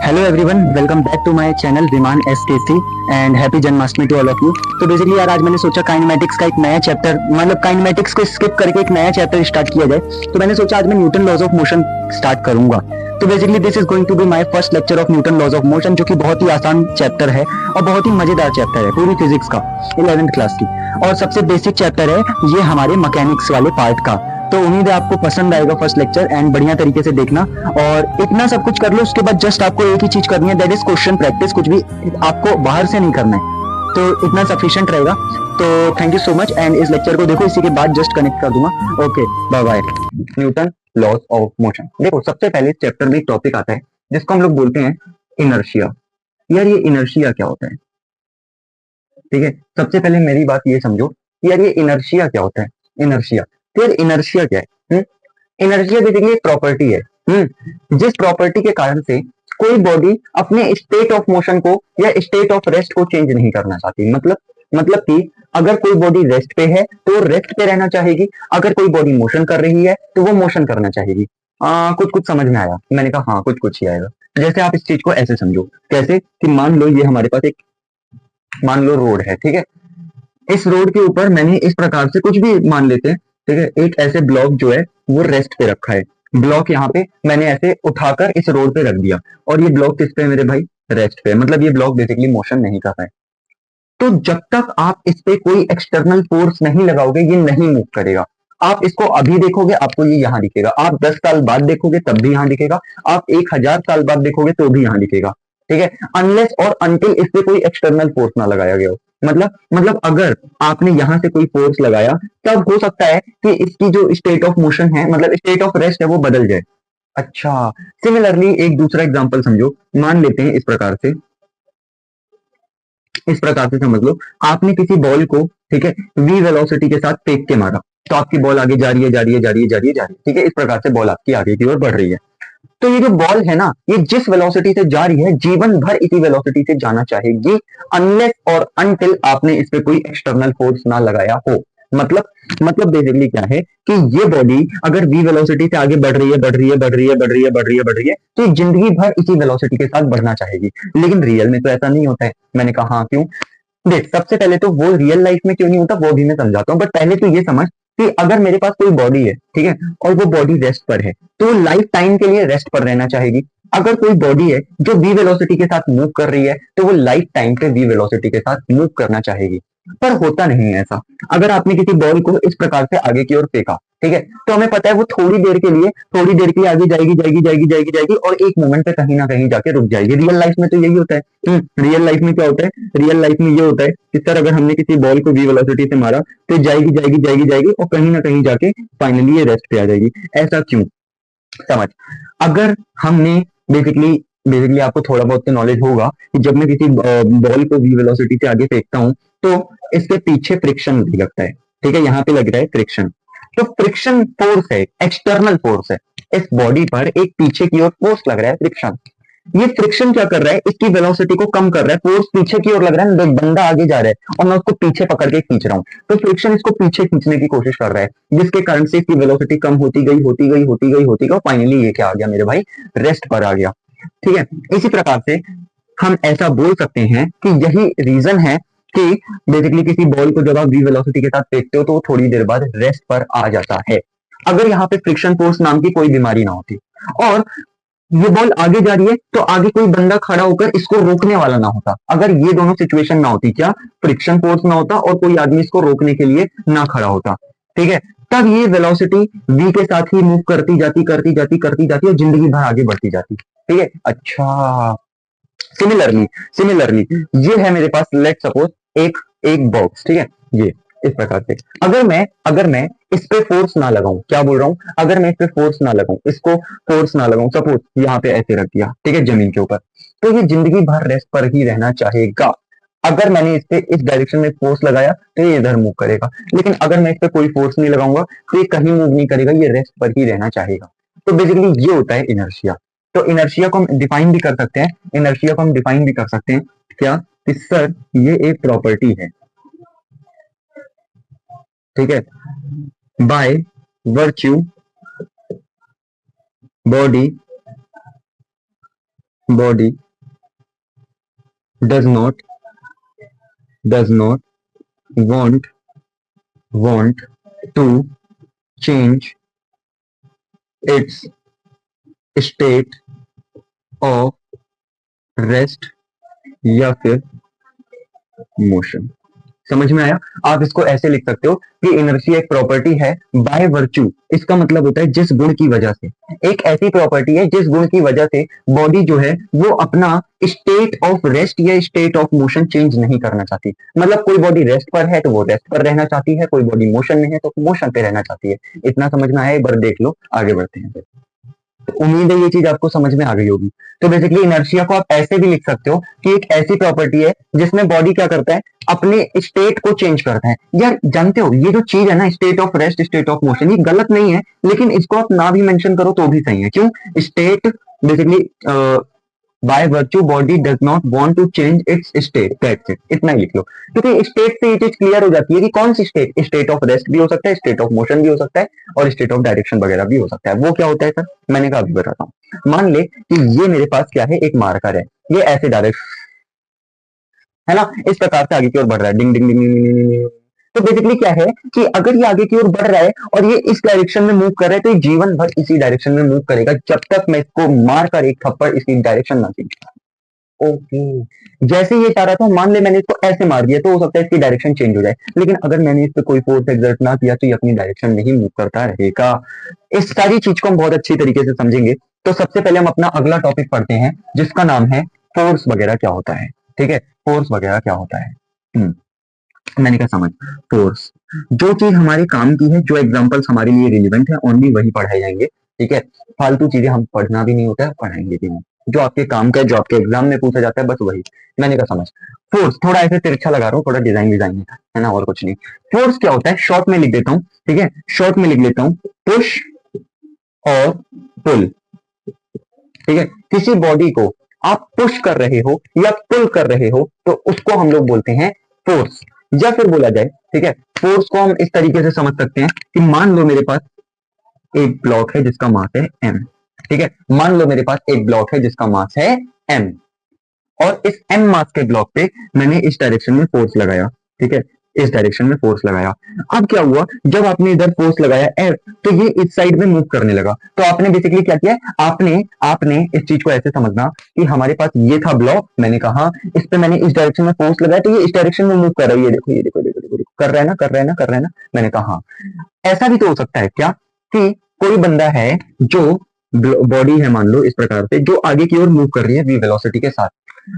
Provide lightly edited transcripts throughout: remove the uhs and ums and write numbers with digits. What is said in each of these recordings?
Hello everyone, welcome back to my channel Viman SKC and happy Janmashtami to all of you. तो basically यार आज मैंने सोचा काइनेमेटिक्स का एक नया चैप्टर, मतलब काइनेमेटिक्स को स्किप करके एक नया चैप्टर स्टार्ट किया जाए। तो मैंने सोचा आज मैं Newton laws of motion start करूंगा। तो basically this is going to be my first lecture of Newton laws of motion, जो कि बहुत ही आसान चैप्टर है और बहुत ही मजेदार चैप्टर है पूरी फिजिक्स का 11th क्लास की, और सबसे बेसिक चैप्टर है ये हमारे मैकेनिक्स वाले पार्ट का। तो उम्मीद है आपको पसंद आएगा फर्स्ट लेक्चर एंड बढ़िया तरीके से देखना। और इतना सब कुछ कर लो, उसके बाद जस्ट आपको एक ही चीज करनी है, दैट इज क्वेश्चन प्रैक्टिस। कुछ भी आपको बाहर से नहीं करना है, तो इतना सफिशिएंट रहेगा। तो thank you so much and इस लेक्चर को देखो, इसी के बाद जस्ट कनेक्ट कर दूंगा। Okay, bye bye. Newton laws of motion. देखो, सबसे पहले चैप्टर में एक टॉपिक आता है जिसको हम लोग बोलते हैं इनर्शिया। यार ये इनर्शिया क्या होता है? ठीक है, सबसे पहले मेरी बात ये समझो, यार ये इनर्शिया क्या होता है? इनर्शिया, तो यार इनर्शिया क्या है? इनर्शिया बेसिकली एक प्रॉपर्टी है, जिस प्रॉपर्टी के कारण से कोई बॉडी अपने स्टेट ऑफ मोशन को या स्टेट ऑफ रेस्ट को चेंज नहीं करना चाहती। मतलब कि अगर कोई बॉडी रेस्ट पे है तो रेस्ट पे रहना चाहेगी, अगर कोई बॉडी मोशन कर रही है तो वो मोशन करना चाहेगी। कुछ कुछ समझ में आया? मैंने कहा हाँ, कुछ कुछ ही आएगा। जैसे आप इस चीज को ऐसे समझो, कैसे कि मान लो ये हमारे पास एक, मान लो रोड है, ठीक है। इस रोड के ऊपर मैंने इस प्रकार से कुछ भी मान लेते हैं, ठीक है, एक ऐसे ब्लॉक जो है वो रेस्ट पे रखा है। ब्लॉक यहाँ पे मैंने ऐसे उठाकर इस रोड पे रख दिया, और ये ब्लॉक किस पे है मेरे भाई? रेस्ट पे। मतलब ये ब्लॉक बेसिकली मोशन नहीं कर रहा है। तो जब तक आप इस पे कोई एक्सटर्नल फोर्स नहीं लगाओगे ये नहीं मूव करेगा। आप इसको अभी देखोगे आपको ये यहाँ दिखेगा, आप 10 साल बाद देखोगे तब भी यहाँ दिखेगा, आप 1000 साल बाद देखोगे तो भी यहाँ दिखेगा। ठीक है, अनलेस और अनटिल इस पे कोई एक्सटर्नल फोर्स ना लगाया गया हो। मतलब अगर आपने यहां से कोई फोर्स लगाया तब हो सकता है कि इसकी जो स्टेट ऑफ मोशन है, मतलब स्टेट ऑफ रेस्ट है, वो बदल जाए। अच्छा, सिमिलरली एक दूसरा एग्जांपल समझो, मान लेते हैं इस प्रकार से समझ लो, आपने किसी बॉल को, ठीक है, वी वेलोसिटी के साथ फेंक के मारा, तो आपकी बॉल आगे जा रही है, जा रही है, जा रही है, जा रही है, जा रही है। ठीक है, इस प्रकार से बॉल आपकी आगे की ओर बढ़ रही है। तो ये जो बॉल है ना, ये जिस वेलोसिटी से जा रही है जीवन भर इसी वेलोसिटी से जाना चाहेगी, अनलेस और अनटिल आपने इस पे कोई एक्सटर्नल फोर्स ना लगाया हो। मतलब बेसिकली क्या है कि ये बॉडी अगर वी वेलोसिटी से आगे बढ़ रही है, बढ़ रही है, बढ़ रही है, बढ़ रही है, बढ़ रही है, बढ़ रही है, तो जिंदगी भर इसी वेलोसिटी के साथ बढ़ना चाहेगी। लेकिन रियल में तो ऐसा नहीं होता है। मैंने कहा हाँ, क्यों? देख, सबसे पहले तो वो रियल लाइफ में क्यों नहीं होता वो भी मैं समझाता हूँ, बट पहले तो ये समझ कि अगर मेरे पास कोई बॉडी है, ठीक है, और वो बॉडी रेस्ट पर है, तो लाइफ टाइम के लिए रेस्ट पर रहना चाहेगी। अगर कोई बॉडी है जो वी वेलोसिटी के साथ मूव कर रही है, तो वो लाइफ टाइम पे वी वेलोसिटी के साथ मूव करना चाहेगी। पर होता नहीं है ऐसा। अगर आपने किसी बॉल को इस प्रकार से आगे की ओर फेंका, ठीक है, तो हमें पता है वो थोड़ी देर के लिए आगे जाएगी, जाएगी, जाएगी, जाएगी, जाएगी, और एक मोमेंट पे कहीं ना कहीं जाके रुक जाएगी। रियल लाइफ में तो यही होता है। रियल लाइफ में क्या होता है? रियल लाइफ में ये होता है कि सर अगर हमने किसी बॉल को वी वेलोसिटी से मारा तो जाएगी, जाएगी, जाएगी, जाएगी, और कहीं ना कहीं जाके फाइनली ये रेस्ट पे आ जाएगी। ऐसा क्यों? समझ। अगर हमने बेसिकली बेसिकली आपको थोड़ा बहुत तो नॉलेज होगा कि जब मैं किसी बॉल को वी वेलोसिटी से आगे फेंकता हूं तो इसके पीछे फ्रिक्शन भी लगता है। ठीक है, यहाँ पे लग रहा है फ्रिक्शन। तो फ्रिक्शन फोर्स है, एक्सटर्नल फोर्स है। इस बॉडी पर एक पीछे की ओर फोर्स लग रहा है, फ्रिक्शन। ये फ्रिक्शन क्या कर रहा है? इसकी वेलोसिटी को कम कर रहा है। फोर्स पीछे की ओर लग रहा है ना, बंदा आगे जा रहा है और मैं उसको पीछे पकड़ के खींच रहा हूँ, तो फ्रिक्शन इसको पीछे खींचने की कोशिश कर रहा है, जिसके कारण से इसकी वेलोसिटी कम होती गई, होती गई, होती गई, होती गई, और फाइनली ये क्या आ गया मेरे भाई? रेस्ट पर आ गया। ठीक है, इसी प्रकार से हम ऐसा बोल सकते हैं कि यही रीजन है कि बेसिकली किसी बॉल को जब आप वी वेलोसिटी के साथ फेंकते हो तो वो थोड़ी देर बाद रेस्ट पर आ जाता है, अगर यहाँ पे फ्रिक्शन फोर्स नाम की कोई बीमारी ना होती। और ये बॉल आगे जा रही है तो आगे कोई बंदा खड़ा होकर इसको रोकने वाला ना होता। अगर ये दोनों सिचुएशन ना होती, क्या फ्रिक्शन फोर्स ना होता और कोई आदमी इसको रोकने के लिए ना खड़ा होता, ठीक है, तब ये वेलोसिटी v के साथ ही मूव करती जाती, करती जाती, करती जाती, और जिंदगी भर आगे बढ़ती जाती। ठीक है, अच्छा। सिमिलरली ये है मेरे पास, लेट सपोज एक एक बॉक्स, ठीक है, ये इस प्रकार से। अगर मैं इस पे फोर्स ना लगाऊं, क्या बोल रहा हूं? अगर मैं इस पे फोर्स ना लगाऊं, इसको फोर्स ना लगाऊं, सपोज यहाँ पे ऐसे रख दिया, ठीक है, जमीन के ऊपर, तो ये जिंदगी भर रेस्ट पर ही रहना चाहेगा। अगर मैंने इस पे इस डायरेक्शन में फोर्स लगाया तो ये इधर मूव करेगा, लेकिन अगर मैं इस पे कोई फोर्स नहीं लगाऊंगा तो ये कहीं मूव नहीं करेगा, ये रेस्ट पर ही रहना चाहेगा। तो बेसिकली ये होता है इनर्शिया। तो इनर्शिया को हम डिफाइन भी कर सकते हैं, क्या? कि सर ये एक प्रॉपर्टी है, ठीक है, bye virtue body body does not want to change its state of rest या फिर मोशन। समझ में आया? आप इसको ऐसे लिख सकते हो कि इनर्शिया एक प्रॉपर्टी है बाय वर्च्यू, इसका मतलब होता है जिस गुण की वजह से, एक ऐसी प्रॉपर्टी है जिस गुण की वजह से बॉडी जो है वो अपना स्टेट ऑफ रेस्ट या स्टेट ऑफ मोशन चेंज नहीं करना चाहती। मतलब कोई बॉडी रेस्ट पर है तो वो रेस्ट पर रहना चाहती है, कोई बॉडी मोशन में है तो मोशन पे रहना चाहती है। इतना समझ में आया? एक बार देख लो, आगे बढ़ते हैं। तो उम्मीद है ये चीज आपको समझ में आ गई होगी। तो बेसिकली इनर्शिया को आप ऐसे भी लिख सकते हो कि एक ऐसी प्रॉपर्टी है जिसमें बॉडी क्या करता है, अपने स्टेट को चेंज करता है। यार जानते हो ये जो चीज है ना, state of rest, state of motion, ये गलत नहीं है, लेकिन इसको आप ना भी मेंशन करो तो भी सही है। क्यों? State basically by virtue body does not want to change its state, that's it. इतना ही लिख लो, क्योंकि स्टेट से ये चीज क्लियर हो जाती है कि कौन सी स्टेट, स्टेट ऑफ रेस्ट भी हो सकता है, स्टेट ऑफ मोशन भी हो सकता है, और स्टेट ऑफ डायरेक्शन वगैरह भी हो सकता है। वो क्या होता है सर? मैंने कहा अभी बताता हूँ। मान ले कि ये मेरे पास क्या है, एक मार्कर है, ये ऐसे डायरेक्ट है ना, इस प्रकार से आगे की ओर बढ़ रहा है, डिंग डिंग डिंग डिंग डिंग डिंग। तो बेसिकली क्या है कि अगर ये आगे की ओर बढ़ रहा है और ये इस डायरेक्शन में मूव कर रहा है, तो ये जीवन भर इसी डायरेक्शन में मूव करेगा जब तक मैं इसको मारकर एक थप्पड़ इसकी डायरेक्शन ना चेंज। ओके, जैसे ये चाह रहा था, मान ले मैंने इसको ऐसे मार दिया तो हो सकता है इसकी डायरेक्शन चेंज हो जाए, लेकिन अगर मैंने इस पे कोई फोर्स एक्सर्ट ना किया तो ये अपनी डायरेक्शन में ही मूव करता रहेगा। इस सारी चीज को हम बहुत अच्छी तरीके से समझेंगे। तो सबसे पहले हम अपना अगला टॉपिक पढ़ते हैं जिसका नाम है फोर्स वगैरह क्या होता है। ठीक है, फोर्स वगैरह क्या होता है। मैंने क्या समझ, फोर्स जो चीज हमारे काम की है, जो एग्जांपल्स हमारे लिए रिलेवेंट है, ओनली वही पढ़ाए जाएंगे। ठीक है, फालतू चीजें हम पढ़ना भी नहीं होता है, पढ़ाएंगे भी नहीं। जो आपके काम का है, जो आपके एग्जाम में पूछा जाता है, बस वही। मैंने क्या समझ, फोर्स थोड़ा ऐसे तिरछा लगा रहा हूँ, थोड़ा डिजाइन डिजाइन है ना, और कुछ नहीं। फोर्स क्या होता है, शॉर्ट में लिख देता हूँ। ठीक है, शॉर्ट में लिख लेता हूँ, पुश और पुल। ठीक है, किसी बॉडी को आप पुश कर रहे हो या पुल कर रहे हो तो उसको हम लोग बोलते हैं फोर्स। या फिर बोला जाए, ठीक है, फोर्स को हम इस तरीके से समझ सकते हैं कि मान लो मेरे पास एक ब्लॉक है जिसका मास है m। ठीक है, मान लो मेरे पास एक ब्लॉक है जिसका मास है m, और इस m मास के ब्लॉक पे मैंने इस डायरेक्शन में फोर्स लगाया। ठीक है, इस डायरेक्शन में फोर्स लगाया। अब क्या हुआ, जब आपने इधर फोर्स लगाया F, तो ये इस साइड में मूव करने लगा। तो आपने बेसिकली क्या किया, आपने आपने इस चीज को ऐसे समझना कि हमारे पास ये था ब्लॉक, मैंने कहा इस पे मैंने इस डायरेक्शन में फोर्स लगाया तो ये इस डायरेक्शन में मूव कर रहा है। ये देखो, ये देखो, देखो, देखो, देखो, कर रहा है ना, कर रहा है ना, कर रहा है ना। मैंने कहा ऐसा भी तो हो सकता है क्या कि कोई बंदा है जो बॉडी है, मान लो इस प्रकार से, जो आगे की ओर मूव कर रही है v वेलोसिटी के साथ।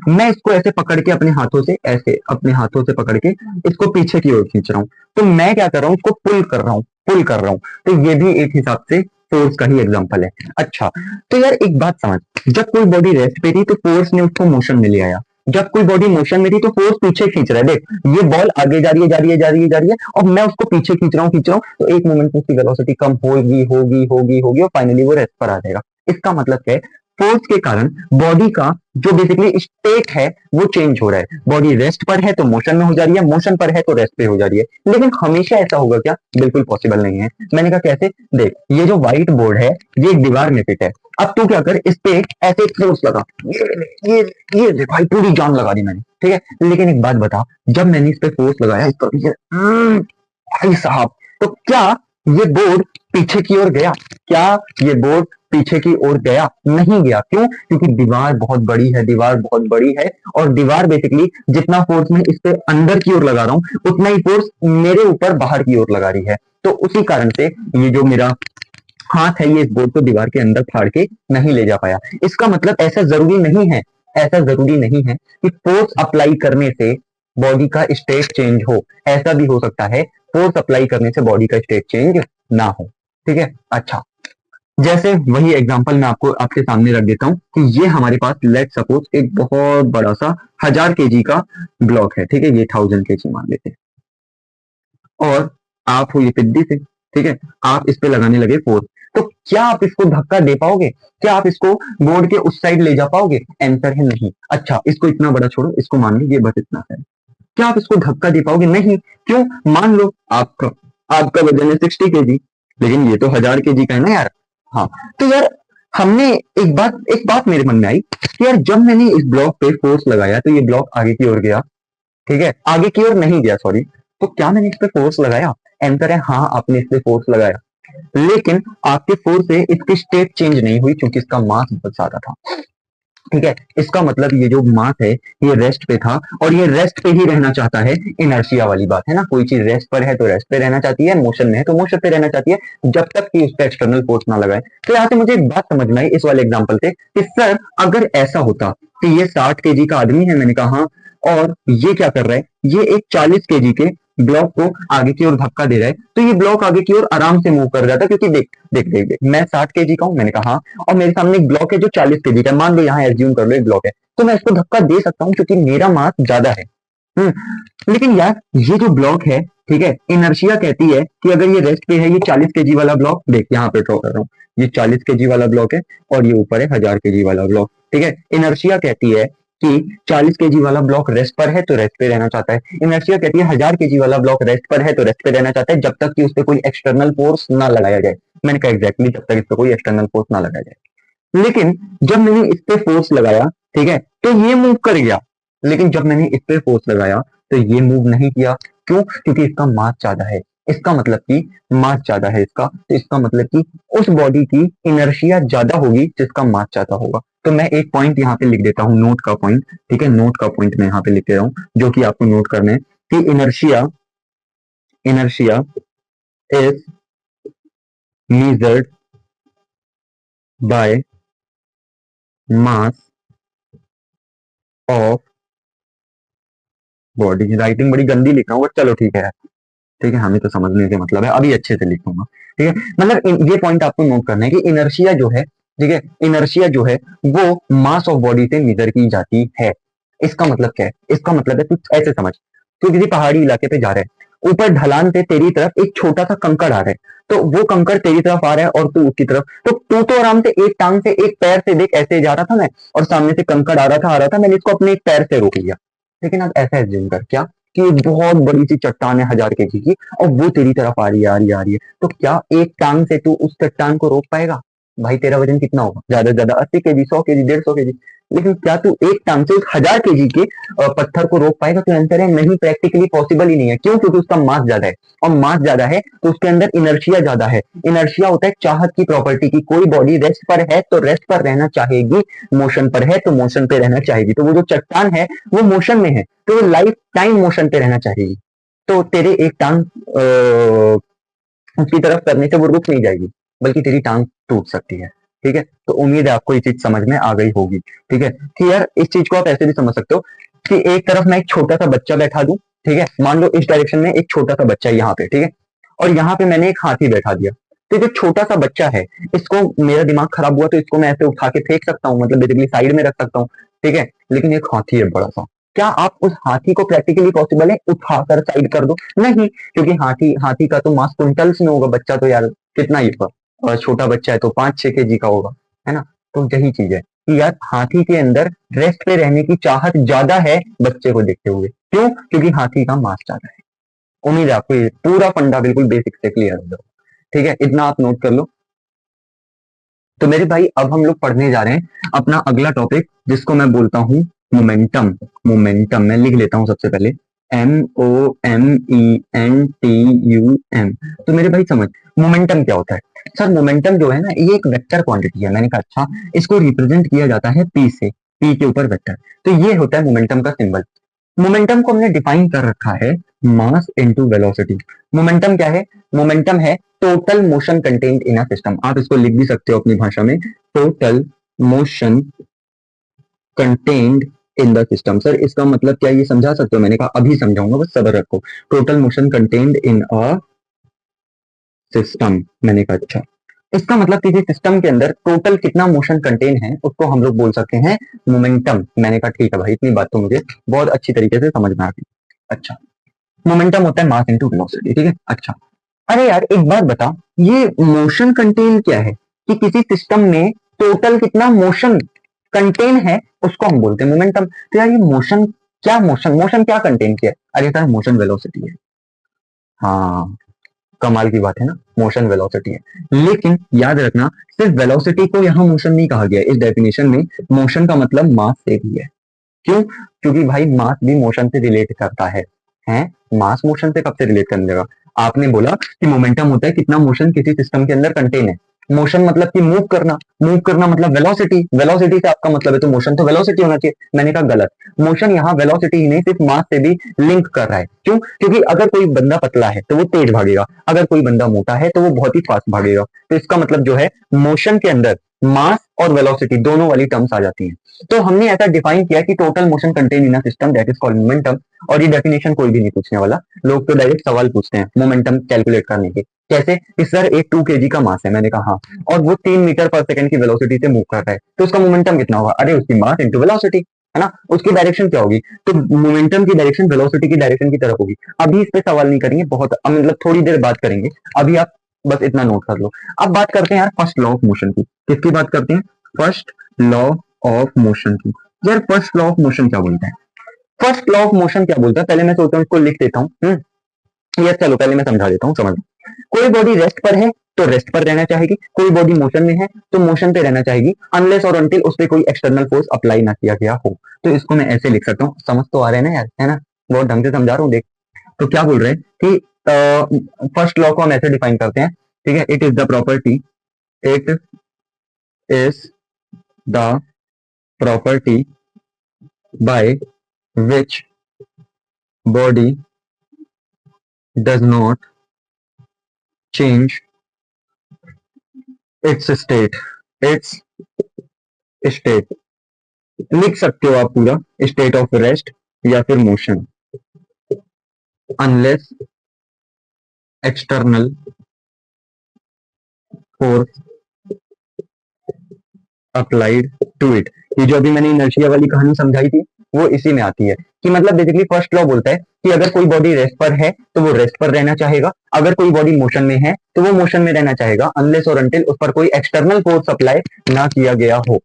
मैं इसको ऐसे पकड़ के अपने हाथों से, ऐसे अपने हाथों से पकड़ के इसको पीछे की ओर खींच रहा हूं। तो मैं क्या कर रहा हूं, इसको पुल कर रहा हूं, पुल कर रहा हूं। तो ये भी एक हिसाब से फोर्स का ही एग्जांपल है। अच्छा, तो यार एक बात समझ, जब कोई बॉडी रेस्ट पे थी तो फोर्स ने उसको मोशन में ले आया, जब कोई बॉडी मोशन में थी तो फोर्स पीछे खींच रहा है। देख, ये बॉल आगे जा रही है, जा रही है, जा रही है, जा रही है, और मैं उसको पीछे खींच रहा हूँ, खींच रहा हूँ, तो एक मोमेंट में उसकी वेलोसिटी कम होगी होगी होगी होगी और फाइनली वो रेस्ट पर आ जाएगा। इसका मतलब क्या है, फोर्स के कारण बॉडी का जो बेसिकली स्टेट है वो चेंज हो रहा है। बॉडी रेस्ट पर है तो मोशन में हो जा रही है, मोशन पर है तो रेस्ट पे हो जा रही है। लेकिन हमेशा ऐसा होगा क्या? बिल्कुल पॉसिबल नहीं है। मैंने कहा कैसे, देख ये जो व्हाइट बोर्ड है ये एक दीवार में फिट है। अब तू क्या कर, इस पे ऐसे फोर्स लगा, ये देख भाई, पूरी जान लगा दी मैंने। ठीक है, लेकिन एक बात बता, जब मैंने इस पे फोर्स लगाया, इस पर भाई साहब, तो क्या ये बोर्ड पीछे की ओर गया? क्या ये बोर्ड पीछे की ओर गया? नहीं गया। क्यों? क्योंकि दीवार बहुत बड़ी है, दीवार बहुत बड़ी है, और दीवार बेसिकली जितना फोर्स मैं इस पे अंदर की ओर लगा रहा हूं उतना ही फोर्स मेरे ऊपर बाहर की ओर लगा रही है। तो उसी कारण से ये जो मेरा हाथ है ये इस बोर्ड को दीवार के अंदर फाड़ के नहीं ले जा पाया। इसका मतलब ऐसा जरूरी नहीं है, ऐसा जरूरी नहीं है कि फोर्स अप्लाई करने से बॉडी का स्टेट चेंज हो। ऐसा भी हो सकता है फोर्स अप्लाई करने से बॉडी का स्टेट चेंज ना हो। ठीक है, अच्छा, जैसे वही एग्जांपल मैं आपको आपके सामने रख देता हूं कि ये हमारे पास लेट सपोज एक बहुत बड़ा सा 1000 केजी का ब्लॉक है। ठीक है, ये 1000 केजी मान लेते हैं, और आप हो ये पिद्दी से, ठीक है, आप इस पे लगाने लगे फोर्स। तो क्या आप इसको धक्का दे पाओगे? क्या आप इसको बोर्ड के उस साइड ले जा पाओगे? आंसर है नहीं। अच्छा, इसको इतना बड़ा छोड़ो, इसको मान लो ये बस इतना है। क्या आप इसको धक्का दे पाओगे? नहीं। क्यों? मान लो आपका आपका वजन है 60 केजी, लेकिन ये तो 1000 केजी का है ना यार। हाँ, तो यार हमने एक बात मेरे मन में आई कि यार जब मैंने इस ब्लॉक पे फोर्स लगाया तो ये ब्लॉक आगे की ओर गया, ठीक है, आगे की ओर नहीं गया, सॉरी। तो क्या मैंने इस पे फोर्स लगाया? आंसर है हाँ, आपने इस पे फोर्स लगाया, लेकिन आपके फोर्स से इसकी स्टेट चेंज नहीं हुई क्योंकि इसका मास बहुत ज्यादा था, ठीक है। इसका मतलब ये जो मास है ये रेस्ट पे था और ये रेस्ट पे ही रहना चाहता है। इनर्शिया वाली बात है ना, कोई चीज रेस्ट पर है तो रेस्ट पे रहना चाहती है, मोशन में है तो मोशन पे रहना चाहती है, जब तक कि उस पर एक्सटर्नल फोर्स ना लगाए। तो यहाँ से मुझे एक बात समझ में आई इस वाले एग्जाम्पल से कि सर अगर ऐसा होता कि ये 60 kg का आदमी है, मैंने कहा हाँ, और ये क्या कर रहा है, ये एक 40 kg के ब्लॉक को आगे की ओर धक्का दे रहा है, तो ये ब्लॉक आगे की ओर आराम से मूव कर जाता, क्योंकि देख देख देख देख मैं 60 kg का हूं, मैंने कहा हाँ, और मेरे सामने एक ब्लॉक है जो 40 kg का, मान लो यहाँ एज्यूम कर लो एक ब्लॉक है, तो मैं इसको धक्का दे सकता हूँ क्योंकि मेरा मास ज्यादा है। लेकिन यार ये जो ब्लॉक है, ठीक है, इनर्शिया कहती है कि अगर ये रेस्ट पे है, ये 40 kg वाला ब्लॉक, देख यहाँ पे ड्रॉ कर रहा हूँ, ये 40 kg वाला ब्लॉक है और ये ऊपर है 1000 kg वाला ब्लॉक, ठीक है। इनर्शिया कहती है कि 40 kg वाला ब्लॉक रेस्ट पर है तो रेस्ट पे रहना चाहता है, इनर्शिया कहती है 1000 kg वाला ब्लॉक रेस्ट पर है तो रेस्ट पे रहना चाहता है, जब तक कि उस पर कोई एक्सटर्नल फोर्स ना लगाया जाए। मैंने कहा एग्जैक्टली जब तक इस पर कोई एक्सटर्नल फोर्स ना लगाया जाए। लेकिन जब मैंने इस पे फोर्स लगाया, ठीक है, तो ये मूव कर गया, लेकिन जब मैंने इस पे फोर्स लगाया तो ये मूव नहीं किया। क्यों? क्योंकि इसका मास ज्यादा है। इसका मतलब कि मास ज्यादा है इसका, तो इसका मतलब कि उस बॉडी की इनर्शिया ज्यादा होगी जिसका मास ज्यादा होगा। तो मैं एक पॉइंट यहाँ पे लिख देता हूँ, नोट का पॉइंट, ठीक है, नोट का पॉइंट मैं यहाँ पे लिख दे रहा हूँ, जो कि आपको नोट करना है कि inertia inertia is measured by mass of body. Writing बड़ी गंदी लिख रहा हूँ बट चलो ठीक है, ठीक है, हमें तो समझने से मतलब है, अभी अच्छे से लिखूंगा, ठीक है। मतलब ये पॉइंट आपको नोट करना है कि इनर्शिया जो है, ठीक है, इनर्शिया जो है वो मास ऑफ बॉडी से मेजर की जाती है। इसका मतलब क्या है? इसका मतलब है तू ऐसे समझ, तू किसी पहाड़ी इलाके पे जा रहा है, ऊपर ढलान से तेरी तरफ एक छोटा सा कंकड़ आ रहा है, तो वो कंकड़ तेरी तरफ आ रहा है और तू उसकी तरफ, तो तू तो आराम से एक टांग से एक पैर से, देख ऐसे जा रहा था मैं, और सामने से कंकड़ आ रहा था, मैंने इसको अपने एक पैर से रोक लिया। लेकिन अब ऐसा एज्यूम कर क्या कि एक बहुत बड़ी सी चट्टान है 1000 kg की और वो तेरी तरफ आ रही है, आ रही है, आ रही है, तो क्या एक टांग से तू उस चट्टान को रोक पाएगा? भाई तेरा वजन कितना होगा? ज्यादा से ज्यादा 80 kg, 100 kg, 150 kg, लेकिन क्या तू एक टांग से उस 1000 kg के पत्थर को रोक पाएगा? तो आंसर है नहीं, प्रैक्टिकली पॉसिबल ही नहीं है। क्यों? क्योंकि उसका मास ज्यादा है, और मास ज्यादा है तो उसके अंदर इनर्शिया ज्यादा है। इनर्शिया होता है चाहत की प्रॉपर्टी की, कोई बॉडी रेस्ट पर है तो रेस्ट पर रहना चाहेगी, मोशन पर है तो मोशन पे रहना चाहेगी। तो वो जो चट्टान है वो मोशन में है, तो वो लाइफ टाइम मोशन पे रहना चाहेगी, तो तेरे एक टांग उसकी तरफ करने से वो रुक नहीं जाएगी, बल्कि तेरी टांग टूट सकती है, ठीक है। तो उम्मीद है आपको ये चीज समझ में आ गई होगी, ठीक है। कि यार इस चीज को आप ऐसे भी समझ सकते हो कि एक तरफ मैं एक छोटा सा बच्चा बैठा दूं, ठीक है, मान लो इस डायरेक्शन में एक छोटा सा बच्चा है यहाँ पे, ठीक है, और यहाँ पे मैंने एक हाथी बैठा दिया, तो जो छोटा सा बच्चा है, इसको, मेरा दिमाग खराब हुआ तो इसको मैं ऐसे उठा के फेंक सकता हूँ, मतलब बेसिकली साइड में रख सकता हूँ, ठीक है। लेकिन एक हाथी है बड़ा सा, क्या आप उस हाथी को प्रैक्टिकली पॉसिबल है उठाकर साइड कर दो? नहीं, क्योंकि हाथी हाथी का तो मास क्विंटल्स में होगा, बच्चा तो यार कितना ही होगा, और छोटा बच्चा है तो 5-6 kg का होगा, है ना। तो यही चीज है कि यार हाथी के अंदर रेस्ट पे रहने की चाहत ज्यादा है बच्चे को देखते हुए। क्यों? क्योंकि हाथी का मास ज्यादा है। उम्मीद है आपको ये पूरा फंडा बिल्कुल बेसिक से क्लियर हो जाएगा, ठीक है, इतना आप नोट कर लो। तो मेरे भाई अब हम लोग पढ़ने जा रहे हैं अपना अगला टॉपिक, जिसको मैं बोलता हूँ मोमेंटम। मोमेंटम मैं लिख लेता हूँ सबसे पहले, MOMENTUM। तो मेरे भाई समझ, मोमेंटम क्या होता है? सर मोमेंटम जो है ना, ये एक वेक्टर क्वांटिटी है। मैंने कहा अच्छा, इसको रिप्रेजेंट किया जाता है P से, P के ऊपर वेक्टर, तो ये होता है मोमेंटम का सिंबल। मोमेंटम को हमने डिफाइन कर रखा है मास इनटू वेलोसिटी। मोमेंटम क्या है? मोमेंटम है total motion contained in a system. आप इसको लिख भी सकते हो अपनी भाषा में, total motion contained in the system. Sir इसका मतलब क्या, ये समझा सकते हो? मैंने कहा अभी समझाऊंगा, बस सब्र रखो। Total motion contained in a system, मैंने कहा अच्छा, इसका मतलब किसी सिस्टम के अंदर टोटल कितना मोशन कंटेन है उसको हम लोग बोल सकते हैं मोमेंटम। मैंने कहा ठीक है भाई, इतनी बात तो मुझे बहुत अच्छी तरीके से समझ में आ गई। अच्छा, मोमेंटम होता है मास इनटू वेलोसिटी, ठीक है। अच्छा, अरे यार एक बात बता, ये मोशन कंटेन क्या है? कि किसी सिस्टम में टोटल कितना मोशन कंटेन है उसको हम बोलते हैं मोमेंटम। तो यार ये मोशन, क्या मोशन, मोशन क्या कंटेन किया है? अरे सर मोशन वेलोसिटी है। हाँ, कमाल की बात है ना, मोशन वेलोसिटी है। लेकिन याद रखना सिर्फ वेलोसिटी को यहाँ मोशन नहीं कहा गया, इस डेफिनेशन में मोशन का मतलब मास से भी है। क्यों? क्योंकि भाई मास भी मोशन से रिलेट करता है? मास मोशन से कब से रिलेट करने लगा? आपने बोला कि मोमेंटम होता है कितना मोशन किसी सिस्टम के अंदर कंटेन है। मोशन मतलब कि मूव करना मतलब वेलोसिटी, वेलोसिटी से आपका मतलब है तो मोशन तो वेलोसिटी होना चाहिए। मैंने कहा गलत, मोशन यहाँ वेलोसिटी ही नहीं सिर्फ मास से भी लिंक कर रहा है। क्यों? क्योंकि अगर कोई बंदा पतला है तो वो तेज भागेगा, अगर कोई बंदा मोटा है तो वो बहुत ही फास्ट भागेगा। तो इसका मतलब जो है मोशन के अंदर मास और वेलोसिटी दोनों वाली टर्म्स आ जाती हैं। तो हमने ऐसा डिफाइन किया कि total motion contain in a system that is called momentum. और ये डेफिनेशन कोई भी नहीं पूछने वाला, लोग तो डायरेक्ट सवाल पूछते हैं मोमेंटम कैलकुलेट करने के। कैसे कि सर एक 2 kg का मास है, मैंने कहा हाँ, और वो 3 मीटर पर सेकंड की वेलोसिटी से मूव कर रहा है, तो उसका मोमेंटम कितना होगा? अरे उसकी मास इंटू वेलोसिटी, है ना। उसकी डायरेक्शन क्या होगी? तो मोमेंटम की डायरेक्शन वेलोसिटी की डायरेक्शन की तरफ होगी। अभी इस पे सवाल नहीं करेंगे, बहुत मतलब थोड़ी देर बात करेंगे। अभी आप बस इतना नोट कर लो। अब बात करते हैं यार फर्स्ट लॉ ऑफ मोशन की। किसकी बात करते हैं? फर्स्ट लॉ ऑफ मोशन की। यार फर्स्ट लॉ ऑफ मोशन क्या बोलता है? फर्स्ट लॉ ऑफ मोशन क्या बोलता है? पहले मैं सोचता हूँ इसको लिख देता हूँ। यस, चलो पहले मैं समझा देता हूँ, समझ लो। कोई बॉडी रेस्ट पर है तो रेस्ट पर रहना चाहेगी, कोई बॉडी मोशन में है तो मोशन पे रहना चाहेगी, अनलेस और अनटिल उस पर कोई एक्सटर्नल फोर्स अप्लाई ना किया गया हो। तो इसको मैं ऐसे लिख सकता हूँ, समझ तो आ रहे हैं ना यार, है ना? बहुत ढंग से समझा रहा हूँ, देख। तो क्या बोल रहे हैं कि फर्स्ट लॉ को हम ऐसे डिफाइन करते हैं, ठीक है? It is the property, it is the property by which body does not change its state, it's state. लिख सकते हो आप पूरा, स्टेट ऑफ रेस्ट या फिर motion, unless external force applied to it. ये जो अभी मैंने इनर्शिया वाली कहानी समझाई थी वो इसी में आती है कि मतलब बेसिकली फर्स्ट लॉ बोलता है कि अगर कोई बॉडी रेस्ट पर है तो वो रेस्ट पर रहना चाहेगा, अगर कोई बॉडी मोशन में है तो वो मोशन में रहना चाहेगा, अनलेस और अनटिल उस पर कोई एक्सटर्नल फोर्स अप्लाई ना किया गया हो।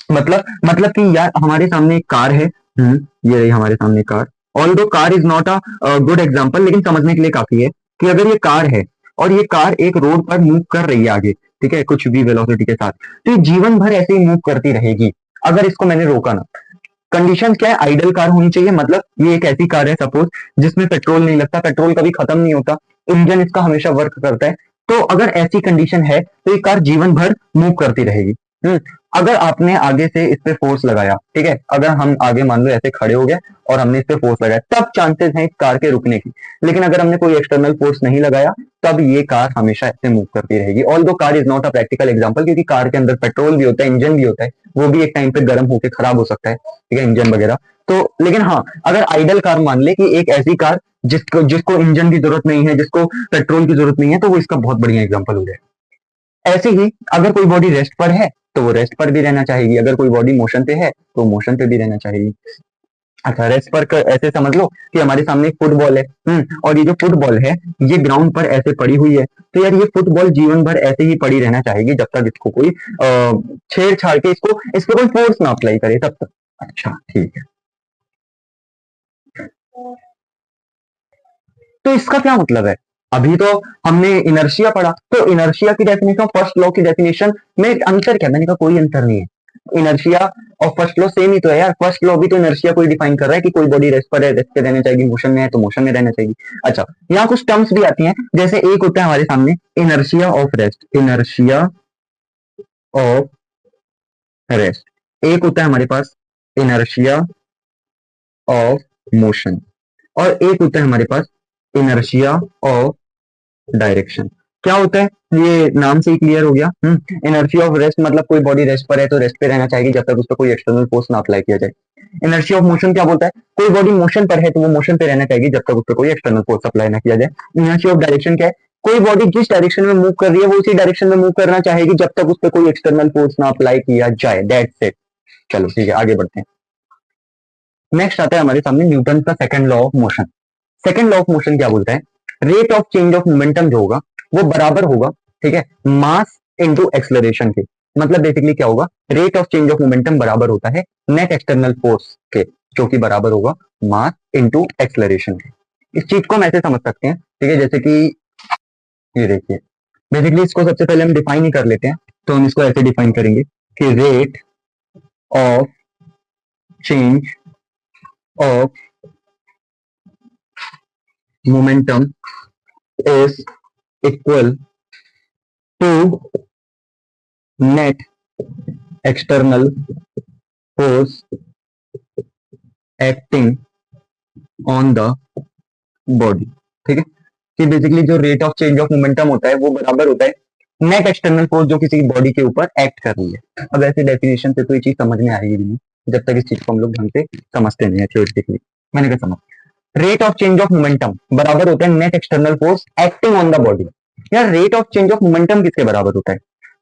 मतलब कि यार हमारे सामने एक कार है। ये रही हमारे सामने car. Although car is not a good example, लेकिन समझने के लिए काफी है कि अगर ये कार है और ये कार एक रोड पर मूव कर रही है आगे, ठीक है, कुछ भी वेलोसिटी के साथ, तो ये जीवन भर ऐसे ही मूव करती रहेगी अगर इसको मैंने रोका ना। कंडीशन क्या है? आइडल कार होनी चाहिए, मतलब ये एक ऐसी कार है सपोज जिसमें पेट्रोल नहीं लगता, पेट्रोल कभी खत्म नहीं होता, इंजन इसका हमेशा वर्क करता है। तो अगर ऐसी कंडीशन है तो ये कार जीवन भर मूव करती रहेगी। अगर आपने आगे से इस पे फोर्स लगाया, ठीक है, अगर हम आगे मान लो ऐसे खड़े हो गए और हमने इस पे फोर्स लगाया, तब चांसेस हैं इस कार के रुकने की। लेकिन अगर हमने कोई एक्सटर्नल फोर्स नहीं लगाया तब ये कार हमेशा ऐसे मूव करती रहेगी। Although car is not a practical example, क्योंकि कार के अंदर पेट्रोल भी होता है, इंजन भी होता है, वो भी एक टाइम पे गर्म होकर खराब हो सकता है, ठीक है, इंजन वगैरह। तो लेकिन हाँ, अगर आइडल कार मान ले कि एक ऐसी कार जिसको जिसको इंजन की जरूरत नहीं है, जिसको पेट्रोल की जरूरत नहीं है, तो वो इसका बहुत बढ़िया एग्जाम्पल हो जाए। ऐसे ही अगर कोई बॉडी रेस्ट पर है तो वो रेस्ट पर भी रहना चाहेगी, अगर कोई बॉडी मोशन पे है तो मोशन पे भी रहना चाहेगी। अच्छा, रेस्ट पर ऐसे समझ लो कि हमारे सामने एक फुटबॉल है। और ये जो फुटबॉल है ये ग्राउंड पर ऐसे पड़ी हुई है, तो यार ये फुटबॉल जीवन भर ऐसे ही पड़ी रहना चाहेगी जब तक इसको कोई छेड़छाड़ के इसको इस पर कोई फोर्स ना अप्लाई करे तब तक। अच्छा ठीक है, तो इसका क्या मतलब है? अभी तो हमने इनर्शिया पढ़ा, तो इनर्शिया की डेफिनेशन, फर्स्ट लॉ की डेफिनेशन में अंतर क्या? मैंने कहा कोई अंतर नहीं है। इनर्शिया और फर्स्ट लॉ सेम ही तो है यार। फर्स्ट लॉ भी तो इनर्शिया को डिफाइन कर रहा है कि कोई बॉडी रेस्ट पर है, रेस्ट पे रहना चाहिए, मोशन में है तो मोशन में रहना चाहिए। अच्छा, यहाँ कुछ टर्म्स भी आती हैं, जैसे एक होता है हमारे सामने inertia of rest, inertia of rest. एक होता है हमारे पास इनर्शिया ऑफ मोशन, और एक होता है हमारे पास इनर्शिया ऑफ डायरेक्शन। क्या होता है ये नाम से ही क्लियर हो गया। इनर्शिया ऑफ रेस्ट मतलब कोई बॉडी रेस्ट पर है तो रेस्ट पे रहना चाहिए जब तक उस पर कोई एक्सटर्नल फोर्स ना अप्लाई किया जाए। इनर्शिया ऑफ मोशन क्या बोलता है? कोई बॉडी मोशन पर है तो वो मोशन पे रहना चाहिए जब तक उस पर कोई एक्सटर्नल फोर्स अप्लाई ना किया जाए। इनर्शिया ऑफ डायरेक्शन क्या है? कोई बॉडी जिस डायरेक्शन में मूव कर रही है वो उसी डायरेक्शन में मूव करना चाहेगी जब तक उस पर कोई एक्सटर्नल फोर्स ना अप्लाई किया जाए। That's it. चलो ठीक है, आगे बढ़ते हैं। नेक्स्ट आता है हमारे सामने न्यूटन का second law of motion. Second law of motion क्या बोलता है? Rate of change of momentum जो होगा वो बराबर होगा, ठीक है, मास इनटू एक्सेलरेशन के। मतलब बेसिकली क्या होगा? Rate of change of momentum बराबर होता है नेट एक्सटर्नल फोर्स के, जो कि बराबर होगा मास इनटू एक्सेलरेशन के। इस चीज को हम ऐसे समझ सकते हैं, ठीक है, जैसे कि ये देखिए, बेसिकली इसको सबसे पहले हम डिफाइन ही कर लेते हैं। तो हम इसको ऐसे डिफाइन करेंगे कि rate of change of momentum is equal to net external force acting on the body. ठीक है, कि बेसिकली जो rate of change of momentum होता है वो बराबर होता है नेट एक्सटर्नल फोर्स जो किसी बॉडी के ऊपर एक्ट कर रही है। अब ऐसे डेफिनेशन से तो ये चीज समझ में आएगी भी नहीं जब तक इस चीज को हम लोग ढंग से समझते नहीं है थ्योरेटिकली। मैंने क्या समझ, rate of change of momentum बराबर होता है net external force acting on the body. यार rate of change of momentum किसके बराबर होता है?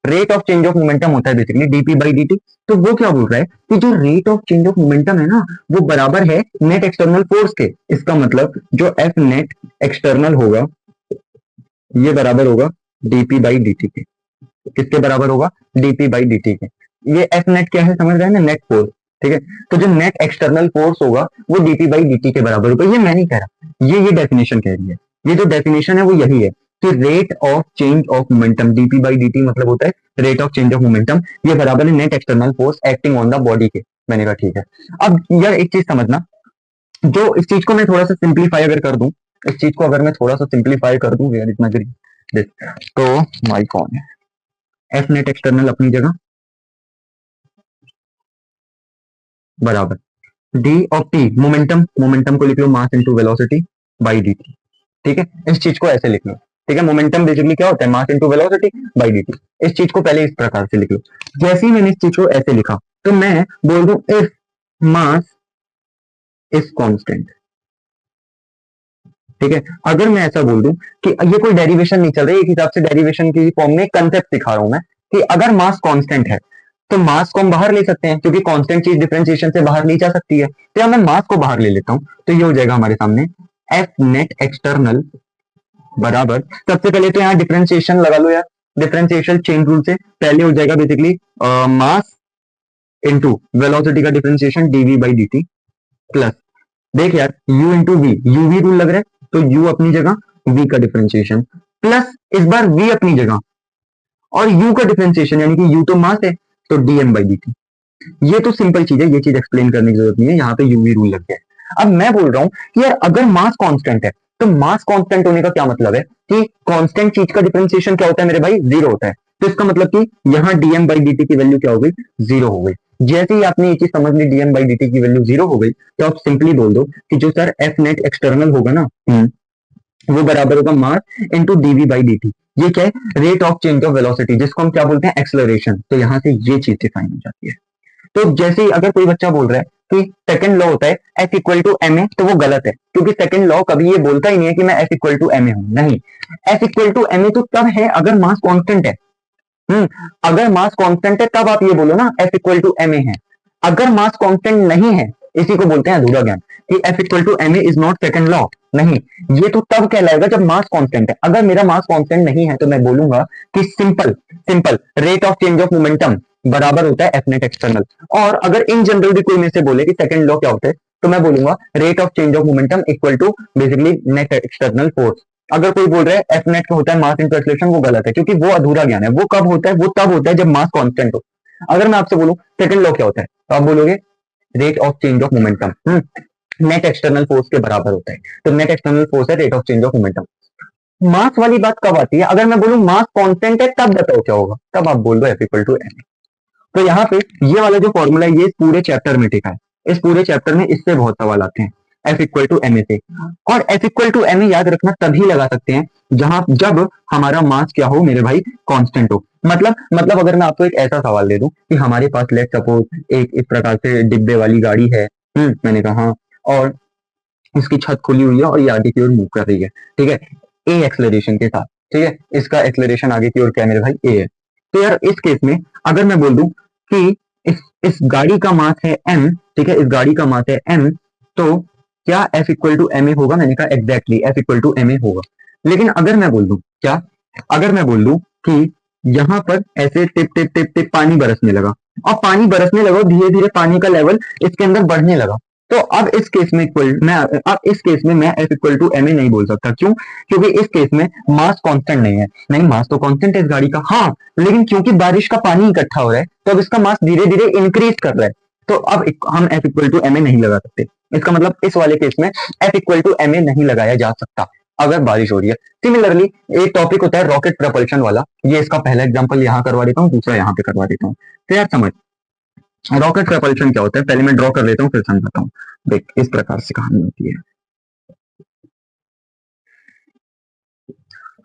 Rate of change of momentum होता है basically dp by d t. तो वो क्या बोल रहा है कि जो rate of change of momentum है ना वो बराबर है नेट एक्सटर्नल फोर्स के। इसका मतलब जो एफ नेट एक्सटर्नल होगा ये बराबर होगा डीपी बाई डी टी के। किसके बराबर होगा? डीपी बाई डी टी के। ये एफ नेट क्या है समझ रहे हैं ना, नेट फोर्स। ठीक है, तो जो नेट एक्सटर्नल फोर्स होगा वो डीपी बाई डी टी के बराबर होगा। ये मैं नहीं कह रहा, ये डेफिनेशन कह रही है। ये जो डेफिनेशन है वो यही है कि rate of change of momentum DP by d T मतलब होता है rate of change of momentum, ये बराबर है net external force acting on the body के। मैंने कहा ठीक है। अब यार एक चीज समझना, जो इस चीज को मैं थोड़ा सा सिंप्लीफाई अगर कर दूं, इस चीज को अगर मैं थोड़ा सा सिंप्लीफाई कर दूं यार इतना दिस, तो माई कौन है एफ नेट एक्सटर्नल अपनी जगह बराबर d of t momentum, momentum को लिख लो mass into velocity by d t. ठीक है, इस चीज को ऐसे लिख लो। ठीक है, मोमेंटम बेसिकली क्या होता है? मास into velocity by d T. इस चीज को पहले इस प्रकार से लिख लो। जैसे ही मैंने इस चीज को ऐसे लिखा तो मैं बोल दूं इफ मास इज कांस्टेंट। ठीक है, अगर मैं ऐसा बोल दूं कि ये कोई डेरिवेशन नहीं चल रही, एक हिसाब से डेरिवेशन की फॉर्म में कंसेप्ट सिखा रहा हूं मैं कि अगर मास कांस्टेंट है तो मास को हम बाहर ले सकते हैं क्योंकि कांस्टेंट चीज डिफरेंशिएशन से बाहर ली जा सकती है। तो मैं मास को बाहर ले लेता हूं तो ये हो जाएगा हमारे सामने एफ नेट एक्सटर्नल बराबर, सबसे पहले तो यहाँ डिफरेंशिएशन लगा लो यार, डिफरेंशिएशन चेन रूल से पहले हो जाएगा बेसिकली मास इनटू वेलोसिटी का differentiation dv by d t plus, देख यार u into v, uv rule लग रहा है तो u अपनी जगह, v का डिफरेंशिएशन प्लस इस बार v अपनी जगह और u का डिफरेंशिएशन यानी कि u तो मास है तो dm बाई dt। ये तो सिंपल चीज है, ये चीज एक्सप्लेन करने की जरूरत नहीं है, यहाँ पे यूवी रूल लग गया है। अब मैं बोल रहा हूँ कि यार अगर मास कांस्टेंट है तो मास कांस्टेंट होने का क्या मतलब है कि कांस्टेंट चीज का डिफरेंशिएशन क्या होता है मेरे भाई? जीरो होता है। तो इसका मतलब कि यहाँ dm बाई dt की वैल्यू क्या हो गई? जीरो हो गई। जैसे ही आपने ये चीज समझ ली dm बाई dt की वैल्यू जीरो हो गई तो आप सिंपली बोल दो कि जो सर एफ नेट एक्सटर्नल होगा ना वो बराबर होगा mass into dv by dt। ये क्या है? Rate of change of velocity, जिसको हम क्या बोलते हैं? एक्सेलरेशन। तो यहाँ से ये चीज डिफाइन हो जाती है। तो जैसे ही अगर कोई बच्चा बोल रहा है कि सेकंड लॉ होता है F equal to m a, तो वो गलत है क्योंकि सेकंड लॉ कभी ये बोलता ही नहीं है कि मैं F equal to m a हूं। नहीं, F equal to m a तो तब है अगर मास कांस्टेंट है। अगर मास कांस्टेंट है तब आप ये बोलो ना F equal to m a है। अगर मास कांस्टेंट नहीं है, इसी को बोलते हैं अधूरा ज्ञान कि F equal to m a is not second law. नहीं, ये तो तब कहलाएगा जब मास कांस्टेंट है। अगर मेरा मास कांस्टेंट नहीं है तो मैं बोलूंगा कि simple simple rate of change of momentum बराबर होता है एफ नेट एक्सटर्नल। और अगर इन जनरल भी कोई मेरे से बोले कि सेकंड लॉ क्या होता है तो मैं बोलूंगा rate of change of momentum equal to basically net external force. अगर कोई बोल रहा है एफ नेट का होता है मास इनटू एक्सेलरेशन, वो गलत है क्योंकि वो अधूरा ज्ञान है। वो कब होता है? वो तब होता है जब मास कांस्टेंट हो। अगर मैं आपसे बोलूं सेकंड लॉ क्या होता है तो आप बोलोगे rate of change of momentum net external force के बराबर होता है। तो नेट एक्सटर्नल फोर्स है rate of change of momentum. Mass वाली बात कब आती है? अगर मैं बोलूं मास कांस्टेंट है तब बताओ क्या होगा? तब आप बोल दो एफ इक्वल टू एम। तो यहाँ पे ये वाला जो फॉर्मूला है ये पूरे चैप्टर में टिका है। इस पूरे चैप्टर में इससे बहुत सवाल आते हैं F equal to m a से। और F equal to m a याद रखना तभी लगा सकते हैं जब हमारा मास क्या हो मेरे भाई? कांस्टेंट हो। मतलब अगर मैं आपको एक ऐसा सवाल दे दूं कि हमारे पास लेट सपोज एक इस प्रकार से डिब्बे वाली गाड़ी है, मैंने कहा, और इसकी छत खुली हुई है और ये आगे की ओर मूव कर रही है। ठीक है, ए एक्सेलरेशन के साथ। ठीक है, इसका एक्सेलरेशन आगे की ओर क्या है मेरे भाई? ए है। तो यार इस केस में अगर मैं बोल दूं कि इस गाड़ी का मास है m, ठीक है, इस गाड़ी का मास है m, तो क्या f equal to m a होगा? मैंने कहा exactly f equal to m a होगा। लेकिन अगर मैं बोल दूं क्या, अगर मैं बोल दूं कि यहां पर ऐसे टिप टिप टिप टिप पानी बरसने लगा और पानी बरसने लगा, धीरे धीरे पानी का लेवल इसके अंदर बढ़ने लगा, तो अब इस केस में मैं F इक्वल टू ma नहीं बोल सकता। क्यों? क्योंकि इस केस में मास कांस्टेंट नहीं है। नहीं, मास तो कांस्टेंट है इस गाड़ी का, हाँ, लेकिन क्योंकि बारिश का पानी इकट्ठा हो रहा है तो अब इसका मास धीरे धीरे इंक्रीज कर रहा है, तो अब हम F इक्वल टू ma नहीं लगा सकते। इसका मतलब इस वाले केस में F इक्वल टू ma नहीं लगाया जा सकता अगर बारिश हो रही है। सिमिलरली एक टॉपिक होता है रॉकेट प्रपल्शन वाला, ये इसका पहला एग्जांपल यहाँ करवा देता हूँ, दूसरा यहाँ पे करवा देता हूँ। तो यार समझ, रॉकेट प्रपल्शन क्या होता है पहले मैं ड्रॉ कर लेता हूँ फिर समझाता हूँ। देख, इस प्रकार से कहानी होती है।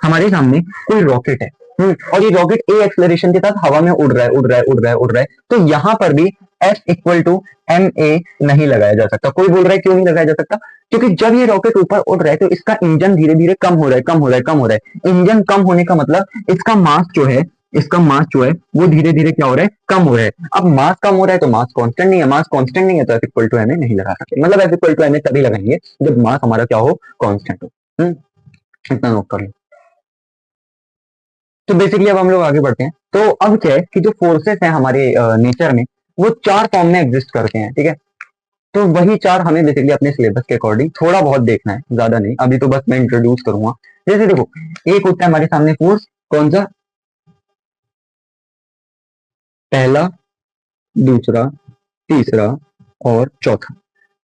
हमारे सामने कोई रॉकेट है, और ये रॉकेट ए एक्सेलरेशन के साथ हवा में उड़ रहा है। तो यहाँ पर भी F इक्वल टू ma नहीं लगाया जा सकता। कोई बोल रहा है क्यों नहीं लगाया जा सकता? क्योंकि जब ये रॉकेट ऊपर उड़ रहा है तो इसका इंजन धीरे धीरे कम हो रहा है। इंजन कम होने का मतलब इसका मास जो है वो धीरे धीरे क्या हो रहा है, कम हो रहा है। अब मास कम हो रहा है तो मास कांस्टेंट नहीं है, तो F इक्वल टू ma नहीं लगा सकते। मतलब F इक्वल टू ma तभी लगाएंगे जब मास हमारा क्या हो, कांस्टेंट हो। इतना नोट कर लो। तो बेसिकली अब हम लोग आगे बढ़ते हैं। तो अब क्या है कि जो फोर्सेस हैं हमारे नेचर में वो चार फॉर्म में एग्जिस्ट करते हैं, ठीक है। तो वही चार हमें बेसिकली अपने सिलेबस के अकॉर्डिंग थोड़ा बहुत देखना है, ज्यादा नहीं। अभी तो बस मैं इंट्रोड्यूस करूंगा। जैसे देखो, एक होता है हमारे सामने फोर्स, कौन सा? पहला, दूसरा, तीसरा और चौथा।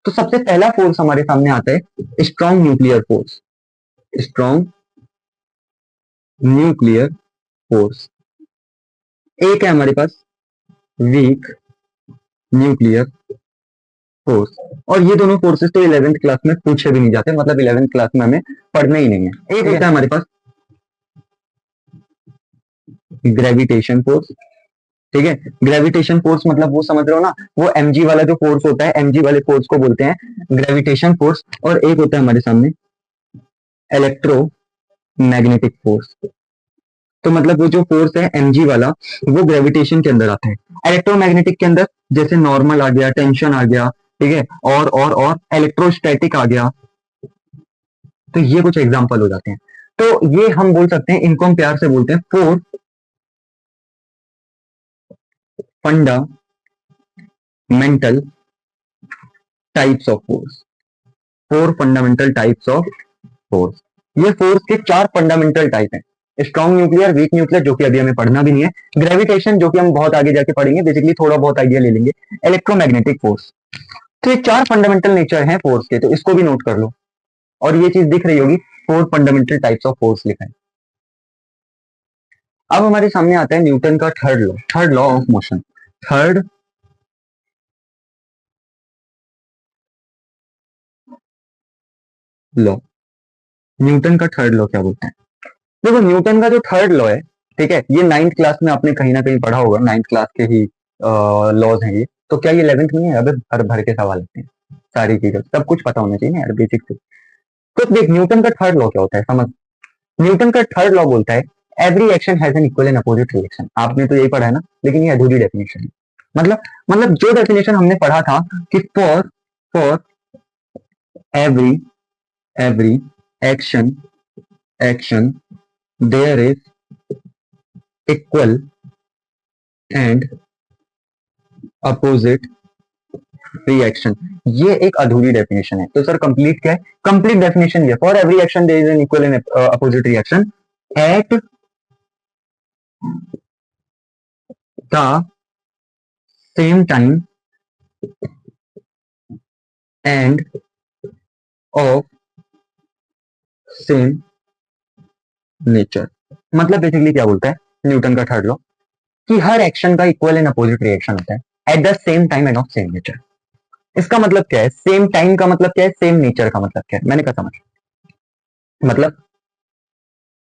तो सबसे पहला फोर्स हमारे सामने आता है strong nuclear force. Strong nuclear force. एक है हमारे पास वीक न्यूक्लियर फोर्स। और ये दोनों फोर्सेस तो 11th क्लास में पूछे भी नहीं जाते, मतलब 11th क्लास में हमें पढ़ना ही नहीं है। एक होता है हमारे पास ग्रेविटेशन फोर्स, ठीक है। ग्रेविटेशन फोर्स मतलब वो समझ रहे हो ना, वो mg वाला जो फोर्स होता है, mg वाले फोर्स को बोलते हैं ग्रेविटेशन फोर्स। और एक होता है हमारे सामने इलेक्ट्रोमैग्नेटिक फोर्स। तो मतलब वो जो फोर्स है mg वाला, वो ग्रेविटेशन के अंदर आता है। इलेक्ट्रोमैग्नेटिक के अंदर जैसे नॉर्मल आ गया, टेंशन आ गया, ठीक है, और इलेक्ट्रोस्टैटिक आ गया। तो ये कुछ एग्जांपल हो जाते हैं। तो ये हम बोल सकते हैं, इनको हम प्यार से बोलते हैं four fundamental types of force. Four fundamental types of force. ये फोर्स के चार फंडामेंटल टाइप हैं। स्ट्रॉन्ग न्यूक्लियर, वीक न्यूक्लियर जो कि अभी हमें पढ़ना भी नहीं है, ग्रेविटेशन जो कि हम बहुत आगे जाके पढ़ेंगे, बेसिकली थोड़ा बहुत आइडिया ले लेंगे, इलेक्ट्रोमैग्नेटिक फोर्स। तो ये चार फंडामेंटल नेचर हैं फोर्स के, तो इसको भी नोट कर लो। और ये चीज दिख रही होगी, four fundamental types of force लिखा है। अब हमारे सामने आता है न्यूटन का third law of motion. Third law, Newton का थर्ड लॉ क्या बोलते हैं? देखो, न्यूटन का जो थर्ड लॉ है, ठीक है, ये 9th क्लास में आपने कहीं ना कहीं पढ़ा होगा, 9th क्लास के ही लॉज हैं ये। तो क्या ये 11th में है? अबे भर भर के सवाल आते हैं, सारी चीजें सब कुछ पता होना चाहिए ना यार, बेसिक से। तो देख, न्यूटन का थर्ड लॉ क्या होता है, समझ। न्यूटन का थर्ड लॉ बोलता है every action has an equal and opposite reaction. आपने तो यही पढ़ा है ना, लेकिन ये अधूरी डेफिनेशन है। मतलब जो डेफिनेशन हमने पढ़ा था कि for every action there is equal and opposite reaction, ये एक अधूरी डेफिनेशन है। तो सर कंप्लीट क्या है? कंप्लीट डेफिनेशन ये, for every action there is an equal and opposite reaction at the same time and of same nature. मतलब basically क्या बोलता है न्यूटन का थर्ड लॉ, कि हर एक्शन का इक्वल एंड अपोजिट रिएक्शन होता है at the same time and of same nature. इसका मतलब क्या है? सेम टाइम का मतलब क्या है? सेम नेचर का मतलब क्या है? मैंने कहा समझ।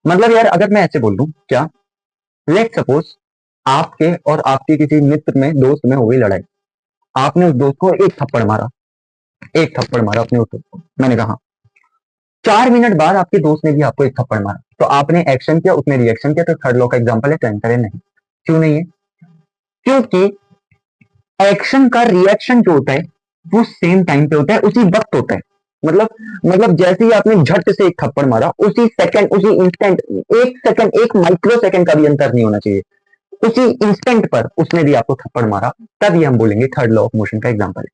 मतलब यार अगर मैं ऐसे बोल दूं, क्या, लेट सपोज आपके और आपके किसी मित्र में, दोस्त में हो गई लड़ाई। आपने उस दोस्त को एक थप्पड़ मारा अपने उस दोस्त को। मैंने कहा 4 मिनट बाद आपके दोस्त ने भी आपको एक थप्पड़ मारा, तो आपने एक्शन किया, उसने रिएक्शन किया, तो थर्ड लॉ का एग्जांपल है। तो आंसर है नहीं। क्यों नहीं है? क्योंकि एक्शन का रिएक्शन जो होता है वो सेम टाइम पे होता है, उसी वक्त होता है। मतलब जैसे ही आपने झट से एक थप्पड़ मारा, उसी सेकंड, उसी इंस्टेंट, एक सेकंड, एक माइक्रो सेकंड का भी अंतर नहीं होना चाहिए, उसी इंस्टेंट पर उसने भी आपको थप्पड़ मारा, तब ये हम बोलेंगे थर्ड लॉ ऑफ मोशन का एग्जांपल है।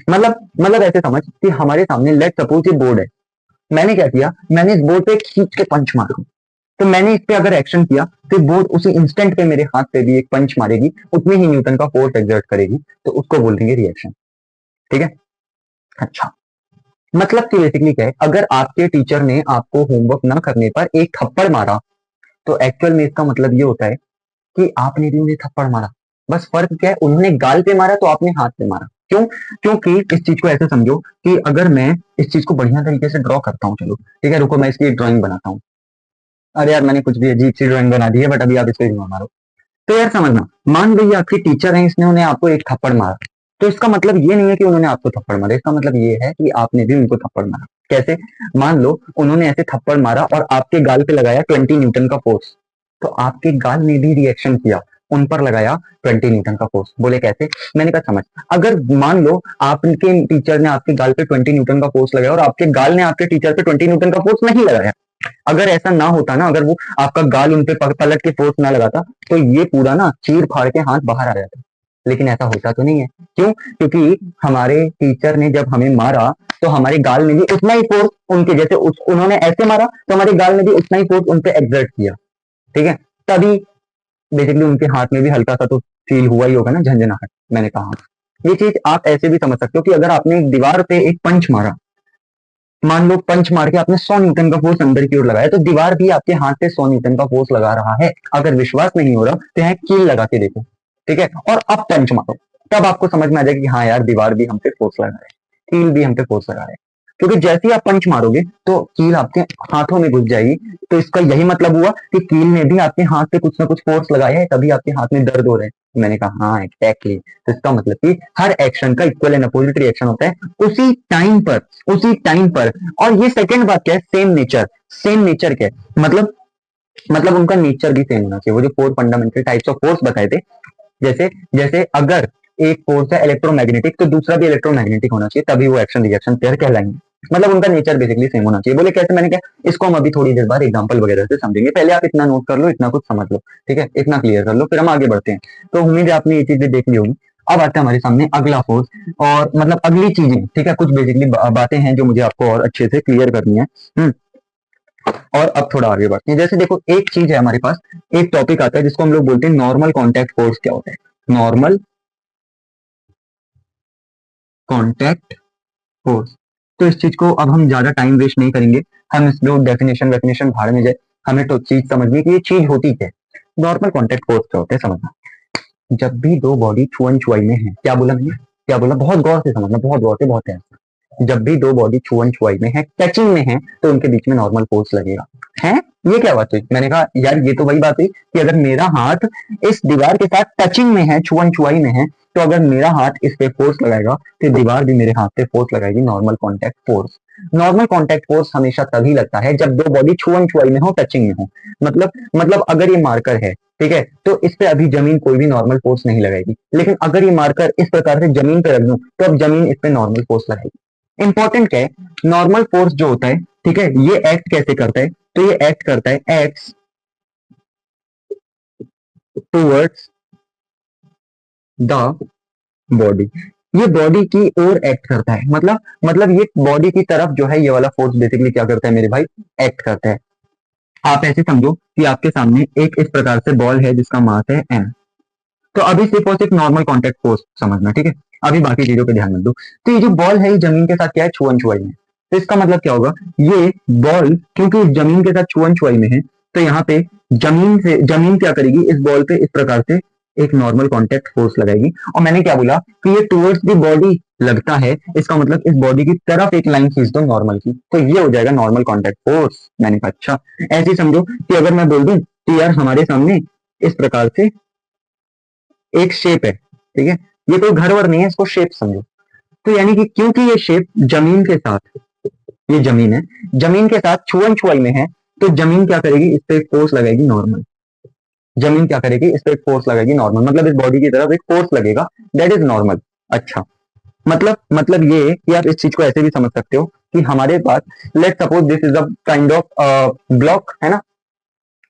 मतलब ऐसे समझ कि हमारे सामने लेट सपोज ये बोर्ड है, मैंने क्या किया, मैंने इस बोर्ड पे खींच के पंच मारा, तो मैंने इस पे अगर एक्शन किया तो बोर्ड उसी इंस्टेंट पे मेरे हाथ पे भी एक पंच मारेगी, उतनी ही न्यूटन का फोर्स एक्सर्ट करेगी, तो उसको बोल देंगे रिएक्शन। ठीक है। अच्छा, मतलब कि बेसिकली क्या है, अगर आपके टीचर ने आपको होमवर्क ना करने पर एक थप्पड़ मारा, तो एक्चुअल में इसका मतलब ये होता है कि आपने भी उन्हें थप्पड़ मारा। बस फर्क क्या है, उन्होंने गाल पे मारा तो आपने हाथ पे मारा। क्यों? क्योंकि इस चीज को ऐसे समझो कि अगर मैं इस चीज को बढ़िया तरीके से ड्रॉ करता हूँ, चलो ठीक है, रुको मैं इसकी एक ड्राइंग बनाता हूँ। अरे यार मैंने कुछ भी अजीब सी ड्राइंग बना दी है, बट अभी आप इसको इग्नोर मारो। तो यार समझना, मान लो ये आपके टीचर हैं, इसने उन्हें आपको एक थप्पड़ मारा, तो इसका मतलब ये नहीं है कि उन्होंने आपको थप्पड़ मारा, इसका मतलब ये है कि आपने भी उनको थप्पड़ मारा। कैसे? मान लो उन्होंने ऐसे थप्पड़ मारा और आपके गाल पे लगाया 20 न्यूटन का फोर्स, तो आपके गाल ने भी रिएक्शन किया, उन पर लगाया 20 न्यूटन का फोर्स। बोले कैसे? मैंने कहा समझ, अगर मान लो आपके टीचर ने आपके गाल पे 20 न्यूटन का फोर्स लगाया और आपके गाल ने आपके टीचर पे 20 न्यूटन का फोर्स नहीं लगाया, अगर ऐसा ना होता ना, अगर वो आपका गाल उन पे पलट के फोर्स ना लगाता, तो ये पूरा ना चीर फाड़ के हाथ बाहर आ जाता। लेकिन ऐसा होता तो नहीं है। क्यों? क्योंकि हमारे टीचर ने जब हमें मारा, तो हमारे गाल ने भी उतना ही फोर्स उनके जैसे उन्होंने ऐसे मारा, तो हमारे गाल ने भी उतना ही फोर्स उन पे एक्सर्ट किया। ठीक है। तभी बेसिकली उनके हाथ में भी हल्का सा तो फील हुआ ही होगा ना, झंझनाहट। मैंने कहा ये चीज आप ऐसे भी समझ सकते हो कि अगर आपने एक दीवार पे एक पंच मारा, मान लो पंच मार के आपने 100 न्यूटन का फोर्स अंदर की ओर लगाया, तो दीवार भी आपके हाथ पे 100 न्यूटन का फोर्स लगा रहा है। अगर विश्वास नहीं हो रहा तो यहाँ कील लगा के देखो। ठीक है। और अब पंच मारो, तब आपको समझ में आ जाएगा कि हाँ यार दीवार भी हम पे फोर्स लगा रहा है, कील भी हम पे फोर्स लगा रहा है। क्योंकि जैसे ही आप पंच मारोगे तो कील आपके हाथों में घुस जाएगी, तो इसका यही मतलब हुआ कि कील ने भी आपके हाथ पे कुछ ना कुछ फोर्स लगाया है, तभी आपके हाथ में दर्द हो रहा है। मैंने कहा हाँ एग्जैक्टली। तो इसका मतलब कि हर एक्शन का इक्वल एंड अपोजिट रिएक्शन होता है उसी टाइम पर, उसी टाइम पर। और ये सेकंड बात क्या है, सेम नेचर। सेम नेचर क्या है, मतलब उनका नेचर भी सेम होना चाहिए। वो जो 4 फंडामेंटल टाइप्स ऑफ फोर्स बताए थे, जैसे जैसे अगर एक फोर्स है इलेक्ट्रोमैग्नेटिक, तो दूसरा भी इलेक्ट्रोमैग्नेटिक होना चाहिए, तभी वो एक्शन रिएक्शन पेयर कहलाएंगे। मतलब उनका नेचर बेसिकली सेम होना चाहिए। बोले कैसे? मैंने कहा इसको हम अभी थोड़ी देर बाद एग्जांपल वगैरह से समझेंगे, पहले आप इतना नोट कर लो, इतना कुछ समझ लो। ठीक है, इतना क्लियर कर लो, फिर हम आगे बढ़ते हैं। तो उम्मीद है आपने ये चीजें देख ली होगी। अब आता है हमारे सामने अगला फोर्स, और मतलब अगली चीजें। ठीक है, कुछ बेसिकली बातें हैं जो मुझे आपको और अच्छे से क्लियर करनी है। और अब थोड़ा आगे बढ़ते हैं। जैसे देखो, एक चीज है हमारे पास, एक टॉपिक आता है जिसको हम लोग बोलते हैं नॉर्मल कॉन्टैक्ट फोर्स। क्या होता है नॉर्मल कॉन्टैक्ट फोर्स? तो इस चीज को अब हम ज्यादा टाइम वेस्ट नहीं करेंगे, हम इसको डेफिनेशन वेफिनेशन भाड़ में जाए, हमें तो चीज समझनी है कि ये चीज होती क्या है। नॉर्मल कॉन्टैक्ट फोर्स क्या होता है समझना। जब भी दो बॉडी छुअन छुआई में है, क्या बोला मैंने, क्या बोला, बहुत गौर से समझना, बहुत गौर से, बहुत है। जब भी दो बॉडी छुअन छुआई में है, टचिंग में है, तो उनके बीच में नॉर्मल फोर्स लगेगा। है? ये क्या बात हुई? मैंने कहा यार ये तो वही बात हुई कि अगर मेरा हाथ इस दीवार के साथ टचिंग में है, छुअन छुआई में है, तो अगर मेरा हाथ इस पे फोर्स लगाएगा, तो दीवार भी मेरे हाथ पे फोर्स लगाएगी, normal contact force. Normal contact force हमेशा तभी लगता है जब दो बॉडी छुअन छुआई में हो, टचिंग में हो। मतलब अगर ये मार्कर है, ठीक है, तो इस पे अभी जमीन कोई भी नॉर्मल फोर्स नहीं लगाएगी। लेकिन अगर ये मार्कर इस प्रकार से जमीन पे रख दूं, तो अब जमीन इस पे नॉर्मल फोर्स लगाएगी। इंपॉर्टेंट क्या है, नॉर्मल फोर्स जो होता है, ठीक है, ये एक्ट कैसे करता है, तो ये एक्ट करता है, एक्ट्स टूवर्ड्स द बॉडी। ये बॉडी की ओर एक्ट करता है, मतलब ये बॉडी की तरफ जो है, ये वाला फोर्स बेसिकली क्या करता है मेरे भाई, एक्ट करता है। आप ऐसे समझो कि आपके सामने एक इस प्रकार से बॉल है जिसका मास है m। तो अभी सिर्फ और सिर्फ नॉर्मल कॉन्टैक्ट फोर्स समझना, ठीक है। अभी बाकी चीजों पे ध्यान मत दो। तो ये जो बॉल है, ये जमीन के साथ क्या है, छुअन छुआई में। तो इसका मतलब क्या होगा, ये बॉल क्योंकि जमीन के साथ छुअन छुआई में है, तो यहाँ पे जमीन क्या करेगी, इस बॉल पे इस प्रकार से एक नॉर्मल कॉन्टैक्ट फोर्स लगाएगी। और मैंने क्या बोला कि ये टूवर्ड्स द बॉडी लगता है, इसका मतलब इस बॉडी की तरफ एक लाइन खींच दो नॉर्मल की, तो ये हो जाएगा नॉर्मल कॉन्टैक्ट फोर्स। मैंने कहा अच्छा। ऐसे ही समझो कि अगर मैं बोल दूं कि यार हमारे सामने इस प्रकार से एक शेप है, ठीक है, ये कोई घर वर नहीं है, इसको शेप समझो। तो यानी कि क्योंकि ये शेप जमीन के साथ, ये जमीन है, जमीन के साथ छुअन छुआई में है, तो जमीन क्या करेगी, इस पे एक फोर्स लगाएगी नॉर्मल। जमीन क्या करेगी, इस पे एक फोर्स लगेगी नॉर्मल, मतलब इस बॉडी की तरफ एक फोर्स लगेगा, दैट इज नॉर्मल। अच्छा, मतलब ये कि आप इस चीज को ऐसे भी समझ सकते हो कि हमारे पास, let suppose this is a kind of block, है ना।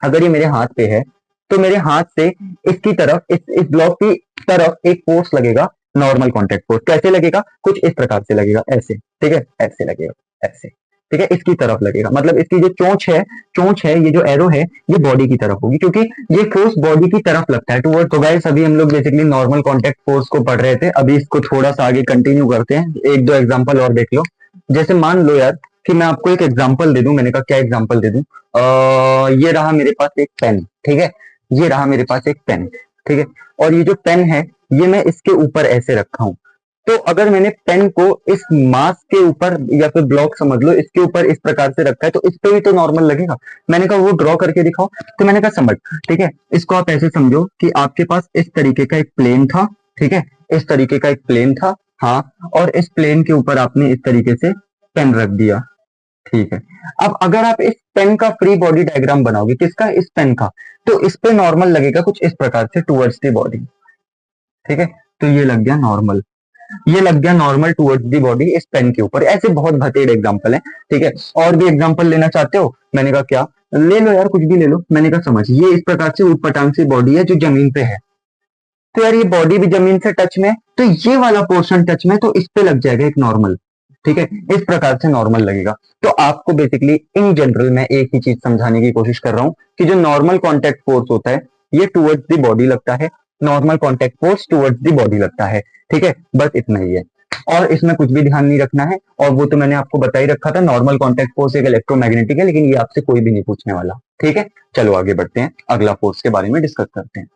अगर ये मेरे हाथ पे है, तो मेरे हाथ से इसकी तरफ, इस ब्लॉक की तरफ एक फोर्स लगेगा, नॉर्मल कॉन्टैक्ट फोर्स कैसे लगेगा, कुछ इस प्रकार से लगेगा, ऐसे, ठीक है, ऐसे लगेगा, ऐसे, ठीक है, इसकी तरफ लगेगा, मतलब इसकी जो चोंच है, ये जो एरो है ये बॉडी की तरफ होगी, क्योंकि ये फोर्स बॉडी की तरफ लगता है टुवर्ड। तो गाइस अभी हम लोग बेसिकली नॉर्मल कॉन्टैक्ट फोर्स को पढ़ रहे थे, अभी इसको थोड़ा सा आगे कंटिन्यू करते हैं, एक दो एग्जांपल और देख लो। जैसे मान लो यार कि मैं आपको एक एग्जांपल दे दूं, मैंने कहा क्या एग्जांपल दे दूं, ये रहा मेरे पास एक पेन, ठीक है, ये रहा मेरे पास एक पेन, ठीक है, और ये जो पेन है ये मैं इसके ऊपर ऐसे रखा हूं। तो अगर मैंने पेन को इस मास के ऊपर या फिर ब्लॉक समझ लो इसके ऊपर इस प्रकार से रखा है, तो इस पे भी तो नॉर्मल लगेगा। मैंने कहा वो ड्रॉ करके दिखाओ, तो मैंने कहा समझ, ठीक है, इसको आप ऐसे समझो कि आपके पास इस तरीके का एक प्लेन था, ठीक है, इस तरीके का एक प्लेन था, हाँ, और इस प्लेन के ऊपर आपने इस तरीके से पेन रख दिया, ठीक है। अब अगर आप इस पेन का फ्री बॉडी डायग्राम बनाओगे, किसका, इस पेन का, तो इस पे नॉर्मल लगेगा कुछ इस प्रकार से टुवर्ड्स द बॉडी, ठीक है, तो ये लग गया नॉर्मल, ये लग गया नॉर्मल टुवर्ड्स दी बॉडी इस पेन के ऊपर। ऐसे बहुत भतेड़ एग्जांपल है, ठीक है, और भी एग्जांपल लेना चाहते हो, मैंने कहा क्या, ले लो यार, कुछ भी ले लो, मैंने कहा समझ, ये इस प्रकार से ऊटपटांग सी बॉडी है जो जमीन पे है, तो यार ये बॉडी भी जमीन से टच में है, तो ये वाला पोर्शन टच में, तो इस पे लग जाएगा एक नॉर्मल, ठीक है, इस प्रकार से नॉर्मल लगेगा। तो आपको बेसिकली इन जनरल मैं एक ही चीज समझाने की कोशिश कर रहा हूं कि जो नॉर्मल कॉन्टैक्ट फोर्स होता है ये टुवर्ड्स द बॉडी लगता है, normal contact force towards the body लगता है, ठीक है, बस इतना ही है, और इसमें कुछ भी ध्यान नहीं रखना है, और वो तो मैंने आपको बता ही रखा था, नॉर्मल कॉन्टैक्ट फोर्स एक इलेक्ट्रोमैग्नेटिक है, लेकिन ये आपसे कोई भी नहीं पूछने वाला, ठीक है। चलो आगे बढ़ते हैं, अगला फोर्स के बारे में डिस्कस करते हैं।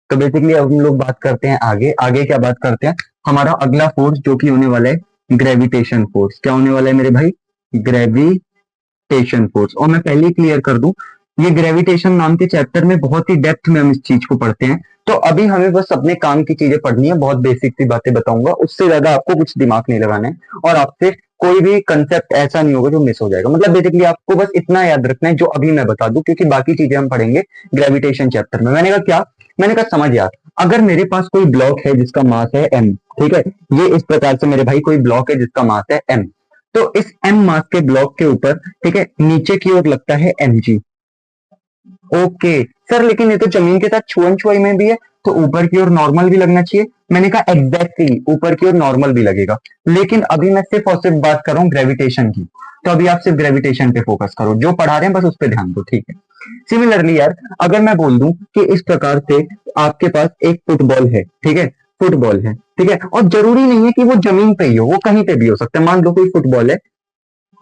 तो बेसिकली अब हम लोग बात करते हैं आगे, आगे क्या बात करते हैं, हमारा अगला फोर्स जो कि होने वाला है ग्रेविटेशन फोर्स। क्या होने वाला है मेरे भाई, ग्रेविटेशन फोर्स। और मैं पहले ही क्लियर कर दूं, ये ग्रेविटेशन नाम के चैप्टर में बहुत ही डेप्थ में हम इस चीज को पढ़ते हैं, तो अभी हमें बस अपने काम की चीजें पढ़नी है, बहुत बेसिक सी बातें बताऊंगा, उससे ज्यादा आपको कुछ दिमाग नहीं लगाना है, और आपसे कोई भी कंसेप्ट ऐसा नहीं होगा जो मिस हो जाएगा। मतलब बेसिकली आपको बस इतना याद रखना है जो अभी मैं बता दूं, क्योंकि बाकी चीजें हम पढ़ेंगे ग्रेविटेशन चैप्टर में। मैंने कहा क्या, मैंने कहा समझ यार, अगर मेरे पास कोई ब्लॉक है जिसका मास है m, ठीक है, ये इस प्रकार से मेरे भाई कोई ब्लॉक है जिसका मास है m, तो इस m मास के ब्लॉक के ऊपर, ठीक है, नीचे की ओर लगता है mg। ओके सर, लेकिन ये तो जमीन के साथ छुअन छुआई में भी है, तो ऊपर की ओर नॉर्मल भी लगना चाहिए। मैंने कहा एग्जैक्टली ऊपर की ओर नॉर्मल भी लगेगा, लेकिन अभी मैं सिर्फ और सिर्फ बात कर रहा हूँ ग्रेविटेशन की, तो अभी आप सिर्फ ग्रेविटेशन पे फोकस करो, जो पढ़ा रहे हैं बस उस पर ध्यान दो, ठीक है। सिमिलरली यार, अगर मैं बोल दूं कि इस प्रकार से आपके पास एक फुटबॉल है, ठीक है, फुटबॉल है, ठीक है, और जरूरी नहीं है कि वो जमीन पे ही हो, वो कहीं पे भी हो सकता है। मान लो कोई फुटबॉल है,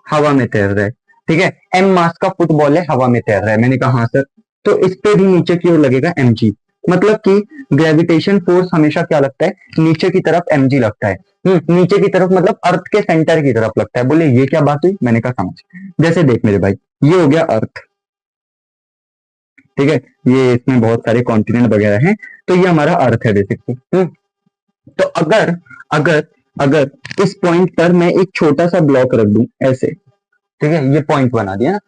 हवा में तैर रहा है, ठीक है, एम मास का फुटबॉल है, हवा में तैर रहा है। मैंने कहा हाँ सर, तो इस पे भी नीचे की ओर लगेगा mg, मतलब कि ग्रेविटेशन फोर्स हमेशा क्या लगता है, नीचे की तरफ mg लगता है। नीचे की तरफ मतलब अर्थ के सेंटर की तरफ लगता है। बोले ये क्या बात हुई, मैंने कहा समझ, जैसे देख मेरे भाई, ये हो गया अर्थ, ठीक है, ये इसमें बहुत सारे कॉन्टिनेंट वगैरह हैं, तो ये हमारा अर्थ है बेसिकली। तो अगर अगर अगर इस पॉइंट पर मैं एक छोटा सा ब्लॉक रख दूं ऐसे, ठीक है, ये पॉइंट बना दिया ना,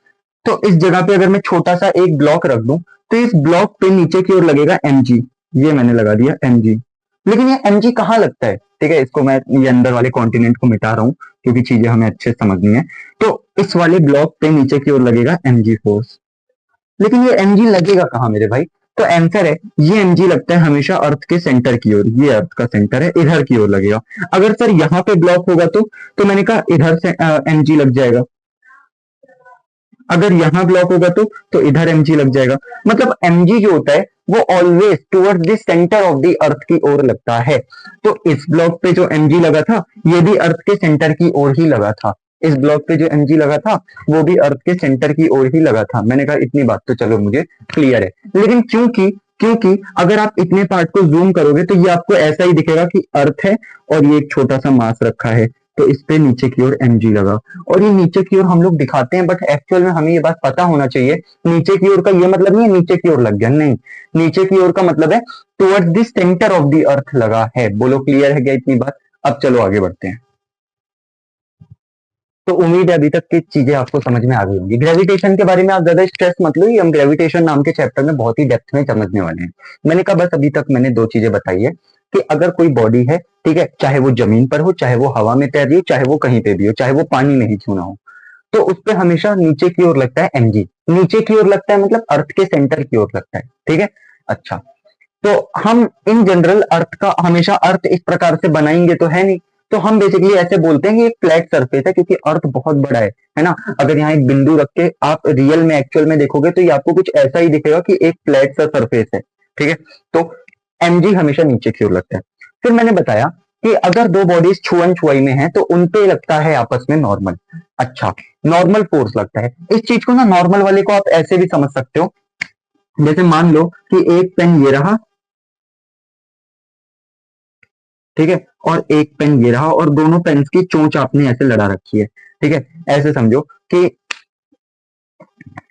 तो इस जगह पे अगर मैं छोटा सा एक ब्लॉक रख दूं, तो इस ब्लॉक पे नीचे की ओर लगेगा mg, ये मैंने लगा दिया mg, लेकिन ये mg कहाँ लगता है, ठीक है, इसको मैं ये अंदर वाले कॉन्टिनेंट को मिटा रहा हूं क्योंकि चीजें हमें अच्छे से समझनी है। तो इस वाले ब्लॉक पे नीचे की ओर लगेगा mg फोर्स, लेकिन ये mg लगेगा कहाँ मेरे भाई, तो आंसर है ये mg लगता है हमेशा अर्थ के सेंटर की ओर, ये अर्थ का सेंटर है, इधर की ओर लगेगा। अगर सर यहाँ पे ब्लॉक होगा तो मैंने कहा इधर से mg लग जाएगा, अगर यहां ब्लॉक होगा तो इधर mg लग जाएगा। मतलब mg जो होता है वो always towards the centre of the earth की ओर लगता है। तो इस ब्लॉक पे जो mg लगा था ये भी अर्थ के सेंटर की ओर ही लगा था, इस ब्लॉक पे जो mg लगा था वो भी अर्थ के सेंटर की ओर ही लगा था। मैंने कहा इतनी बात तो चलो मुझे क्लियर है, लेकिन क्योंकि क्योंकि अगर आप इतने पार्ट को जूम करोगे तो ये आपको ऐसा ही दिखेगा कि अर्थ है और ये एक छोटा सा मास रखा है, तो इस पे नीचे की ओर mg लगा, और ये नीचे की ओर हम लोग दिखाते हैं, बट एक्चुअल में हमें ये बात पता होना चाहिए, नीचे की ओर का ये मतलब नहीं है नीचे की ओर लग गया, नहीं, नीचे की ओर का मतलब है towards the centre of the earth लगा है। बोलो क्लियर है क्या इतनी बात। अब चलो आगे बढ़ते हैं। तो उम्मीद है अभी तक की चीजें आपको समझ में आ गई होंगी। ग्रेविटेशन के बारे में आप ज्यादा स्ट्रेस मत लो, ये हम ग्रेविटेशन नाम के चैप्टर में बहुत ही डेप्थ में समझने वाले हैं। मैंने कहा बस अभी तक मैंने दो चीजें बताई है कि अगर कोई बॉडी है, ठीक है, चाहे वो जमीन पर हो, चाहे वो हवा में तैर रही हो, चाहे वो कहीं पे भी हो, चाहे वो पानी में ही क्यों ना हो, तो उस पर हमेशा नीचे की ओर लगता है mg, नीचे की ओर लगता है मतलब अर्थ के सेंटर की ओर लगता है, ठीक है। अच्छा, तो हम इन जनरल अर्थ का हमेशा अर्थ इस प्रकार से बनाएंगे तो है नहीं, तो हम बेसिकली ऐसे बोलते हैं कि एक फ्लैट सरफेस है, क्योंकि अर्थ बहुत बड़ा है ना। अगर यहाँ एक बिंदु रख के आप रियल में एक्चुअल में देखोगे तो ये आपको कुछ ऐसा ही दिखेगा कि एक फ्लैट सा सरफेस है, ठीक है। तो mg हमेशा नीचे की ओर लगता है। फिर मैंने बताया कि अगर दो बॉडीज छुअन छुआई में है तो उनपे लगता है आपस में नॉर्मल। अच्छा, नॉर्मल फोर्स लगता है। इस चीज को ना, नॉर्मल वाले को आप ऐसे भी समझ सकते हो, जैसे मान लो कि एक पेन ये रहा, ठीक है, और एक पेन ये रहा, और दोनों पेन्स की चोंच आपने ऐसे लड़ा रखी है, ठीक है। ऐसे समझो कि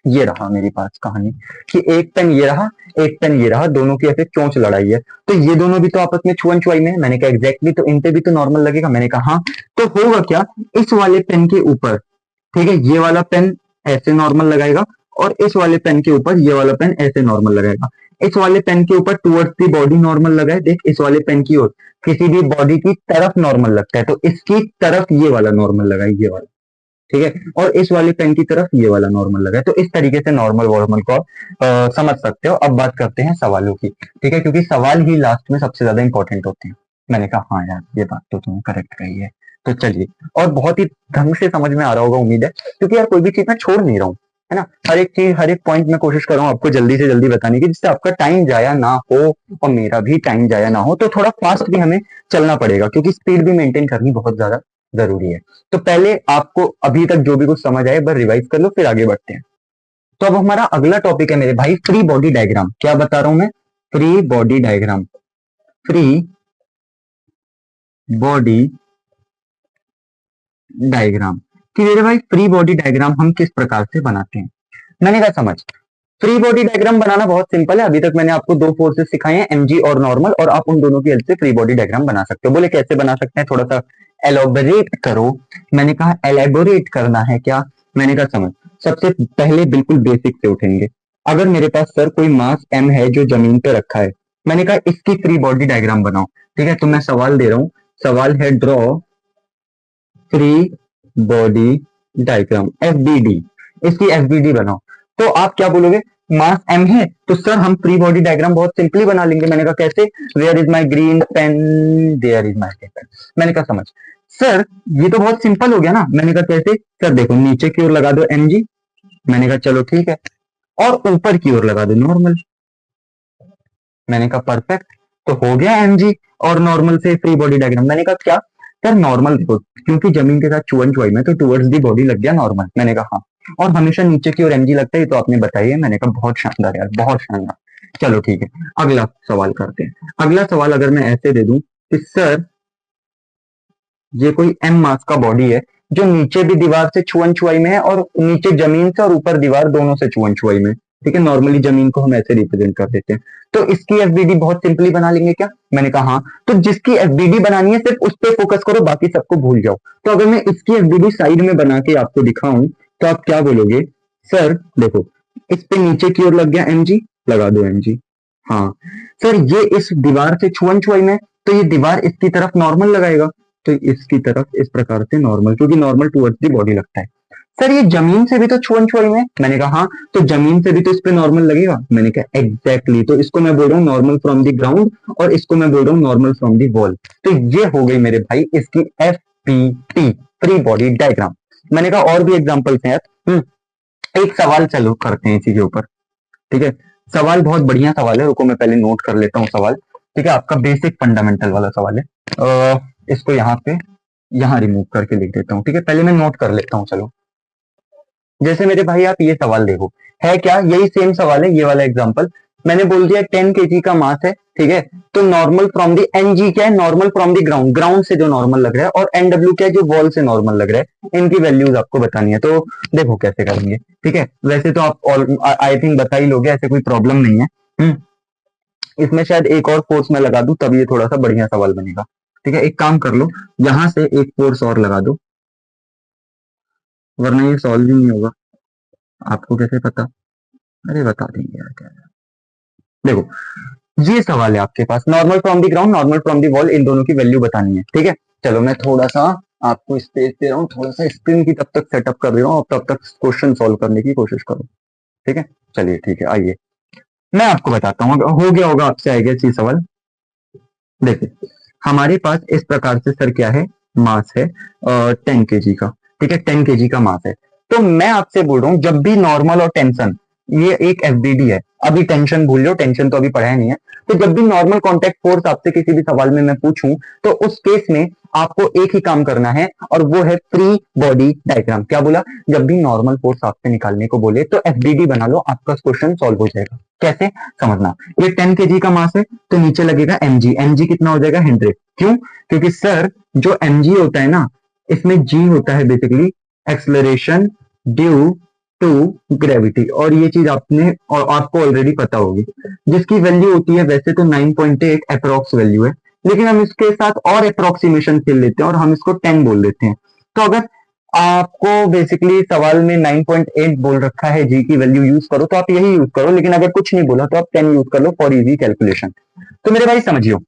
ये रहा मेरे पास कहानी, कि एक पेन ये रहा, एक पेन ये रहा, दोनों की ऐसे चोंच लड़ाई है, तो ये दोनों भी तो आपस में छुअन छुआई में है। मैंने कहा एग्जैक्टली, तो इन पे भी तो नॉर्मल लगेगा। मैंने कहा हाँ, तो होगा क्या, इस वाले पेन के ऊपर, ठीक है, ये वाला पेन ऐसे नॉर्मल लगाएगा, और इस वाले पेन के ऊपर ये वाला पेन ऐसे नॉर्मल लगाएगा। इस वाले पेन के ऊपर टूवर्ड्स दी बॉडी नॉर्मल लगाए, देख इस वाले पेन की ओर किसी भी बॉडी की तरफ नॉर्मल लगता है, तो इसकी तरफ ये वाला नॉर्मल लगाए, ये वाला, ठीक है, और इस वाले पेन की तरफ ये वाला नॉर्मल लगाए। तो इस तरीके से नॉर्मल वॉर्मल को आप समझ सकते हो। अब बात करते हैं सवालों की, ठीक है, क्योंकि सवाल ही लास्ट में सबसे ज्यादा इंपॉर्टेंट होते हैं। मैंने कहा हाँ यार, ये बात तो तुमने करेक्ट कही है। तो चलिए, और बहुत ही ढंग से समझ में आ रहा होगा उम्मीद है, क्योंकि यार कोई भी चीज मैं छोड़ नहीं रहा हूँ, है ना। हर एक चीज, हर एक पॉइंट में कोशिश कर रहा हूँ आपको जल्दी से जल्दी बताने की, जिससे आपका टाइम जाया ना हो और मेरा भी टाइम जाया ना हो। तो थोड़ा फास्ट भी हमें चलना पड़ेगा, क्योंकि स्पीड भी मेंटेन करनी बहुत ज्यादा जरूरी है। तो पहले आपको अभी तक जो भी कुछ समझ आए एक बार रिवाइज कर लो, फिर आगे बढ़ते हैं। तो अब हमारा अगला टॉपिक है मेरे भाई, फ्री बॉडी डायग्राम। क्या बता रहा हूं मैं, free body diagram. Free body diagram, कि मेरे भाई फ्री बॉडी डायग्राम हम किस प्रकार से बनाते हैं। मैंने कहा समझ, फ्री बॉडी डायग्राम बनाना बहुत सिंपल है। अभी तक मैंने आपको दो फोर्सेस सिखाए हैं, एमजी और नॉर्मल, और आप उन दोनों की हेल्प से फ्री बॉडी डायग्राम बना सकते हो। बोले कैसे बना सकते हैं, थोड़ा सा एलोबरेट करो। मैंने कहा एलेबोरेट करना है क्या। मैंने कहा समझ, सबसे पहले बिल्कुल बेसिक से उठेंगे। अगर मेरे पास सर कोई मास एम है जो जमीन पे रखा है, मैंने कहा इसकी फ्री बॉडी डायग्राम बनाओ, ठीक है। तो मैं सवाल दे रहा हूं, सवाल है draw free body diagram, FBD, इसकी एफबीडी बनाओ। तो आप क्या बोलोगे, मास एम है तो सर हम फ्री बॉडी डायग्राम बहुत सिंपली बना लेंगे। मैंने कहा कैसे, where is my green pen, there is my pen. मैंने कहा समझ, सर ये तो बहुत सिंपल हो गया ना। मैंने कहा कैसे, सर देखो नीचे की ओर लगा दो एम जी। मैंने कहा चलो ठीक है, और ऊपर की ओर लगा दो नॉर्मल। मैंने कहा परफेक्ट, तो हो गया एमजी और नॉर्मल से फ्री बॉडी डायग्राम। मैंने कहा क्या, सर नॉर्मल देखो, क्योंकि जमीन के साथ चुअन चुआई में, तो टुवर्ड्स दी बॉडी लग गया नॉर्मल। मैंने कहा हाँ, और हमेशा नीचे की ओर एमजी लगता है, तो आपने बताई है। मैंने कहा बहुत शानदार यार, बहुत शानदार। चलो ठीक है, अगला सवाल करते हैं। अगला सवाल अगर मैं ऐसे दे दूं कि सर ये कोई एम मास का बॉडी है, जो नीचे भी दीवार से छुअन छुआई में है, और नीचे जमीन से और ऊपर दीवार दोनों से छुअन छुआई में, ठीक है। नॉर्मली जमीन को हम ऐसे रिप्रेजेंट कर देते हैं। तो इसकी एफबीडी बहुत सिंपली बना लेंगे क्या। मैंने कहा हाँ, तो जिसकी एफबीडी बनानी है सिर्फ उस पर फोकस करो, बाकी सबको भूल जाओ। तो अगर मैं इसकी एफबीडी साइड में बना के आपको दिखाऊं, तो आप क्या बोलोगे, सर देखो इस पे नीचे की ओर लग गया एमजी, लगा दो एमजी। हाँ सर, ये इस दीवार से छुअन छुआई में, तो ये दीवार इसकी तरफ नॉर्मल लगाएगा, तो इसकी तरफ इस प्रकार से नॉर्मल, क्योंकि नॉर्मल टुवर्ड्स दी बॉडी लगता है। सर ये जमीन से भी तो छुअन छुआई में। मैंने कहा हाँ, तो जमीन से भी तो इस पे नॉर्मल लगेगा। मैंने कहा एग्जैक्टली, तो इसको मैं बोल रहा हूँ नॉर्मल फ्रॉम दी ग्राउंड, और इसको मैं बोल रहा हूँ नॉर्मल फ्रॉम दी वॉल। तो ये हो गई मेरे भाई इसकी F P T, free body diagram. मैंने कहा और भी एग्जाम्पल्स हैं यार। एक सवाल चलो करते हैं इसी के ऊपर, ठीक है। सवाल बहुत बढ़िया सवाल है, रुको मैं पहले नोट कर लेता हूँ सवाल, ठीक है। आपका बेसिक फंडामेंटल वाला सवाल है। इसको यहाँ पे यहाँ रिमूव करके लिख देता हूँ, ठीक है। पहले मैं नोट कर लेता हूँ, चलो। जैसे मेरे भाई आप ये सवाल देखो, है क्या, यही सेम सवाल है, ये वाला एग्जांपल। मैंने बोल दिया 10 केजी का मास है, ठीक है। तो नॉर्मल फ्रॉम दी एनजी क्या है, normal from the ground, ground से जो नॉर्मल लग रहा है, और एनडब्ल्यू क्या है, जो वॉल से नॉर्मल लग रहा है। इनकी वैल्यूज आपको बतानी है, तो देखो कैसे करेंगे, ठीक है। वैसे तो आप आई थिंक बता ही लोगे, ऐसे कोई प्रॉब्लम नहीं है। इसमें शायद एक और फोर्स मैं लगा दूं, तब ये थोड़ा सा बढ़िया सवाल बनेगा, ठीक है। एक काम कर लो, यहां से एक फोर्स और लगा दो, वरना ये सॉल्व ही नहीं होगा। आपको कैसे पता, अरे बता देंगे यार क्या। देखो ये सवाल है आपके पास, normal from the ground, normal from the wall, इन दोनों की वैल्यू बतानी है, ठीक है। चलो मैं थोड़ा सा आपको स्पेस दे रहा हूँ, थोड़ा सा स्क्रीन की तब तक सेटअप कर रहा हूँ, और तब तक क्वेश्चन सॉल्व करने की कोशिश करो, ठीक है। चलिए ठीक है, आइए। मैं आपको बताता हूँ, हो गया होगा आपसे आएगा ये सवाल। देखिए हमारे पास इस प्रकार से सर क्या है, मास है 10 kg का, ठीक है 10 kg का मास है। तो मैं आपसे बोल रहा हूँ जब भी नॉर्मल और टेंशन, ये एक एफबीडी है, अभी टेंशन भूल लो, टेंशन तो अभी पढ़ाया नहीं है। तो जब भी नॉर्मल कांटेक्ट फोर्स आपसे किसी भी सवाल में मैं पूछूं, तो उस केस में आपको एक ही काम करना है, और वो है फ्री बॉडी डायग्राम। क्या बोला, जब भी नॉर्मल फोर्स आपसे निकालने को बोले तो एफबीडी बना लो, आपका क्वेश्चन सॉल्व हो जाएगा। कैसे समझना, ये 10 kg का मास है तो नीचे लगेगा mg, mg कितना हो जाएगा 100। क्यों, क्योंकि सर जो mg होता है ना, इसमें g होता है basically acceleration due to gravity, और ये चीज आपने और आपको ऑलरेडी पता होगी, जिसकी वैल्यू होती है वैसे तो 9.8 अप्रोक्स वैल्यू है, लेकिन हम इसके साथ और अप्रोक्सीमेशन खेल लेते हैं और हम इसको 10 बोल देते हैं। तो अगर आपको बेसिकली सवाल में 9.8 बोल रखा है जी की वैल्यू यूज करो, तो आप यही यूज करो, लेकिन अगर कुछ नहीं बोला तो आप 10 यूज कर लो फॉर इजी कैलकुलेशन। तो मेरे भाई समझियो,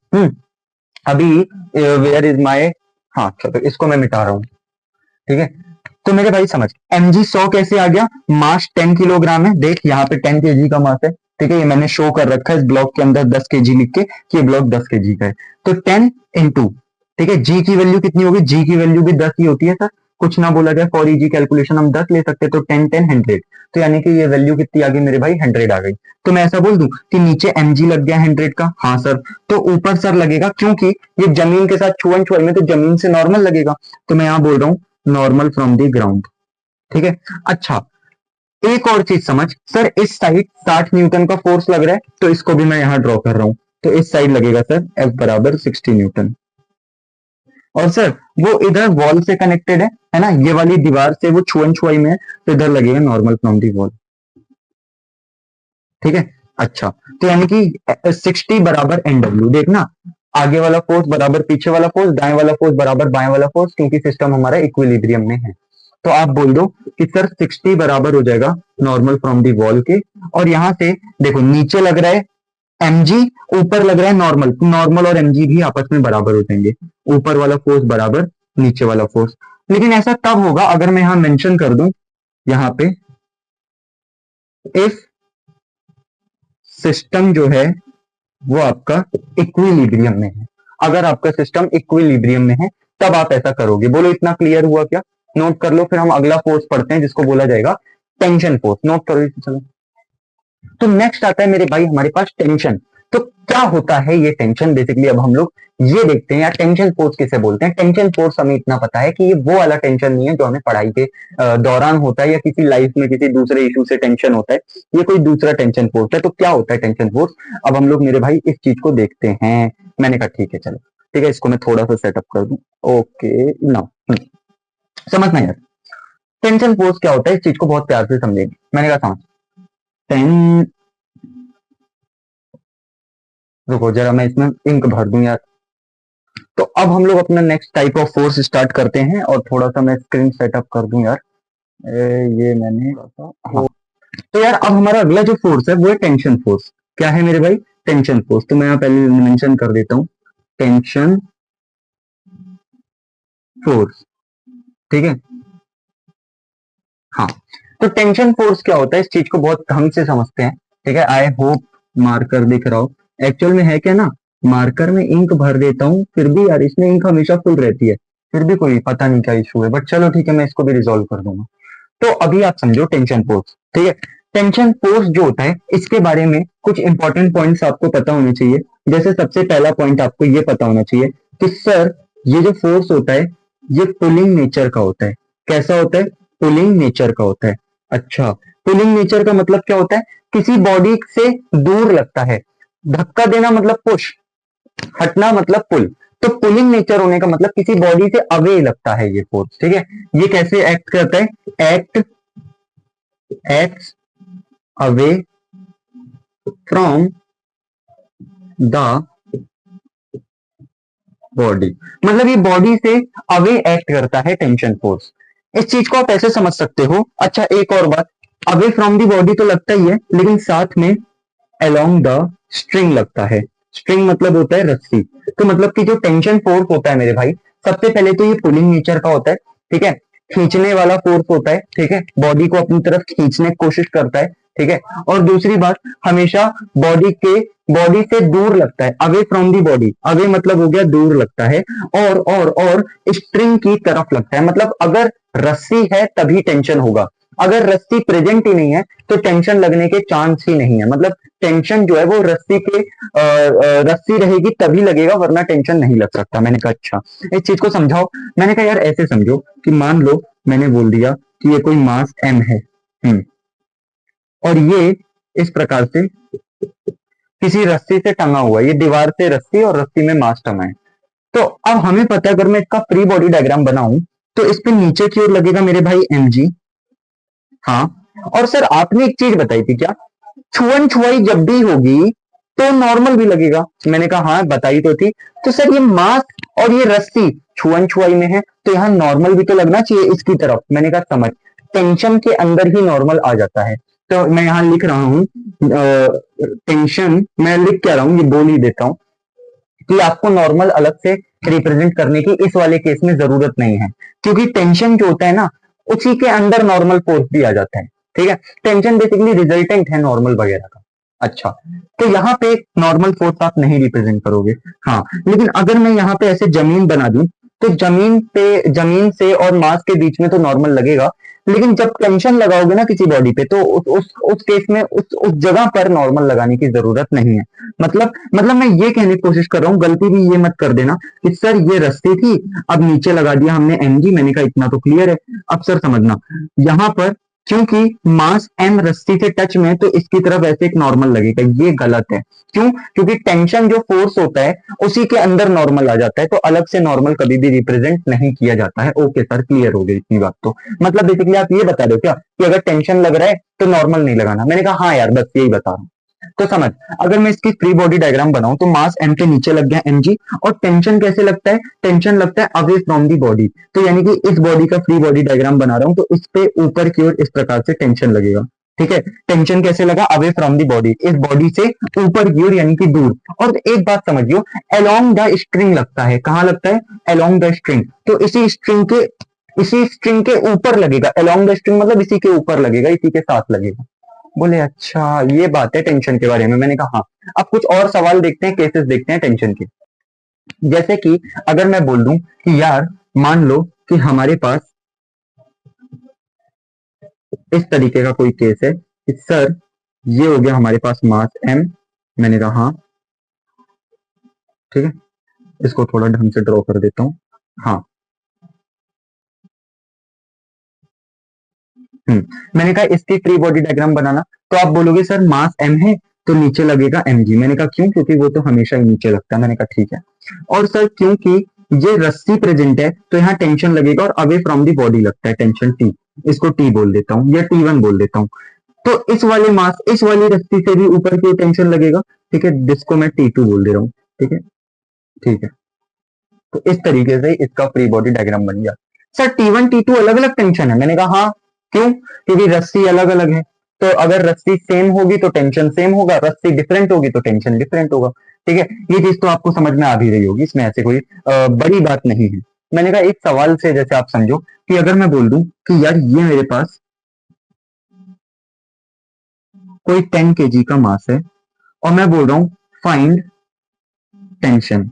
अभी वेयर इज माई, हाँ चलो इसको मैं मिटा रहा हूं, ठीक है। तो मेरे भाई समझ, mg 100 कैसे आ गया, मास 10 किलोग्राम है, देख यहाँ पे 10 kg का मास है, ठीक है, ये मैंने शो कर रखा है इस ब्लॉक के अंदर 10 kg लिख के कि ये ब्लॉक 10 kg का है। तो 10 इंटू, ठीक है, g की वैल्यू कितनी होगी, g की वैल्यू भी 10 ही होती है सर, कुछ ना बोला जाए फॉर इजी कैलकुलेशन हम 10 ले सकते हैं, तो 10 10 100, तो यानी कि ये वैल्यू कितनी आ गई मेरे भाई 100 आ गई। तो मैं ऐसा बोल दूं कि नीचे mg लग गया 100 का, हाँ सर, तो ऊपर सर लगेगा, क्योंकि ये जमीन के साथ छुअन छुआई में तो जमीन से नॉर्मल लगेगा, तो मैं यहां बोल रहा हूं नॉर्मल फ्रॉम द ग्राउंड, ठीक है। अच्छा एक और चीज समझ, सर इस साइड 60 न्यूटन का फोर्स लग रहा है, तो इसको भी मैं यहां ड्रॉ कर रहा हूं, तो इस साइड लगेगा सर F बराबर 60 न्यूटन, और सर वो इधर वॉल से कनेक्टेड है ना, ये वाली दीवार से वो छुअन छुआई में है, तो इधर लगेगा नॉर्मल फ्रॉम दी वॉल, ठीक है। अच्छा तो यानी कि 60 बराबर NW, देखना आगे वाला फोर्स बराबर पीछे वाला फोर्स, दाएं वाला फोर्स बराबर बाएं वाला फोर्स, क्योंकि सिस्टम हमारा इक्विलिब्रियम में है। तो आप बोल दो कि सर 60 बराबर हो जाएगा नॉर्मल फ्रॉम दी वॉल के, और यहां से देखो नीचे लग रहा है mg, ऊपर लग रहा है नॉर्मल, नॉर्मल और mg भी आपस में बराबर हो जाएंगे, ऊपर वाला फोर्स बराबर नीचे वाला फोर्स। लेकिन ऐसा तब होगा अगर मैं यहां मेंशन कर दूं, यहां पे इफ सिस्टम जो है वो आपका इक्विलिब्रियम में है, अगर आपका सिस्टम इक्विलिब्रियम में है तब आप ऐसा करोगे। बोलो इतना क्लियर हुआ क्या, नोट कर लो, फिर हम अगला फोर्स पढ़ते हैं जिसको बोला जाएगा टेंशन फोर्स, नोट करो इसे, चलो। तो नेक्स्ट आता है मेरे भाई हमारे पास टेंशन। तो क्या होता है ये टेंशन, बेसिकली अब हम लोग ये देखते हैं यार टेंशन फोर्स किसे बोलते हैं। टेंशन फोर्स हमें इतना पता है कि ये वो वाला टेंशन नहीं है जो हमें पढ़ाई के दौरान होता है या किसी लाइफ में किसी दूसरे इशू से टेंशन होता है, ये कोई दूसरा टेंशन फोर्स है। तो क्या होता है टेंशन फोर्स, अब हम लोग मेरे भाई इस चीज को देखते हैं। मैंने कहा ठीक है चलो, ठीक है, इसको मैं थोड़ा सा सेटअप कर दूं, ओके नाउ समझना यार टेंशन फोर्स क्या होता है, इस चीज को बहुत प्यार से समझेंगे। मैंने कहा समझ, टेन, रुको जरा मैं इसमें इंक भर दूं यार। तो अब हम लोग अपना next type of force start करते हैं, और थोड़ा सा मैं स्क्रीन सेटअप कर दूं यार। ये मैंने, हाँ। तो यार अब हमारा अगला जो फोर्स है वो है टेंशन फोर्स। क्या है मेरे भाई, टेंशन फोर्स। तो मैं यहाँ पहले मेंशन कर देता हूँ टेंशन फोर्स, ठीक है। हाँ तो टेंशन फोर्स क्या होता है, इस चीज को बहुत ढंग से समझते हैं, ठीक है। आई होप मार्कर दिख रहा हो, एक्चुअल में है क्या ना, मार्कर में इंक भर देता हूँ, फिर भी यार इसमें इंक हमेशा फुल रहती है, फिर भी कोई पता नहीं क्या इशू है, बट चलो ठीक है मैं इसको भी रिजोल्व कर दूंगा। तो अभी आप समझो टेंशन फोर्स, ठीक है। टेंशन फोर्स जो होता है इसके बारे में कुछ इंपॉर्टेंट पॉइंट्स आपको पता होने चाहिए। जैसे सबसे पहला पॉइंट आपको ये पता होना चाहिए कि सर ये जो फोर्स होता है ये पुलिंग नेचर का होता है। कैसा होता है, पुलिंग नेचर का होता है। अच्छा पुलिंग नेचर का मतलब क्या होता है, किसी बॉडी से दूर लगता है, धक्का देना मतलब पुश, हटना मतलब पुल। तो पुलिंग नेचर होने का मतलब किसी बॉडी से अवे लगता है ये फोर्स, ठीक है। ये कैसे एक्ट करता है, act away from the body, मतलब ये बॉडी से अवे एक्ट करता है टेंशन फोर्स। इस चीज को आप ऐसे समझ सकते हो। अच्छा एक और बात, अवे फ्रॉम द बॉडी तो लगता ही है, लेकिन साथ में अलोंग द स्ट्रिंग लगता है। स्ट्रिंग मतलब होता है रस्सी। तो मतलब कि जो टेंशन फोर्स होता है मेरे भाई, सबसे पहले तो ये पुलिंग नेचर का होता है, ठीक है, खींचने वाला फोर्स होता है, ठीक है, बॉडी को अपनी तरफ खींचने की कोशिश करता है, ठीक है। और दूसरी बात, हमेशा बॉडी से दूर लगता है, away from the body, away मतलब हो गया दूर लगता है, और स्ट्रिंग की तरफ लगता है, मतलब अगर रस्सी है तभी टेंशन होगा, अगर रस्सी प्रेजेंट ही नहीं है तो टेंशन लगने के चांस ही नहीं है, मतलब टेंशन जो है वो रस्सी रहेगी तभी लगेगा, वरना टेंशन नहीं लग सकता। मैंने कहा अच्छा, इस चीज को समझाओ। मैंने कहा यार ऐसे समझो कि मान लो मैंने बोल दिया कि ये कोई मास m है, और ये इस प्रकार से किसी रस्सी से टंगा हुआ है, ये दीवार से रस्सी और रस्सी में मास टंगा है। तो अब हमें पता है अगर मैं इसका फ्री बॉडी डायग्राम बनाऊं तो इस पे नीचे की ओर लगेगा मेरे भाई mg। हाँ, और सर आपने एक चीज बताई थी क्या, छुअन छुआई जब भी होगी तो नॉर्मल भी लगेगा। मैंने कहा हाँ बताई तो थी। तो सर ये मास और ये रस्सी छुअन छुआई में है तो यहाँ नॉर्मल भी तो लगना चाहिए इसकी तरफ। मैंने कहा समझ, टेंशन के अंदर ही नॉर्मल आ जाता है। तो मैं यहाँ लिख रहा हूँ टेंशन, मैं लिख क्या रहा हूँ ये बोल ही देता हूँ कि आपको नॉर्मल अलग से रिप्रेजेंट करने की इस वाले केस में जरूरत नहीं है, क्योंकि टेंशन जो होता है ना उसी के अंदर नॉर्मल फोर्स भी आ जाता है। ठीक है, टेंशन बेसिकली रिजल्टेंट है नॉर्मल वगैरह का। अच्छा, तो यहाँ पे नॉर्मल फोर्स आप नहीं रिप्रेजेंट करोगे। हाँ, लेकिन अगर मैं यहाँ पे ऐसे जमीन बना दूं तो जमीन से और मास के बीच में तो नॉर्मल लगेगा, लेकिन जब टेंशन लगाओगे ना किसी बॉडी पे तो उस केस में उस जगह पर नॉर्मल लगाने की जरूरत नहीं है। मतलब मैं ये कहने की कोशिश कर रहा हूँ, गलती भी ये मत कर देना कि सर ये रस्सी थी अब नीचे लगा दिया हमने mg। मैंने कहा इतना तो क्लियर है। अब सर समझना, यहाँ पर क्योंकि मास m रस्सी से टच में है तो इसकी तरफ ऐसे एक नॉर्मल लगेगा, ये गलत है। क्यों? क्योंकि टेंशन जो फोर्स होता है उसी के अंदर नॉर्मल आ जाता है, तो अलग से नॉर्मल कभी भी रिप्रेजेंट नहीं किया जाता है। ओके सर, क्लियर हो गई इतनी बात। तो मतलब बेसिकली आप ये बता रहे हो क्या कि अगर टेंशन लग रहा है तो नॉर्मल नहीं लगाना? मैंने कहा हाँ यार बस यही बता रहा हूँ। तो समझ, अगर मैं इसकी फ्री बॉडी डायग्राम बनाऊं तो मास m के नीचे लग गया mg, और टेंशन कैसे लगता है? टेंशन लगता है अवे फ्रॉम दी बॉडी। तो यानी कि इस बॉडी का फ्री बॉडी डायग्राम बना रहा हूं तो इस पे ऊपर की ओर इस प्रकार से टेंशन लगेगा। ठीक है, टेंशन कैसे लगा? अवे फ्रॉम दी बॉडी, इस बॉडी से ऊपर की ओर यानी कि दूर। और एक बात समझियो, अलोंग द स्ट्रिंग लगता है। कहां लगता है? Along the string. तो इसी स्ट्रिंग के ऊपर लगेगा। अलोंग द स्ट्रिंग मतलब इसी के ऊपर लगेगा, इसी के साथ लगेगा। बोले अच्छा ये बात है टेंशन के बारे में। मैंने कहा हाँ। अब कुछ और सवाल देखते हैं, केसेस देखते हैं टेंशन के। जैसे कि अगर मैं बोल दूं कि यार मान लो कि हमारे पास इस तरीके का कोई केस है कि सर ये हो गया हमारे पास मास m। मैंने कहा हाँ ठीक है, इसको थोड़ा ढंग से ड्रॉ कर देता हूं। हाँ, मैंने कहा इसकी फ्री बॉडी डायग्राम बनाना, तो आप बोलोगे सर मास m है तो नीचे लगेगा mg। मैंने कहा क्यों? क्योंकि वो तो हमेशा ही नीचे लगता है। मैंने कहा ठीक है। और सर क्योंकि ये रस्सी प्रेजेंट है तो यहाँ टेंशन लगेगा और अवे फ्रॉम दी बॉडी लगता है टेंशन t। इसको t बोल देता हूँ या t1 बोल देता हूँ। तो इस वाली रस्सी से भी ऊपर की टेंशन लगेगा। ठीक है, जिसको मैं t2 बोल दे रहा हूँ। ठीक है, ठीक है। तो इस तरीके से इसका फ्री बॉडी डायग्राम बन गया। सर T1 T2 अलग अलग टेंशन है? मैंने कहा हाँ। क्यों? क्योंकि रस्सी अलग अलग है, तो अगर रस्सी सेम होगी तो टेंशन सेम होगा, रस्सी डिफरेंट होगी तो टेंशन डिफरेंट होगा। ठीक है, ये चीज तो आपको समझ में आ भी रही होगी, इसमें ऐसे कोई बड़ी बात नहीं है। मैंने कहा एक सवाल से जैसे आप समझो कि अगर मैं बोल दूं कि यार ये मेरे पास कोई 10 kg का मास है और मैं बोल रहा हूं फाइंड टेंशन,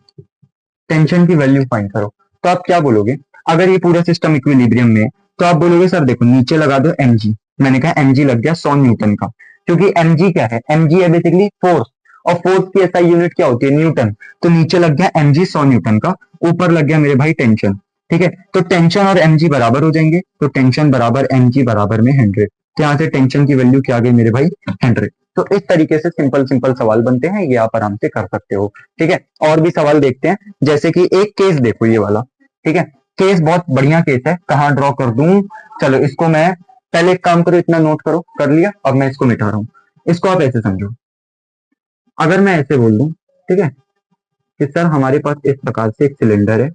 टेंशन की वैल्यू फाइंड करो, तो आप क्या बोलोगे? अगर ये पूरा सिस्टम इक्विलिब्रियम में है तो आप बोलोगे सर देखो नीचे लगा दो mg। मैंने कहा mg लग गया 100 न्यूटन का, क्योंकि mg क्या है? mg है बेसिकली फोर्स, और फोर्स की एसआई यूनिट क्या होती है? न्यूटन। तो नीचे लग गया mg 100 न्यूटन का, ऊपर लग गया मेरे भाई टेंशन। ठीक है, तो टेंशन और mg बराबर हो जाएंगे, तो टेंशन बराबर mg बराबर में 100। तो यहाँ से टेंशन की वैल्यू क्या आ गई मेरे भाई? 100। तो इस तरीके से सिंपल सिंपल सवाल बनते हैं, ये आप आराम से कर सकते हो। ठीक है, और भी सवाल देखते हैं। जैसे कि एक केस देखो ये वाला। ठीक है, केस बहुत बढ़िया केस है, कहाँ ड्रॉ कर दूं? चलो इसको मैं पहले एक काम करो, इतना नोट करो, कर लिया। अब मैं इसको मिटा रहा हूं। इसको आप ऐसे समझो, अगर मैं ऐसे बोल दूं ठीक है कि सर हमारे पास इस प्रकार से एक सिलेंडर है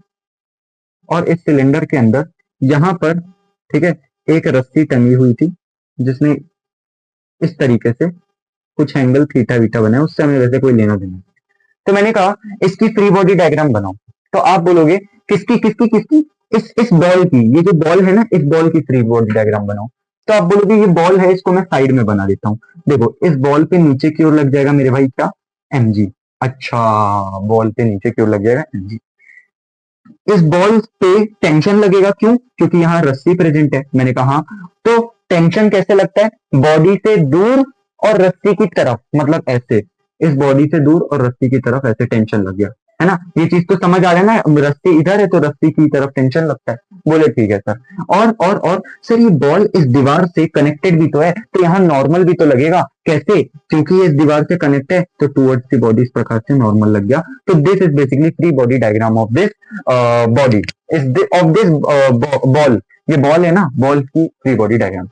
और इस सिलेंडर के अंदर यहां पर ठीक है एक रस्सी टंगी हुई थी जिसने इस तरीके से कुछ एंगल थीटा वीटा बनाया, उससे हमें वैसे कोई लेना देना। तो मैंने कहा इसकी फ्री बॉडी डायग्राम बनाओ, तो आप बोलोगे किसकी किसकी किसकी? इस बॉल की, ये जो बॉल है ना इस बॉल की फ्री बॉडी डायग्राम बनाओ। तो आप बोलोगे ये बॉल है, इसको मैं साइड में बना देता हूँ। देखो इस बॉल पे नीचे की ओर लग जाएगा मेरे भाई क्या, mg। अच्छा, बॉल पे नीचे की ओर लग जाएगा mg। इस बॉल पे टेंशन लगेगा, क्यों? क्योंकि यहाँ रस्सी प्रेजेंट है। मैंने कहा तो टेंशन कैसे लगता है, बॉडी से दूर और रस्सी की तरफ, मतलब ऐसे, इस बॉडी से दूर और रस्सी की तरफ ऐसे टेंशन लग गया, है ना। ये चीज तो समझ आ रहा है ना, रस्सी इधर है तो रस्सी की तरफ टेंशन लगता है। बोले ठीक है सर। और सर ये बॉल इस दीवार से कनेक्टेड भी तो है, तो यहाँ नॉर्मल भी तो लगेगा। कैसे? क्योंकि ये इस दीवार से कनेक्ट है, तो टूवर्ड्स द बॉडी इस प्रकार से नॉर्मल लग गया। तो this is basically free body diagram of this body is of this ball. ये बॉल है ना, बॉल की फ्री बॉडी डायग्राम।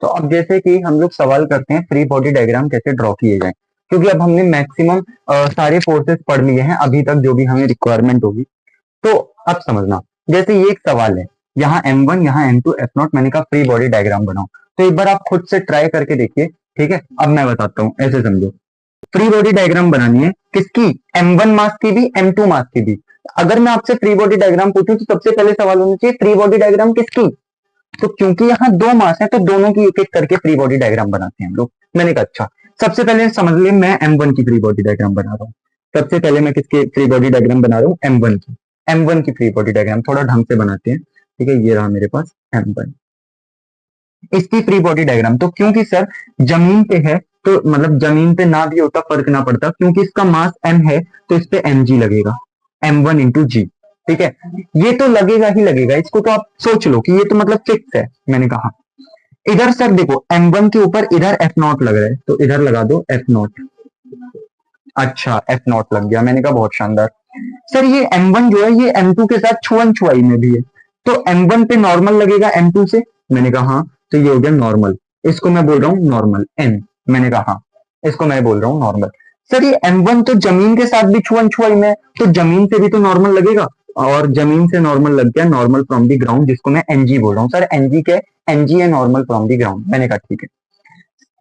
तो अब जैसे कि हम लोग सवाल करते हैं फ्री बॉडी डायग्राम कैसे ड्रॉ किए जाए, क्योंकि अब हमने मैक्सिमम सारे फोर्सेस पढ़ लिए हैं अभी तक जो भी हमें रिक्वायरमेंट होगी। तो अब समझना, जैसे ये एक सवाल है, यहाँ M1 यहाँ M2 F0, मैंने कहा फ्री बॉडी डायग्राम बनाओ। तो एक बार आप खुद से ट्राई करके देखिए, ठीक है। अब मैं बताता हूँ, ऐसे समझो। फ्री बॉडी डायग्राम बनानी है किसकी, M1 मास की भी M2 मास की भी। अगर मैं आपसे फ्री बॉडी डायग्राम पूछूं तो सबसे पहले सवाल होना चाहिए फ्री बॉडी डायग्राम किसकी। तो क्योंकि यहाँ दो मास है तो दोनों की एक एक करके फ्री बॉडी डायग्राम बनाते हैं हम लोग। मैंने कहा अच्छा, सबसे पहले समझ लिए मैं M1 की फ्री बॉडी डायग्राम बना रहा हूँ। सबसे पहले मैं किसकी फ्री बॉडी डायग्राम बना रहा हूँ, M1 की। M1 की फ्री बॉडी डायग्राम थोड़ा ढंग से बनाते हैं, ठीक है। ये रहा मेरे पास M1, इसकी फ्री बॉडी डायग्राम। तो क्योंकि सर जमीन पे है, तो मतलब जमीन पे ना भी होता फर्क ना पड़ता, क्योंकि इसका मास m है तो इस पे mg लगेगा, m1 इंटू जी, ठीक है। ये तो लगेगा ही लगेगा, इसको तो आप सोच लो कि ये तो मतलब फिक्स है। मैंने कहा इधर सर देखो M1 के ऊपर इधर F0 लग रहा है, तो इधर लगा दो F0। अच्छा, F0 लग गया, मैंने कहा बहुत शानदार। सर ये M1 जो है ये M2 के साथ छुअन छुआई में भी है, तो M1 पे नॉर्मल लगेगा M2 से। मैंने कहा हाँ, तो ये हो गया नॉर्मल, इसको मैं बोल रहा हूँ नॉर्मल N। मैंने कहा हाँ, इसको मैं बोल रहा हूँ नॉर्मल। सर ये M1 तो जमीन के साथ भी छुअन छुआई में है, तो जमीन से भी तो नॉर्मल लगेगा, और जमीन से नॉर्मल लग गया नॉर्मल फ्रॉम दी ग्राउंड, जिसको मैं NG बोल रहा हूँ। सर NG क्या है, NG है नॉर्मल फ्रॉम दी ग्राउंड। मैंने कहा ठीक है।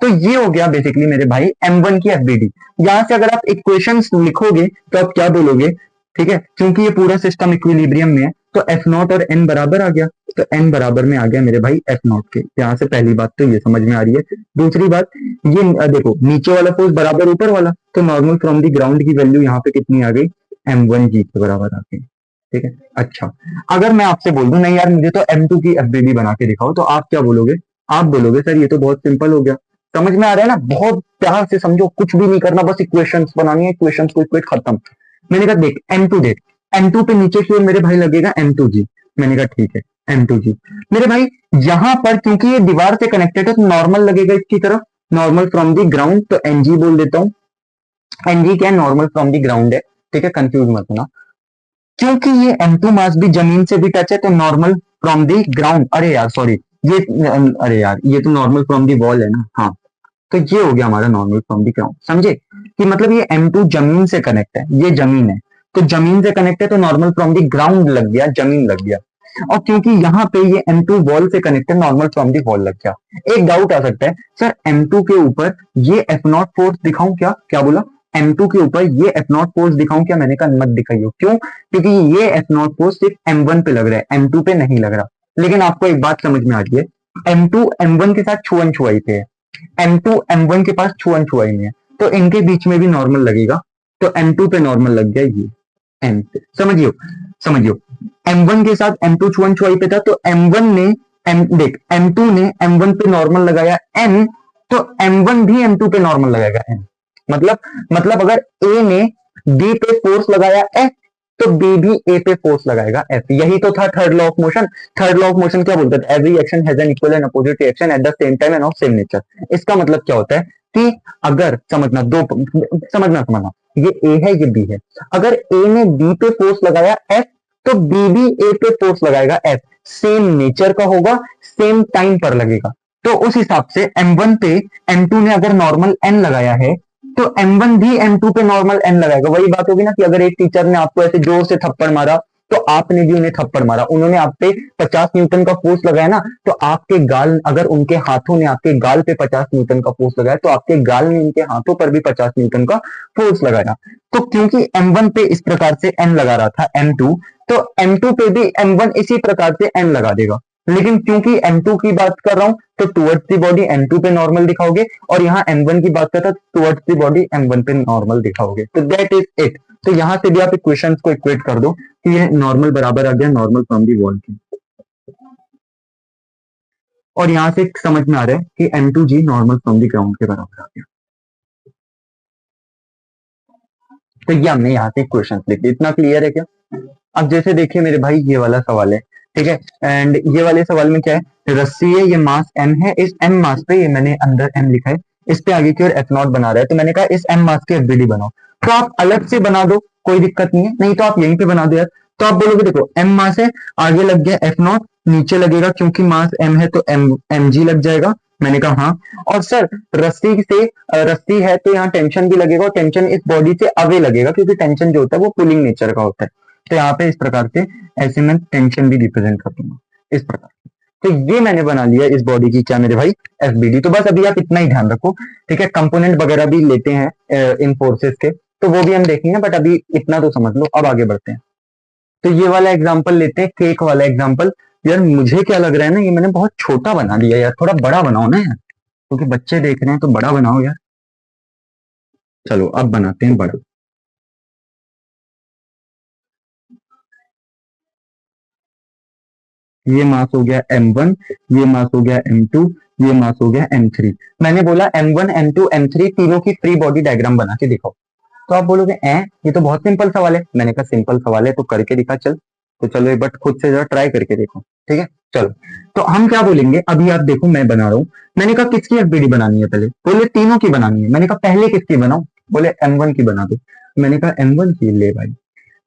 तो ये हो गया बेसिकली मेरे भाई M1 की FBD। यहां से अगर आप इक्वेशंस लिखोगे तो आप क्या बोलोगे, ठीक है, क्योंकि ये पूरा सिस्टम इक्विलिब्रियम में है, तो F0 और N बराबर आ गया, तो N बराबर में आ गया मेरे भाई F0 के। यहाँ से पहली बात तो ये समझ में आ रही है। दूसरी बात, ये देखो नीचे वाला फोर्स बराबर ऊपर वाला, तो नॉर्मल फ्रॉम दी ग्राउंड की वैल्यू यहाँ पे कितनी आ गई, M1G के बराबर आ गई, ठीक है। अच्छा, अगर मैं आपसे बोल दूं नहीं यार मुझे तो M2 की FBD बना के दिखाओ, तो आप क्या बोलोगे, आप बोलोगे सर ये तो बहुत सिंपल हो गया। समझ में आ रहा है ना, बहुत प्यार से समझो, कुछ भी नहीं करना, बस इक्वेशंस बनानी है, इक्वेशंस को इक्वेट खत्म। मैंने कहा देख M2 देख, M2 पे नीचे की ओर मेरे भाई लगेगा M2G। मैंने कहा ठीक है M2G। मेरे भाई यहां पर क्योंकि ये दीवार से कनेक्टेड है तो नॉर्मल लगेगा इसकी तरफ, नॉर्मल फ्रॉम दी ग्राउंड, तो NG बोल देता हूँ। NG क्या है, नॉर्मल फ्रॉम दी ग्राउंड है, ठीक है, कंफ्यूज मत होना। क्योंकि ये M2 मास भी जमीन से भी टच है, तो नॉर्मल फ्रॉम दी ग्राउंड, अरे यार सॉरी, ये अरे यार ये तो नॉर्मल फ्रॉम दी वॉल है ना, हाँ। तो ये हो गया हमारा नॉर्मल फ्रॉम दी ग्राउंड, समझे कि मतलब ये M2 जमीन से कनेक्ट है, ये जमीन है, तो जमीन से कनेक्ट है तो नॉर्मल फ्रॉम दी ग्राउंड लग गया, जमीन लग गया। और क्योंकि यहाँ पे ये M2 वॉल से कनेक्ट है, नॉर्मल फ्रॉम दी वॉल लग गया। एक डाउट आ सकता है सर M2 के ऊपर ये F0 फोर्स दिखाऊं क्या, क्या बोला, M2 के ऊपर ये F0 फोर्स दिखाऊं क्या। मैंने कहा मत दिखाइयो, क्यों, क्योंकि ये F0 फोर्स सिर्फ M1 पे लग रहा है, M2 पे नहीं लग रहा। लेकिन आपको एक बात समझ में आ रही है, M2 M1 के साथ छुअन छुआई पे है, M2 M1 के पास छुअन छुआई में है, तो इनके बीच में भी नॉर्मल लगेगा, तो M2 पे नॉर्मल लग गया ये M पे। समझियो समझियो, M1 के साथ M2 छुअन छुआई पे था, तो M1 ने देख M2 ने M1 पे नॉर्मल लगाया N, तो M1 भी M2 पे नॉर्मल लगाएगा N। मतलब अगर A ने B पे फोर्स लगाया F, तो B भी A पे फोर्स लगाएगा F। यही तो था third law of motion. Third law of motion क्या बोलता है, every action has an equal and opposite reaction at the same time and of same nature. इसका मतलब क्या होता है कि अगर समझना समझना ये A है ये B है, अगर A ने B पे फोर्स लगाया F, तो B भी A पे फोर्स लगाएगा F, सेम नेचर का होगा, सेम टाइम पर लगेगा। तो उस हिसाब से M1 पे M2 ने अगर नॉर्मल N लगाया है, तो M1 भी M2 पे नॉर्मल N लगाएगा। वही बात होगी ना कि अगर एक टीचर ने आपको ऐसे जोर से थप्पड़ मारा, तो आपने भी उन्हें थप्पड़ मारा, उन्होंने आप पे 50 न्यूटन का फोर्स लगाया ना, तो आपके गाल, अगर उनके हाथों ने आपके गाल पे 50 न्यूटन का फोर्स लगाया, तो आपके गाल ने उनके हाथों पर भी 50 न्यूटन का फोर्स लगाया। तो क्योंकि M1 पे इस प्रकार से N लगा रहा था M2, तो M2 पे भी M1 इसी प्रकार से N लगा देगा। लेकिन क्योंकि M2 की बात कर रहा हूं तो टुवर्ड्स द बॉडी M2 पे नॉर्मल दिखाओगे, और यहाँ M1 की बात करता तो टुवर्ड्स द बॉडी M1 पे नॉर्मल दिखाओगे। तो दैट इज इट। तो यहां से भी आप इक्वेशन को इक्वेट कर दो कि ये नॉर्मल बराबर आ गया नॉर्मल फ्रॉम दी वॉल की, और यहां से समझ में आ रहा है कि M2G normal from the ground के बराबर आ गया। तो ये हमने यहाँ से क्वेश्चन लिख दिए। इतना क्लियर है क्या? अब जैसे देखिए मेरे भाई ये वाला सवाल है, ठीक है, एंड ये वाले सवाल में क्या है, रस्सी है, ये मास m है, इस m मास पे, ये मैंने अंदर m लिखा है, इस पे आगे की ओर F0 बना रहा है, तो मैंने कहा इस m मास की FBD बनाओ। तो आप अलग से बना दो, कोई दिक्कत नहीं है, नहीं तो आप यहीं पे बना दो यार। तो आप बोलोगे देखो m मास है, आगे लग गया F0, नीचे लगेगा क्योंकि मास m है तो mg लग जाएगा। मैंने कहा हाँ। और सर रस्सी से रस्सी है तो यहाँ टेंशन भी लगेगा, और टेंशन इस बॉडी से अवे लगेगा क्योंकि टेंशन जो होता है वो पुलिंग नेचर का होता है। तो यहाँ पे इस प्रकार से ऐसे मैं टेंशन भी रिप्रेजेंट कर दूंगा इस प्रकार। तो ये मैंने बना लिया इस बॉडी की क्या मेरे भाई, FBD। तो बस अभी आप इतना ही ध्यान रखो, ठीक है। कंपोनेंट वगैरह भी लेते हैं इन फोर्सेस के, तो वो भी हम देखेंगे, बट अभी इतना तो समझ लो। अब आगे बढ़ते हैं। तो ये वाला एग्जाम्पल लेते हैं, केक वाला एग्जाम्पल। यार मुझे क्या लग रहा है ना, ये मैंने बहुत छोटा बना दिया यार, थोड़ा बड़ा बनाओ ना यार, क्योंकि बच्चे देख रहे हैं तो बड़ा बनाओ यार। चलो अब बनाते हैं बड़ा। ये मास हो गया M1, ये मास हो गया M2, ये मास हो गया M3। मैंने बोला M1 M2 M3 तीनों की फ्री बॉडी डायग्राम बना के दिखाओ। तो आप बोलोगे ये तो बहुत सिंपल सवाल है। मैंने कहा सिंपल सवाल है तो करके दिखा चल। तो चलो एक बार खुद से जरा ट्राई करके देखो, ठीक है। चलो तो हम क्या बोलेंगे, अभी आप देखो मैं बना रहा हूं। मैंने कहा किसकी FBD बनानी है, पहले बोले तीनों की बनानी है। मैंने कहा पहले किसकी बनाओ, बोले M1 की बना दो। मैंने कहा M1 की, ले भाई।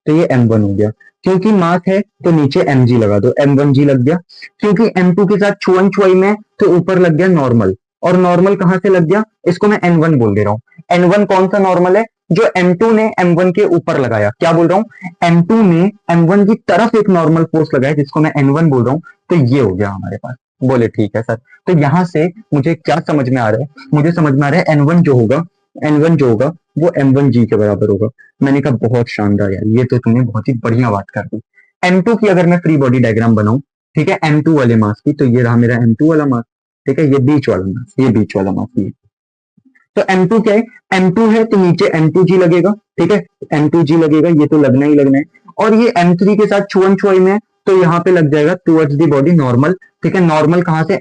तो ये M1 हो गया, क्योंकि मास है तो नीचे mg लगा दो, M1g लग गया। क्योंकि M2 के साथ छुअन छुआई में तो ऊपर लग गया नॉर्मल, और नॉर्मल कहां से लग गया, इसको मैं N1 बोल दे रहा हूं। N1 कौन सा नॉर्मल है, जो M2 ने M1 के ऊपर लगाया। क्या बोल रहा हूं, M2 ने M1 की तरफ एक नॉर्मल फोर्स लगाया जिसको मैं N1 बोल रहा हूं। तो ये हो गया हमारे पास। बोले ठीक है सर। तो यहां से मुझे क्या समझ में आ रहा है, मुझे समझ में आ रहा है N1 जो होगा वो M1G के बराबर होगा। मैंने कहा बहुत शानदार यार, ये तो तुमने बहुत ही बढ़िया बात कर दी। M2 की अगर मैं फ्री बॉडी डायग्राम बनाऊं, ठीक है, M2 वाले मास की, तो ये रहा मेरा M2 वाला मास, ठीक है, ये बीच वाला मास, ये बीच वाला मास ये। तो M2 क्या है, M2 है तो नीचे M2G लगेगा, ठीक है, M2G लगेगा, ये तो लगना ही लगना है। और ये M3 के साथ छुअन छुआई में है, तो यहाँ पे लग जाएगा टुवर्ड्स दी बॉडी नॉर्मल, ठीक है। नॉर्मल कहां से,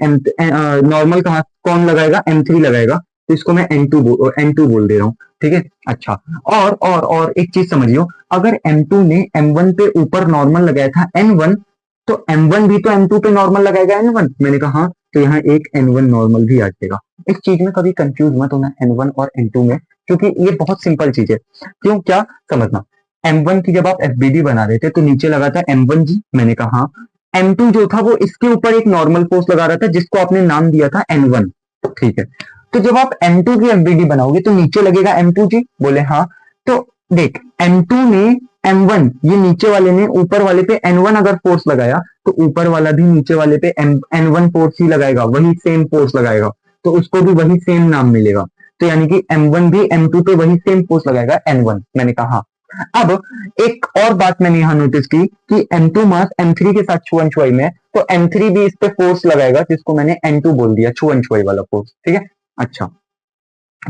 नॉर्मल कहां कौन लगाएगा, M3 लगाएगा, तो इसको मैं N2 बोल दे रहा हूँ, ठीक है। अच्छा, और एक चीज समझियो, अगर M2 ने M1 पे ऊपर नॉर्मल लगाया था N1, तो M1 भी तो M2 पे नॉर्मल लगाएगा N1। मैंने कहा हाँ, तो यहाँ एक N1 नॉर्मल भी आ जाएगा। इस चीज में कभी कंफ्यूज मत होना N1 और N2 में, क्योंकि ये बहुत सिंपल चीज है। क्यों, क्या समझना, M1 की जब आप FBD बना रहे थे तो नीचे लगा था M1G। मैंने कहा हाँ। M2 जो था वो इसके ऊपर एक नॉर्मल फोर्स लगा रहा था जिसको आपने नाम दिया था N1, ठीक है। तो जब आप M2 की FBD बनाओगे तो नीचे लगेगा M2G। बोले हाँ। तो देख, M2 ने M1, ये नीचे वाले ने ऊपर वाले पे N1 अगर फोर्स लगाया, तो ऊपर वाला भी नीचे वाले पे N1 फोर्स ही लगाएगा, वही सेम फोर्स लगाएगा, तो उसको भी वही सेम नाम मिलेगा। तो यानी कि M1 भी M2 पे वही सेम फोर्स लगाएगा N1। मैंने कहा हाँ। अब एक और बात मैंने यहां नोटिस की कि M2 मास M3 के साथ छुअन छुआई में, तो M3 भी इस पे फोर्स लगाएगा जिसको मैंने N2 बोल दिया, छुअन छुआई वाला फोर्स, ठीक है। अच्छा,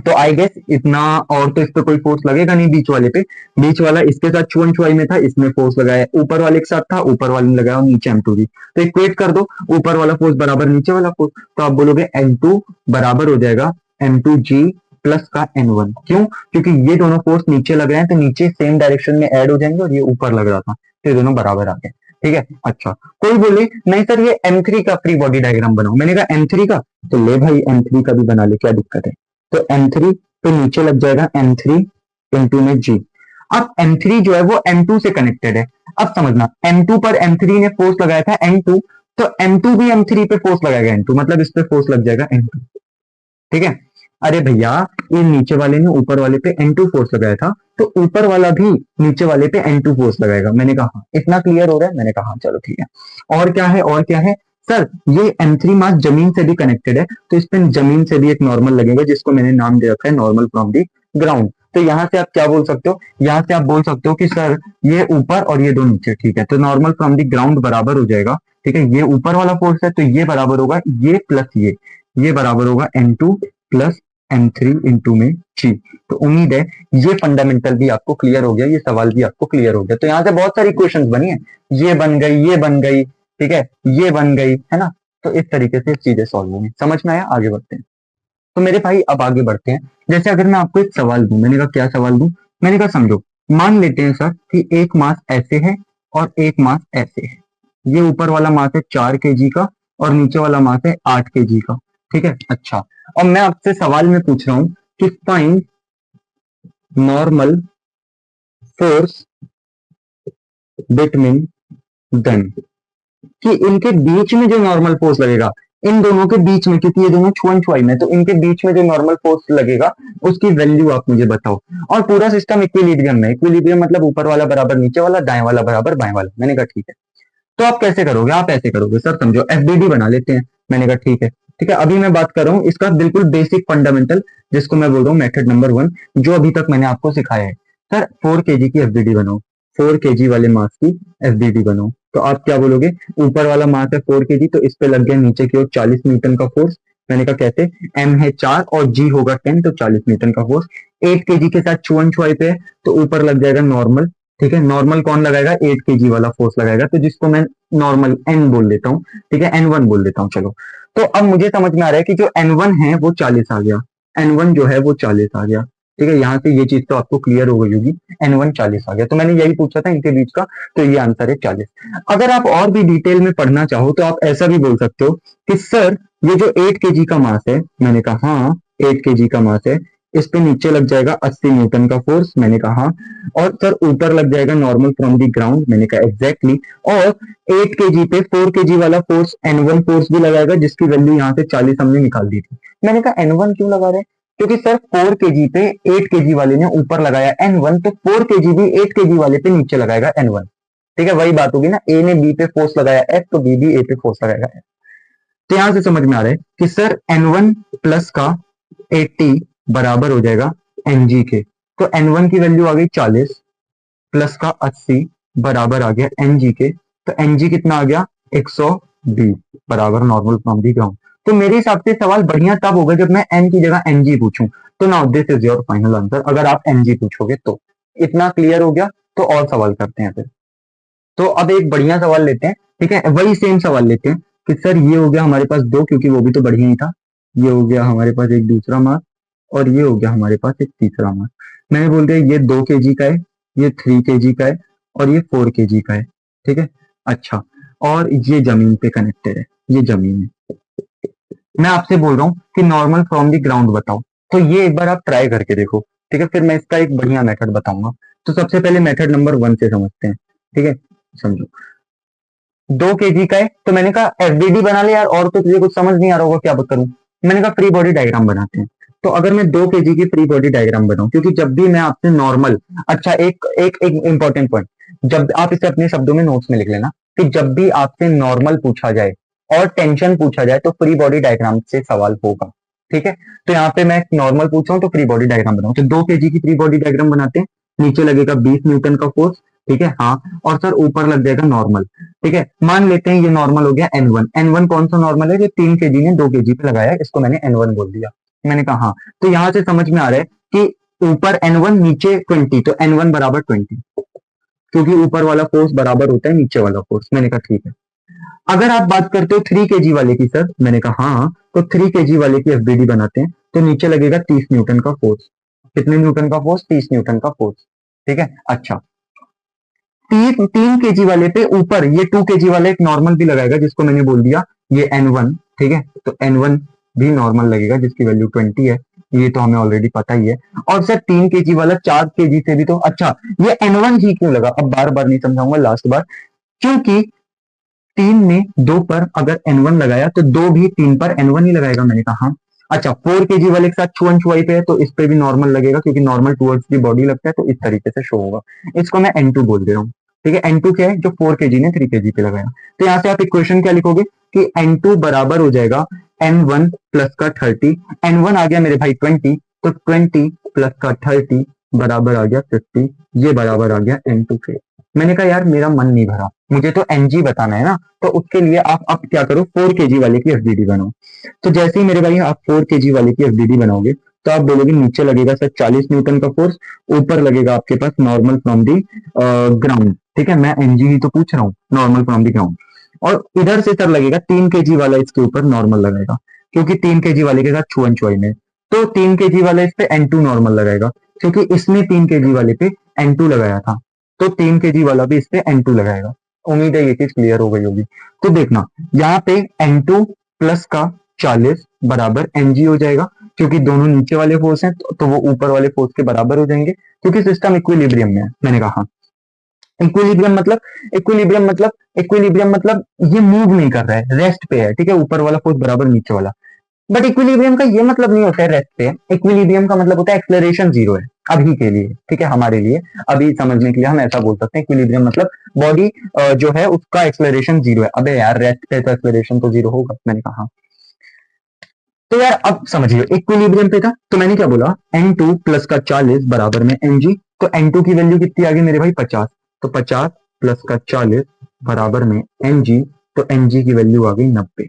तो आई गेस इतना, और तो इस पे कोई फोर्स लगेगा नहीं बीच वाले पे। बीच वाला इसके साथ छुअन छुआई में था, इसने फोर्स लगाया, ऊपर वाले के साथ था, ऊपर वाले ने लगाया नीचे M2 तो इक्वेट कर दो, ऊपर वाला फोर्स बराबर नीचे वाला फोर्स। तो आप बोलोगे N2 बराबर हो जाएगा M2G प्लस का N1। क्यों, क्योंकि ये दोनों फोर्स नीचे लग रहे हैं तो नीचे सेम डायरेक्शन में ऐड हो जाएंगे, और ये ऊपर लग रहा था तो ये दोनों बराबर आ गए, ठीक है। अच्छा, कोई बोले नहीं सर ये M3 का फ्री बॉडी डायग्राम बनाओ। मैंने कहा M3 का, तो ले भाई M3 का भी बना ले, क्या दिक्कत है। तो M3 पे नीचे लग जाएगा M3 इंटू में G। अब M3 जो है वो M2 से कनेक्टेड है। अब समझना, M2 पर M3 ने फोर्स लगाया था N2, तो M2 भी M3 पे फोर्स लगाएगा N2, मतलब इस पे फोर्स लग जाएगा N2, ठीक है। अरे भैया, ये नीचे वाले ने ऊपर वाले पे N2 फोर्स लगाया था, तो ऊपर वाला भी नीचे वाले पे N2 फोर्स लगाएगा। मैंने कहा हाँ। इतना क्लियर हो रहा है, मैंने कहा हाँ, चलो ठीक है। और क्या है, और क्या है सर, ये M3 मास जमीन से भी कनेक्टेड है, तो इस पे जमीन से भी एक नॉर्मल लगेगा जिसको मैंने नाम दे रखा है नॉर्मल फ्रॉम दी ग्राउंड। तो यहां से आप क्या बोल सकते हो, यहां से आप बोल सकते हो कि सर ये ऊपर और ये दो नीचे, ठीक है। तो नॉर्मल फ्रॉम दी ग्राउंड बराबर हो जाएगा ठीक है, ये ऊपर वाला फोर्स है तो ये बराबर होगा ये प्लस ये बराबर होगा N2 प्लस M3 इंटू में G। तो उम्मीद है ये फंडामेंटल भी आपको क्लियर हो गया, ये सवाल भी आपको क्लियर हो गया। तो यहाँ से बहुत सारी क्वेश्चंस बनी है, ये बन गई, ये बन गई, ठीक है, ये बन गई, है ना। तो इस तरीके से चीजें सॉल्व होंगी। समझ में आया? आगे बढ़ते हैं। तो मेरे भाई अब आगे बढ़ते हैं। जैसे अगर मैं आपको एक सवाल दूं, मैंने कहा क्या सवाल दूं, मैंने कहा समझो, मान लेते हैं सर कि एक मास ऐसे है और एक मास ऐसे है। ये ऊपर वाला मास है 4 kg का और नीचे वाला मास है 8 kg का, ठीक है। अच्छा, और मैं आपसे सवाल में पूछ रहा हूं कि find normal force between them, कि इनके बीच में जो नॉर्मल फोर्स लगेगा, इन दोनों के बीच में, क्योंकि ये दोनों छुअन छुआई में, तो इनके बीच में जो नॉर्मल फोर्स लगेगा उसकी वैल्यू आप मुझे बताओ। और पूरा सिस्टम इक्विलिब्रियम में, इक्विलिब्रियम मतलब ऊपर वाला बराबर नीचे वाला, दाएं वाला बराबर बाएं वाला। मैंने कहा ठीक है। तो आप कैसे करोगे? आप ऐसे करोगे सर, समझो एफबीडी बना लेते हैं। मैंने कहा ठीक है, ठीक है। अभी मैं बात कर रहा हूं इसका बिल्कुल बेसिक फंडामेंटल, जिसको मैं बोल रहा हूँ मेथड नंबर 1, जो अभी तक मैंने आपको सिखाया है। सर 4 kg की एफबीडी बनाओ, 4 kg वाले मास की एफबीडी बनाओ। तो आप क्या बोलोगे? ऊपर वाला मास है 4 kg, तो इस पे लग गया नीचे की ओर 40 न्यूटन का फोर्स। मैंने कहा कैसे? एम है 4 और जी होगा 10, तो 40 न्यूटन का फोर्स। 8 kg के साथ छुअन छुआई पे है, तो ऊपर लग जाएगा नॉर्मल, ठीक है। नॉर्मल कौन लगाएगा? 8 kg वाला फोर्स लगाएगा, तो जिसको मैं नॉर्मल एन बोल देता हूँ, ठीक है, N1 बोल देता हूँ। चलो, तो अब मुझे समझ में आ रहा है कि जो N1 है वो 40 आ गया, N1 जो है वो 40 आ गया, ठीक है। यहां से ये चीज तो आपको क्लियर हो गई होगी, N1 40 आ गया। तो मैंने यही पूछा था इनके बीच का, तो ये आंसर है 40। अगर आप और भी डिटेल में पढ़ना चाहो तो आप ऐसा भी बोल सकते हो कि सर ये जो 8 kg का मास है, मैंने कहा हाँ 8 kg का मास है, इस पे नीचे लग जाएगा 80 न्यूटन का फोर्स। मैंने कहा हाँ। और सर ऊपर लग जाएगा नॉर्मल फ्रॉम दी ग्राउंड। मैंने कहा एग्जैक्टली। और 8 kg पे 4 kg वाला फोर्स N1 फोर्स भी लगाएगा, जिसकी वैल्यू यहाँ से 40 हमने निकाल दी थी। मैंने कहा N1 क्यों लगा रहे हैं? क्योंकि सर 4 kg पे 8 kg वाले ने ऊपर लगाया N1, तो 4 kg भी 8 kg वाले पे नीचे लगाएगा N1, ठीक है। वही बात होगी ना, ए ने बी पे फोर्स लगाया F, तो बी भी ए पे फोर्स लगाएगा F। तो यहां से समझ में आ रहा है कि सर N1 प्लस का 80 बराबर हो जाएगा Ng के। तो N1 की वैल्यू आ गई 40 प्लस का 80 बराबर आ गया Ng के। तो Ng कितना आ गया? 120 बराबर नॉर्मल फ्रॉम दी ग्राउंड। तो मेरे हिसाब से सवाल बढ़िया तब होगा जब मैं N की जगह Ng पूछूं। तो now this is your final answer, अगर आप Ng पूछोगे तो। इतना क्लियर हो गया? तो और सवाल करते हैं फिर। तो अब एक बढ़िया सवाल लेते हैं, ठीक है, वही सेम सवाल लेते हैं कि सर ये हो गया हमारे पास 2, क्योंकि वो भी तो बढ़िया ही था। ये हो गया हमारे पास एक दूसरा मास, और ये हो गया हमारे पास एक तीसरा मास। मैंने बोल दिया ये 2 kg का है, ये 3 kg का है, और ये 4 kg का है, ठीक है। अच्छा, और ये जमीन पे कनेक्टेड है, ये जमीन है। मैं आपसे बोल रहा हूँ कि नॉर्मल फ्रॉम द ग्राउंड बताओ। तो ये एक बार आप ट्राई करके देखो, ठीक है, फिर मैं इसका एक बढ़िया मेथड बताऊंगा। तो सबसे पहले मेथड नंबर 1 से समझते हैं, ठीक है। समझो 2 kg का है, तो मैंने कहा एफबीडी बना ले यार, और तो तुझे कुछ समझ नहीं आ रहा होगा, क्या करूं। मैंने कहा फ्री बॉडी डायग्राम बनाते हैं। तो अगर मैं 2 kg की फ्री बॉडी डायग्राम बनाऊं, क्योंकि जब भी मैं आपसे नॉर्मल, अच्छा एक एक एक इंपॉर्टेंट पॉइंट, जब आप इसे अपने शब्दों में नोट्स में लिख लेना कि जब भी आपसे नॉर्मल पूछा जाए और टेंशन पूछा जाए तो फ्री बॉडी डायग्राम से सवाल होगा, ठीक है। तो यहाँ पे मैं नॉर्मल पूछ रहा हूँ तो फ्री बॉडी डायग्राम बनाऊं। तो 2 kg की फ्री बॉडी डायग्राम बनाते हैं। नीचे लगेगा 20 न्यूटन का फोर्स, ठीक है, हाँ, और सर ऊपर लग जाएगा नॉर्मल, ठीक है। मान लेते हैं ये नॉर्मल हो गया N1। N1 कौन सा नॉर्मल है? जो 3 kg ने 2 kg पे लगाया, इसको मैंने N1 बोल दिया। मैंने कहा हाँ। तो यहां से समझ में आ रहा है कि ऊपर N1 नीचे 20, तो N1 बराबर 20, क्योंकि ऊपर वाला फोर्स बराबर होता है नीचे वाला फोर्स। मैंने कहा ठीक है। अगर आप बात करते हो 3 kg वाले की सर, मैंने कहा हाँ, तो 3 kg वाले की एफबीडी बनाते हैं। तो नीचे लगेगा 30 न्यूटन का फोर्स। कितने न्यूटन का फोर्स? 30 न्यूटन का फोर्स, ठीक है। अच्छा, 3 kg वाले पे ऊपर ये 2 kg वाला एक नॉर्मल भी लगाएगा, जिसको मैंने बोल दिया ये N1, ठीक है। तो N1 भी नॉर्मल लगेगा, जिसकी वैल्यू 20 है। ये तो हमें ऑलरेडी पता ही है। और सर 3 kg वाला 4 kg से भी तो, अच्छा ये N1 ही क्यों लगा? अब बार बार नहीं समझाऊंगा, लास्ट बार। क्योंकि 3 ने 2 पर अगर N1 लगाया तो 2 भी 3 पर N1 ही लगाएगा। मैंने कहा हाँ। अच्छा, 4 kg वाले के साथ छुअन छुआई पे है, तो इस पे भी नॉर्मल लगेगा, क्योंकि नॉर्मल टुवर्ड्स की बॉडी लगता है, तो इस तरीके से शो होगा। इसको मैं N2 बोल दे रहा हूँ, ठीक है। N2 क्या है? जो 4 kg ने 3 kg पे लगाया। तो यहाँ से आप इक्वेशन क्या लिखोगे कि N2 बराबर हो जाएगा N1 प्लस का 30। N1 आ गया मेरे भाई 20, तो 20 प्लस का 30 बराबर आ गया 50। ये बराबर आ गया N2 के। मैंने कहा यार मेरा मन नहीं भरा, मुझे तो एनजी बताना है ना, तो उसके लिए आप अब क्या करो, 4 kg वाले की एफडीडी बनाओ। तो जैसे ही मेरे भाई आप 4 kg वाले की एफडीडी बनाओगे, तो आप बोलोगे नीचे लगेगा सर 40 न्यूटन का फोर्स, ऊपर लगेगा आपके पास नॉर्मल फ्रॉम दी ग्राउंड। ठीक है, मैं एनजी ही तो पूछ रहा हूँ, नॉर्मल फ्रॉम दी ग्राउंड। और इधर से सर लगेगा 3 kg वाला इसके ऊपर नॉर्मल लगाएगा, क्योंकि 3 kg वाले के साथ छुअन छुआई में, तो 3 kg वाला इस पे N2 नॉर्मल लगाएगा, क्योंकि इसने 3 kg वाले पे N2 लगाया था, तो 3 kg वाला भी इस पे N2 लगाएगा। उम्मीद है ये चीज क्लियर हो गई होगी। तो देखना यहाँ पे N2 प्लस का 40 बराबर Ng हो जाएगा, क्योंकि दोनों नीचे वाले फोर्स हैं, तो वो ऊपर वाले फोर्स के बराबर हो जाएंगे, क्योंकि सिस्टम इक्विलिब्रियम में है। मैंने कहा इक्विलिब्रियम मतलब, इक्विलिब्रियम मतलब ये मूव नहीं कर रहा है, रेस्ट पे है। ठीक है, ऊपर वाला फोर्स बराबर नीचे वाला। बट इक्विलिब्रियम का ये मतलब नहीं होता है रेस्ट पे। इक्विलिब्रियम का मतलब होता है एक्सेलरेशन जीरो है अभी के लिए। ठीक है, हमारे लिए अभी समझने के लिए हम ऐसा बोल सकते हैं, इक्विलिब्रियम मतलब बॉडी जो है उसका एक्सेलरेशन जीरो है। अबे यार रेस्ट पे तो एक्सेलरेशन तो जीरो होगा, मैंने कहा। तो यार अब समझिए, इक्विलिब्रियम पे था तो मैंने क्या बोला, N2 प्लस का 40 बराबर में Ng। तो N2 की वैल्यू कितनी आ गई मेरे भाई, 50। तो 50 प्लस का 40 बराबर में Ng, तो Ng की वैल्यू आ गई 90।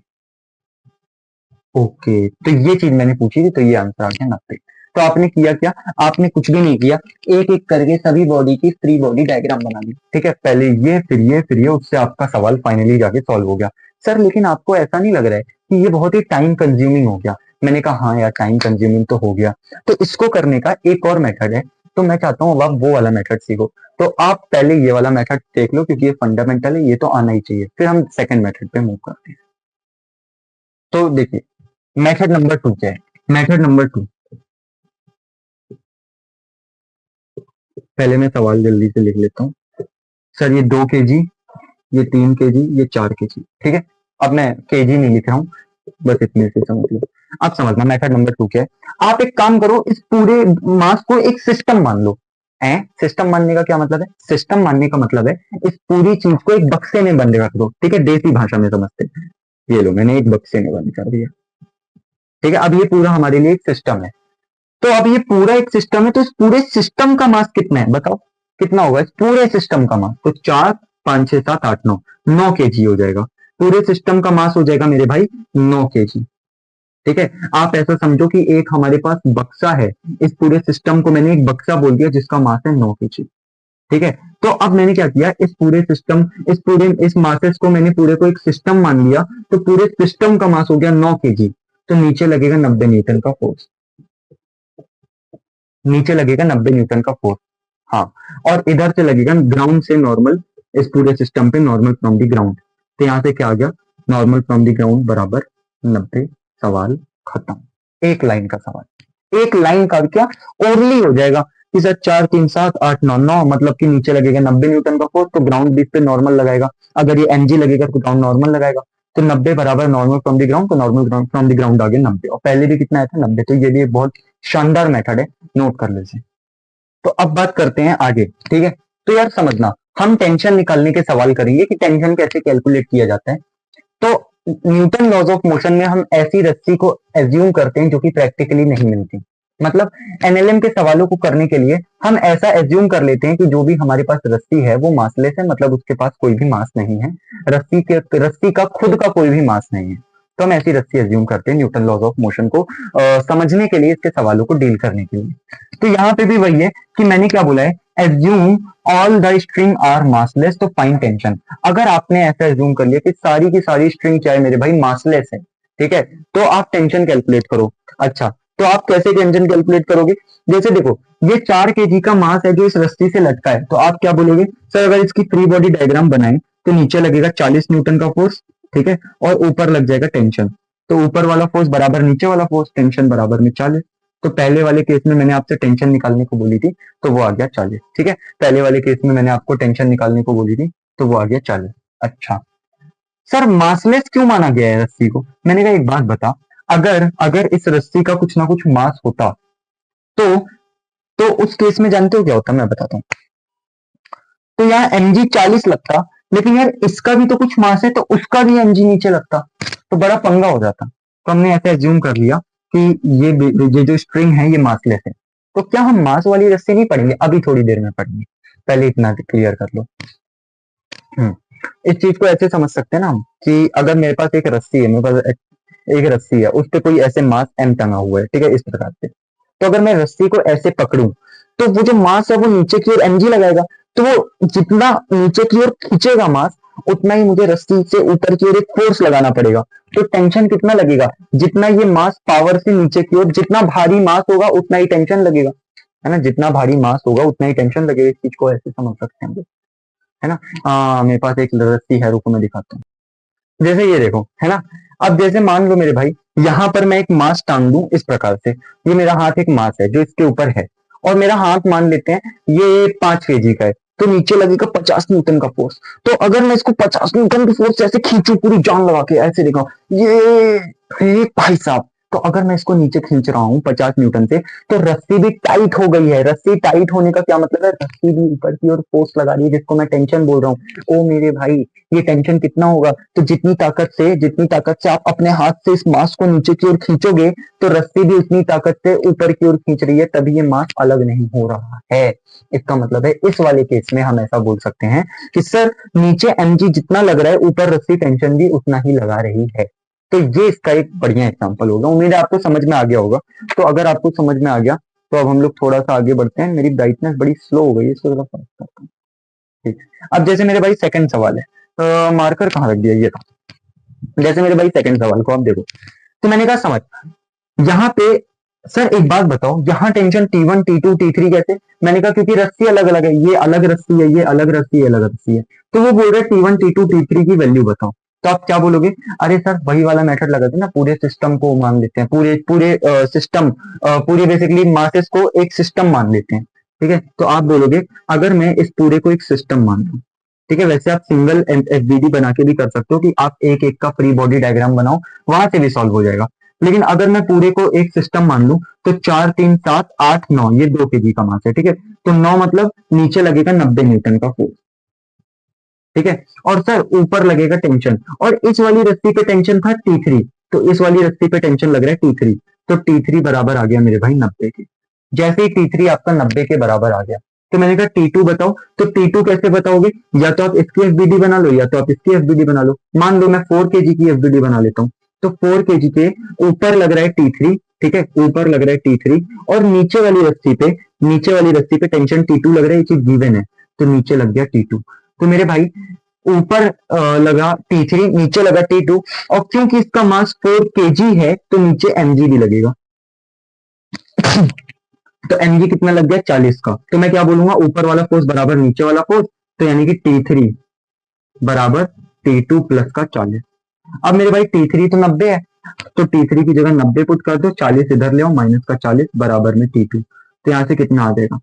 ओके, तो ये चीज मैंने पूछी थी, तो ये आंसर आ गया 90। तो आपने किया क्या, आपने कुछ भी नहीं किया, एक एक करके सभी बॉडी की फ्री बॉडी डायग्राम बना ली। ठीक है, पहले ये फिर ये फिर ये, उससे आपका सवाल फाइनली जाके सॉल्व हो गया। सर लेकिन आपको ऐसा नहीं लग रहा है कि ये बहुत ही टाइम कंज्यूमिंग हो गया? मैंने कहा हाँ यार टाइम कंज्यूमिंग तो हो गया। तो इसको करने का एक और मेथड है, तो मैं चाहता हूँ अब आप वो वाला मेथड सीखो। तो आप पहले ये वाला मेथड देख लो, क्योंकि ये फंडामेंटल है, ये तो आना ही चाहिए, फिर हम सेकंड मेथड पे मूव करते हैं। तो देखिए मेथड नंबर 2 क्या है। मेथड नंबर 2, पहले मैं सवाल जल्दी से लिख लेता हूँ। सर ये 2 kg, ये 3 kg, ये 4 kg। ठीक है, अब मैं केजी नहीं लिख रहा हूँ, बस इतने से समझ लो। अब समझना मेथड नंबर 2 क्या है। आप एक काम करो, इस पूरे मास को एक सिस्टम मान लो। सिस्टम मानने का क्या मतलब है, सिस्टम मानने का मतलब है इस पूरी चीज को एक बक्से में बंद रख दो। ठीक है, देसी भाषा में समझते हैं। ये लो मैंने एक बक्से में बंद कर दिया। ठीक है, अब ये पूरा हमारे लिए एक सिस्टम है। तो अब ये पूरा एक सिस्टम है, तो इस पूरे सिस्टम का मास कितना है बताओ, कितना होगा इस पूरे सिस्टम का मास? तो 4 5 6 7 8 9 kg हो जाएगा। पूरे सिस्टम का मास हो जाएगा मेरे भाई 9 kg। ठीक है, आप ऐसा समझो कि एक हमारे पास बक्सा है, इस पूरे सिस्टम को मैंने एक बक्सा बोल दिया जिसका मास है 9 kg। ठीक है, तो अब मैंने क्या किया, इस पूरे सिस्टम, इस मासेस को मैंने पूरे को एक सिस्टम मान लिया, तो पूरे सिस्टम का मास हो गया 9 kg। तो नीचे लगेगा 90 न्यूटन का फोर्स, नीचे लगेगा 90 न्यूटन का फोर्स। हाँ, और इधर से लगेगा ग्राउंड से नॉर्मल, इस पूरे सिस्टम पे नॉर्मल फ्रॉम दी ग्राउंड। तो यहां से क्या आ गया, नॉर्मल फ्रॉम दी ग्राउंड बराबर 90। सवाल खत्म। एक लाइन का सवाल, एक लाइन का क्या ओरली हो जाएगा कि सर 4 3 7 8 9 9, मतलब कि नीचे लगेगा 90 न्यूटन का फोर्स, तो ग्राउंड भी इस पे नॉर्मल लगाएगा। अगर ये एनजी लगेगा तो ग्राउंड नॉर्मल लगाएगा। तो 90 बराबर नॉर्मल फ्रॉम दी ग्राउंड, तो normal ground from the ground आ गया 90, और पहले भी कितना आया था 90। तो ये भी एक बहुत शानदार मेथड है, नोट कर लीजिए। तो अब बात करते हैं आगे। ठीक है, तो यार समझना, हम टेंशन निकालने के सवाल करेंगे कि टेंशन कैसे कैलकुलेट किया जाता है। तो न्यूटन लॉज ऑफ मोशन में हम ऐसी रस्सी को एज्यूम करते हैं जो कि प्रैक्टिकली नहीं मिलती। मतलब एनएलएम के सवालों को करने के लिए हम ऐसा एज्यूम कर लेते हैं कि जो भी हमारे पास रस्सी है वो मासलेस है, मतलब उसके पास कोई भी मास नहीं है। रस्सी का खुद का कोई भी मास नहीं है। तो हम ऐसी रस्सी एज्यूम करते हैं न्यूटन लॉज ऑफ मोशन को समझने के लिए, इसके सवालों को डील करने के लिए। तो यहाँ पे भी वही है कि मैंने क्या बोला है, assume all the string are massless तो फाइंड टेंशन। अगर आपने ऐसा एज्यूम कर लिया कि सारी की सारी स्ट्रिंग चाहे मेरे भाई मासलेस है, ठीक है, तो आप टेंशन कैलकुलेट करो। अच्छा, तो आप कैसे टेंशन कैलकुलेट करोगे? जैसे देखो, ये 4 kg का मास है जो इस रस्सी से लटका है, तो आप क्या बोलोगे, सर अगर इसकी फ्री बॉडी डायग्राम बनाए तो नीचे लगेगा 40 न्यूटन का फोर्स। ठीक है, और ऊपर लग जाएगा टेंशन। तो ऊपर वाला फोर्स बराबर नीचे वाला फोर्स, टेंशन बराबर में 40। तो पहले वाले केस में मैंने आपसे टेंशन निकालने को बोली थी, तो वो आ गया 40। ठीक है, पहले वाले केस में मैंने आपको टेंशन निकालने को बोली थी, तो वो आ गया 40। अच्छा सर, मासलेस क्यों माना गया है रस्सी को? मैंने कहा एक बात बता, अगर अगर इस रस्सी का कुछ ना कुछ मास होता, तो उस केस में जानते हो क्या होता, मैं बताता हूँ। तो यहाँ mg 40 लगता, लेकिन यार इसका भी तो कुछ मास है, तो उसका भी mg नीचे लगता, तो बड़ा पंगा हो जाता। तो हमने ऐसे एज्यूम कर लिया कि ये जो स्ट्रिंग है ये मासलेस है। तो क्या हम मास वाली रस्सी नहीं पढ़ेंगे? अभी थोड़ी देर में पढ़ेंगे। पहले इतना क्लियर कर लो। इस चीज को ऐसे समझ सकते हैं ना हम कि अगर मेरे पास एक रस्सी है, मेरे पास एक रस्सी है, उस पे कोई ऐसे मास एम टंगा हुआ है, ठीक है, इस प्रकार से। तो अगर मैं रस्सी को ऐसे पकड़ूं तो वो जो मास है वो नीचे की ओर एमजी लगाएगा, तो वो जितना नीचे की ओर खींचेगा मास, उतना ही मुझे रस्सी से ऊपर की ओर एक फोर्स लगाना पड़ेगा। तो टेंशन कितना लगेगा, जितना ये मास पावर से नीचे की ओर, जितना भारी मास होगा उतना ही टेंशन लगेगा, है ना, जितना भारी मास होगा उतना ही टेंशन लगेगा। इस चीज को ऐसे समझ सकते हैं हम लोग, है ना। मेरे पास एक रस्सी है, रुको मैं दिखाता हूँ। जैसे ये देखो, है ना। अब जैसे मान लो मेरे भाई, यहां पर मैं एक मास टांग दूं इस प्रकार से, ये मेरा हाथ एक मास है जो इसके ऊपर है, और मेरा हाथ मान लेते हैं ये 5 kg का है, तो नीचे लगेगा 50 न्यूटन का फोर्स। तो अगर मैं इसको 50 न्यूटन की फोर्स से ऐसे खींचू, पूरी जान लगा के ऐसे देखो, ये भाई साहब, तो अगर मैं इसको नीचे खींच रहा हूँ 50 न्यूटन से, तो रस्सी भी टाइट हो गई है। रस्सी टाइट होने का क्या मतलब है, रस्सी भी ऊपर की ओर फोर्स लगा रही है, जिसको मैं टेंशन बोल रहा हूँ। ओ मेरे भाई, ये टेंशन कितना होगा, तो जितनी ताकत से आप अपने हाथ से इस मास को नीचे की ओर खींचोगे, तो रस्सी भी उतनी ताकत से ऊपर की ओर खींच रही है, तभी ये मास अलग नहीं हो रहा है। इसका मतलब है इस वाले केस में हम ऐसा बोल सकते हैं कि सर नीचे mg जितना लग रहा है, ऊपर रस्सी टेंशन भी उतना ही लगा रही है। तो ये इसका एक बढ़िया एग्जांपल होगा। उम्मीद है आपको समझ में आ गया होगा। तो अगर आपको समझ में आ गया तो अब हम लोग थोड़ा सा आगे बढ़ते हैं। मेरी ब्राइटनेस बड़ी स्लो हो गई है, इसको थोड़ा फास्ट करता हूँ। ठीक, अब जैसे मेरे भाई सेकंड सवाल है, मार्कर कहाँ रख दिया, ये था। जैसे मेरे भाई सेकंड सवाल को आप देखो, तो मैंने कहा समझ, यहाँ पे सर एक बात बताओ, यहाँ टेंशन T1 T2 T3 कैसे। मैंने कहा क्योंकि रस्सी अलग अलग है, ये अलग रस्सी है, ये अलग रस्सी है, अलग रस्सी है। तो वो बोल रहे T1 T2 T3 की वैल्यू बताओ। तो आप क्या बोलोगे, अरे सर वही वाला मेथड लगाते हैं ना, पूरे सिस्टम को मान लेते हैं, पूरे पूरे सिस्टम, पूरे बेसिकली मासेस को एक सिस्टम मान लेते हैं। ठीक है, तो आप बोलोगे अगर मैं इस पूरे को एक सिस्टम मान लूं, ठीक है, वैसे आप सिंगल एफबीडी बना के भी कर सकते हो कि आप एक एक का फ्री बॉडी डायग्राम बनाओ, वहां से भी सॉल्व हो जाएगा। लेकिन अगर मैं पूरे को एक सिस्टम मान लूं, तो 4 3 7 8 9 ये 2 kg का मास है, ठीक है। तो 9 मतलब नीचे लगेगा 90 न्यूटन का फोर्स, ठीक है। और सर ऊपर लगेगा टेंशन, और इस वाली रस्सी पे टेंशन था T3, तो इस वाली रस्सी पे टेंशन लग रहा है T3, तो T3 बराबर आ गया मेरे भाई 90 के। जैसे ही T3 आपका 90 के बराबर आ गया, तो मैंने कहा T2 बताओ। तो T2 कैसे बताओगे, या तो आप इसकी एफबीडी बना लो, या तो आप इसकी एफबीडी बना लो। मान लो मैं 4 kg की एफबीडी बना लेता हूँ, तो 4 kg के ऊपर लग रहा है T3, ठीक है, ऊपर लग रहा है T3, और नीचे वाली रस्सी पे टेंशन T2 लग रहा है, ये चीज गिवन है, तो नीचे लग गया T2। तो मेरे भाई ऊपर लगा T3, नीचे लगा T2, और क्योंकि इसका मास 4 kg है, तो नीचे mg भी लगेगा। तो mg कितना लग गया, 40 का। तो मैं क्या बोलूंगा, ऊपर वाला फोर्स बराबर नीचे वाला फोर्स, तो यानी कि T3 बराबर T2 प्लस का 40। अब मेरे भाई T3 तो 90 है, तो T3 की जगह 90 पुट कर दो, 40 इधर ले आओ, माइनस का 40 बराबर में T2। तो यहां से कितना आ जाएगा,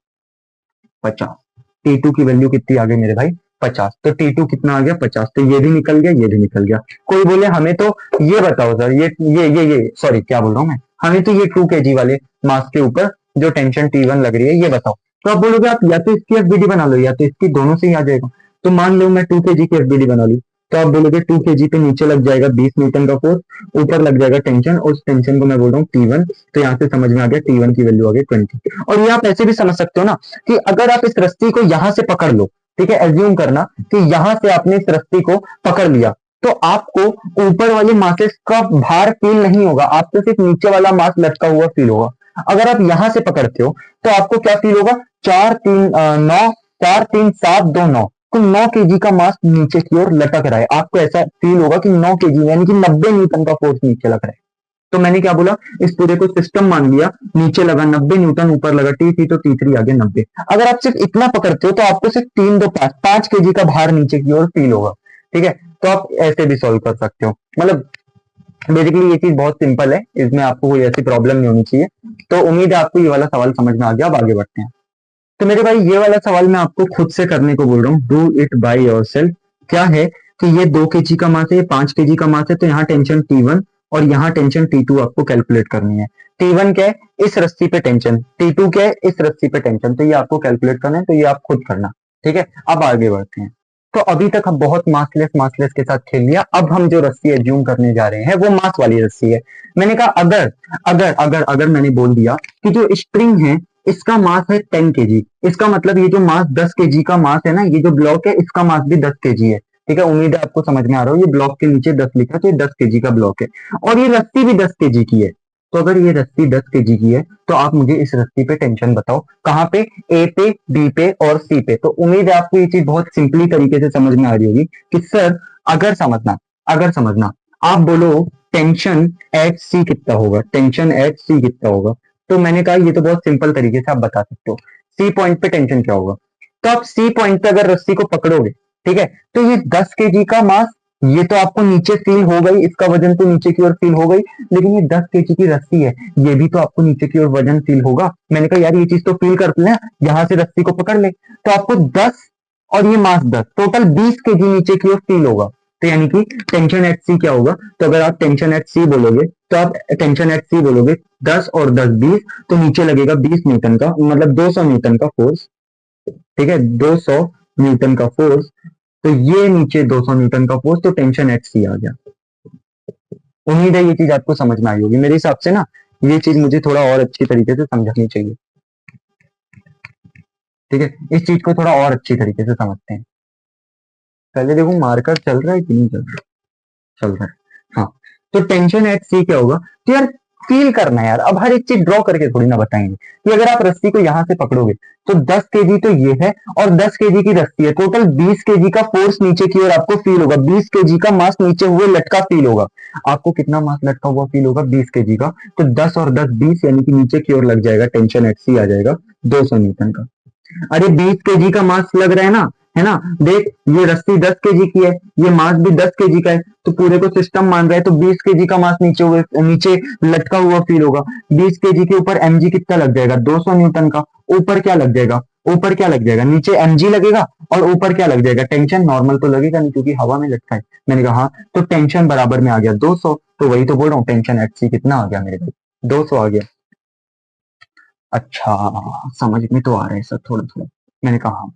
50। T2 की वैल्यू कितनी आ गई मेरे भाई, 50। तो T2 कितना आ गया, 50। तो ये भी निकल गया, ये भी निकल गया। कोई बोले हमें तो ये बताओ सर, ये सॉरी क्या बोल रहा हूँ मैं, हमें तो ये 2 kg वाले मास के ऊपर जो टेंशन T1 लग रही है ये बताओ। तो आप बोलोगे आप या तो इसकी एफबीडी बना लो, या तो इसकी, दोनों से ही आ जाएगा। तो मान लो मैं 2 kg की एफबीडी बना ली, तो आप बोलोगे 2 kg पे नीचे लग जाएगा 20 न्यूटन का फोर्स, ऊपर लग जाएगा टेंशन, और उस टेंशन को मैं बोल रहा हूँ T1। तो यहाँ से समझ में आ गया T1 की वैल्यू आ गई 20। और ये आप ऐसे भी समझ सकते हो ना कि अगर आप इस रस्सी को यहां से पकड़ लो, ठीक है, एज्यूम करना कि यहां से आपने इस रस्सी को पकड़ लिया, तो आपको ऊपर वाले मासेस का भार फील नहीं होगा, आपको सिर्फ नीचे वाला मास लटका हुआ फील होगा। अगर आप यहां से पकड़ते हो तो आपको क्या फील होगा, 4 3 7 2 9, तो 9 kg का मास नीचे की ओर लटक रहा है, आपको ऐसा फील होगा कि 9 kg यानी कि 90 न्यूटन का फोर्स नीचे लग रहा है। तो मैंने क्या बोला, इस पूरे को सिस्टम मान लिया, नीचे लगा 90 न्यूटन, ऊपर लगा T3, तो T3 आगे 90। अगर आप सिर्फ इतना पकड़ते हो तो आपको सिर्फ 3 2 5 kg का भार नीचे की ओर फील होगा, ठीक है। तो आप ऐसे भी सॉल्व कर सकते हो। मतलब बेसिकली ये चीज बहुत सिंपल है, इसमें आपको कोई ऐसी प्रॉब्लम नहीं होनी चाहिए। तो उम्मीद है आपको ये वाला सवाल समझ में आ गया। अब आगे बढ़ते हैं। तो मेरे भाई ये वाला सवाल मैं आपको खुद से करने को बोल रहा हूँ, डू इट बाय योरसेल्फ। क्या है कि ये 2 kg का मास है, ये 5 kg का मास है, तो यहाँ टेंशन T1 और यहाँ टेंशन T2 आपको कैलकुलेट करनी है। T1 क्या है, इस रस्सी पे टेंशन, T2 क्या है, इस रस्सी पे टेंशन, तो ये आपको कैलकुलेट करना है, तो ये आप खुद करना, ठीक है। अब आगे बढ़ते हैं। तो अभी तक हम बहुत मासलेस के साथ खेल लिया। अब हम जो रस्सी एज्यूम करने जा रहे हैं वो मास वाली रस्सी है। मैंने कहा अगर अगर अगर अगर मैंने बोल दिया कि जो स्प्रिंग है इसका मास है 10 kg। इसका मतलब ये जो मास 10 kg का मास है ना, ये जो ब्लॉक है इसका मास भी 10 kg है। ठीक है, उम्मीद है आपको समझ में आ रहा हो। ये ब्लॉक के नीचे 10 लिखा तो ये 10 kg का ब्लॉक है, और ये रस्सी भी 10 kg की है। तो अगर ये रस्सी 10 kg की है तो आप मुझे इस रस्सी पे टेंशन बताओ, कहाँ पे, ए पे, बी पे और सी पे। तो उम्मीद है आपको ये चीज बहुत सिंपली तरीके से समझ में आ रही होगी कि सर अगर समझना आप बोलो टेंशन एट सी कितना होगा, टेंशन एट सी कितना होगा। तो मैंने कहा ये तो बहुत सिंपल तरीके से आप बता सकते हो, सी पॉइंट पे टेंशन क्या होगा। तो आप सी पॉइंट पे अगर रस्सी को पकड़ोगे, ठीक है, तो ये 10 kg का मास, ये तो आपको नीचे फील हो गई, इसका वजन तो नीचे की ओर फील हो गई, लेकिन ये 10 kg की रस्सी है, ये भी तो आपको नीचे की ओर वजन फील होगा। मैंने कहा यार ये चीज तो फील कर ले, यहां से रस्सी को पकड़ ले, तो आपको 10 और ये मास 10, टोटल 20 kg नीचे की ओर फील होगा। तो यानी कि टेंशन एट सी क्या होगा, तो अगर आप टेंशन एट सी बोलोगे तो आप टेंशन एट सी बोलोगे 10 और 10 20, तो नीचे लगेगा 20 न्यूटन का, मतलब 200 न्यूटन का फोर्स। ठीक है, 200 न्यूटन का फोर्स, तो ये नीचे 200 न्यूटन का फोर्स, तो टेंशन एट सी आ गया। उम्मीद है ये चीज आपको समझ में आई होगी। मेरे हिसाब से ना ये चीज मुझे थोड़ा और अच्छी तरीके से समझनी चाहिए। ठीक है, इस चीज को थोड़ा और अच्छी तरीके से समझते हैं। पहले देखो मार्कर चल रहा है कि नहीं चल रहा, चल रहा है। हाँ, तो टेंशन एट सी क्या होगा, तो यार फील करना है यार, अब हर एक चीज ड्रॉ करके थोड़ी ना बताएंगे कि अगर आप रस्सी को यहां से पकड़ोगे तो 10 kg तो ये है, और 10 kg की रस्सी है, टोटल 20 kg का फोर्स नीचे की ओर आपको फील होगा, 20 kg का मास नीचे हुए लटका फील होगा। आपको कितना मास लटका हुआ फील होगा, 20 kg का, तो 10 और 10 20, यानी कि नीचे की ओर लग जाएगा, टेंशन एट सी आ जाएगा 200 न्यूटन का। अरे 20 kg का मास लग रहा है ना, देख ये रस्सी 10 kg की है, ये मास भी 10 kg का है, तो पूरे को सिस्टम मान रहा है, तो 20 kg का मास नीचे लटका हुआ फील होगा। 20 kg के ऊपर mg कितना लग जाएगा, 200 न्यूटन का। ऊपर क्या लग जाएगा, नीचे mg लगेगा, और ऊपर क्या लग जाएगा, टेंशन। नॉर्मल तो लगेगा नहीं क्योंकि हवा में लटका है। मैंने कहा हाँ, तो टेंशन बराबर में आ गया 200, तो वही तो बोल रहा हूँ, टेंशन एट सी कितना आ गया मेरे भाई, 200 आ गया। अच्छा, समझ में तो आ रहा है सर थोड़ा थोड़ा। मैंने कहा हाँ।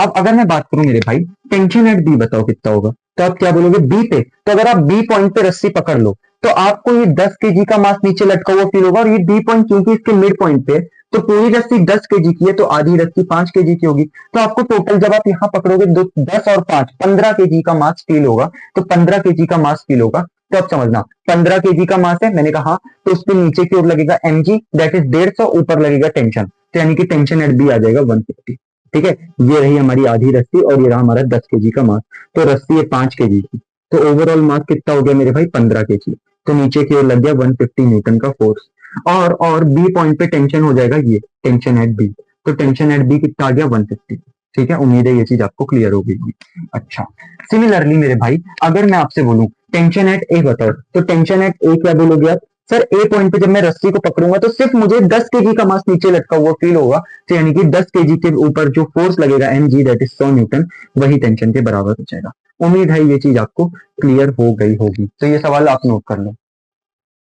अब अगर मैं बात करूं मेरे भाई, टेंशन एट बी बताओ कितना होगा, तो आप क्या बोलोगे, बी पे। तो अगर आप बी पॉइंट पे रस्सी पकड़ लो तो आपको ये 10 kg का मास नीचे लटका हुआ फील होगा, और ये बी पॉइंट क्योंकि इसके मिड पॉइंट पे, तो पूरी रस्सी 10 kg की है, तो आधी रस्सी 5 kg की होगी। तो आपको टोटल जब आप यहाँ पकड़ोगे 10 और 5 15 kg का मास फील होगा, तो 15 kg का मास फील होगा। तो आप समझना 15 kg का मास है, मैंने कहा हाँ, तो उसके नीचे की ओर लगेगा mg, दैट इज 150, ऊपर लगेगा टेंशन, तो यानी कि टेंशन एट बी आ जाएगा 150। ठीक है, ये रही हमारी आधी रस्सी, और ये रहा हमारा 10 kg का मास। तो रस्सी है 5 kg की, तो ओवरऑल मास कितना हो गया मेरे भाई, 15 kg। तो नीचे की ओर लग गया 150 न्यूटन का फोर्स, और बी पॉइंट पे टेंशन हो जाएगा ये टेंशन एट बी, तो टेंशन एट बी कितना आ गया, 150। ठीक है, उम्मीद है ये चीज आपको क्लियर हो गई। अच्छा, सिमिलरली मेरे भाई अगर मैं आपसे बोलूं टेंशन एट ए बताओ, तो टेंशन एट ए क्या बोलोगे आप, सर ए पॉइंट पे जब मैं रस्सी को पकड़ूंगा तो सिर्फ मुझे 10 kg का मास नीचे लटका हुआ फील होगा, तो यानी कि 10 kg के ऊपर जो फोर्स लगेगा mg, दैट इज 100 न्यूटन, वही टेंशन के बराबर हो जाएगा। उम्मीद है ये चीज आपको क्लियर हो गई होगी। तो ये सवाल आप नोट कर लो।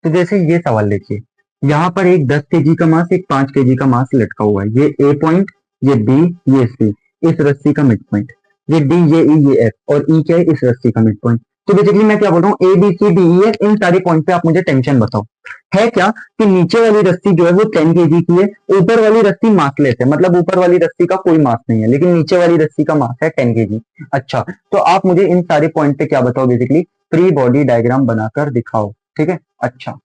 तो जैसे ये सवाल देखिए, यहाँ पर एक 10 kg का मास, एक 5 kg का मास लटका हुआ है, ये ए पॉइंट, ये बी, ये सी, इस रस्सी का मिड पॉइंट, ये डी, ये ई, ये एफ, और ई क्या है, इस रस्सी का मिड पॉइंट। तो बेसिकली मैं क्या बोल रहा हूँ, A B C D E F, इन सारे पॉइंट पे आप मुझे टेंशन बताओ। है क्या कि नीचे वाली रस्सी जो है वो 10 kg की है, ऊपर वाली रस्सी मासलेस है, मतलब ऊपर वाली रस्सी का कोई मास नहीं है, लेकिन नीचे वाली रस्सी का मास है 10 kg। अच्छा, तो आप मुझे इन सारे पॉइंट पे क्या बताओ, बेसिकली फ्री बॉडी डायग्राम बनाकर दिखाओ। ठीक है, अच्छा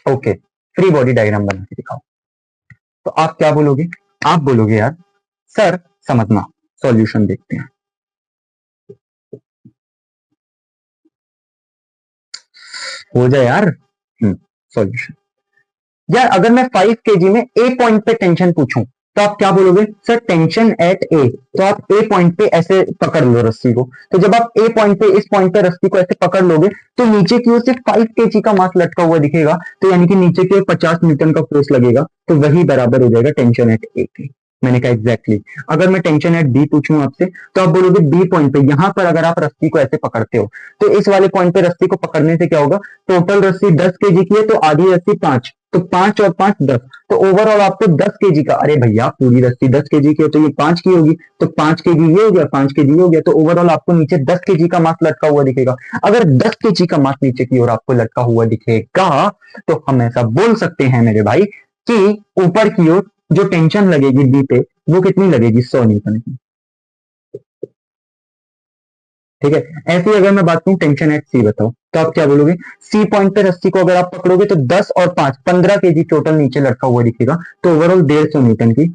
ओके, फ्री बॉडी डायग्राम बना के दिखाओ। तो आप क्या बोलोगे, आप बोलोगे यार सर समझना, सॉल्यूशन देखते हैं। हो जाए यार, सॉल्यूशन। यार अगर मैं 5 kg में ए पॉइंट पे टेंशन पूछूं तो आप क्या बोलोगे, सर टेंशन एट ए, तो आप ए पॉइंट पे ऐसे पकड़ लो रस्सी को। तो जब आप ए पॉइंट पे, इस पॉइंट पे रस्सी को ऐसे पकड़ लोगे तो नीचे की ओर सिर्फ 5 kg का मास लटका हुआ दिखेगा, तो यानी कि नीचे की ओर 50 न्यूटन का फोर्स लगेगा, तो वही बराबर हो जाएगा टेंशन एट ए के। मैंने कहा एग्जैक्टली अगर मैं टेंशन एट बी पूछूं आपसे, तो आप बोलोगे बी पॉइंट पे, यहां पर अगर आप रस्सी को ऐसे पकड़ते हो तो इस वाले पॉइंट पे रस्सी को पकड़ने से क्या होगा, टोटल रस्सी 10 kg की है, तो आधी रस्सी 5, तो 5 और 5 10, तो ओवरऑल आपको 10 kg का, अरे भैया पूरी रस्सी 10 kg की है तो ये 5 की होगी, तो 5 kg ये हो गया, 5 kg ये हो गया, तो ओवरऑल आपको नीचे 10 kg का मास लटका हुआ दिखेगा। अगर 10 kg का मास नीचे की ओर आपको लटका हुआ दिखेगा तो हम ऐसा बोल सकते हैं मेरे भाई, कि ऊपर की ओर जो टेंशन लगेगी बी पे वो कितनी लगेगी, 100 न्यूटन की। ठीक है, ऐसी अगर मैं बात करूं टेंशन एट सी बताओ, तो आप क्या बोलोगे, सी पॉइंट पे रस्सी को अगर आप पकड़ोगे तो 10 और 5 15 केजी टोटल नीचे लटका हुआ दिखेगा, तो ओवरऑल 150 न्यूटन की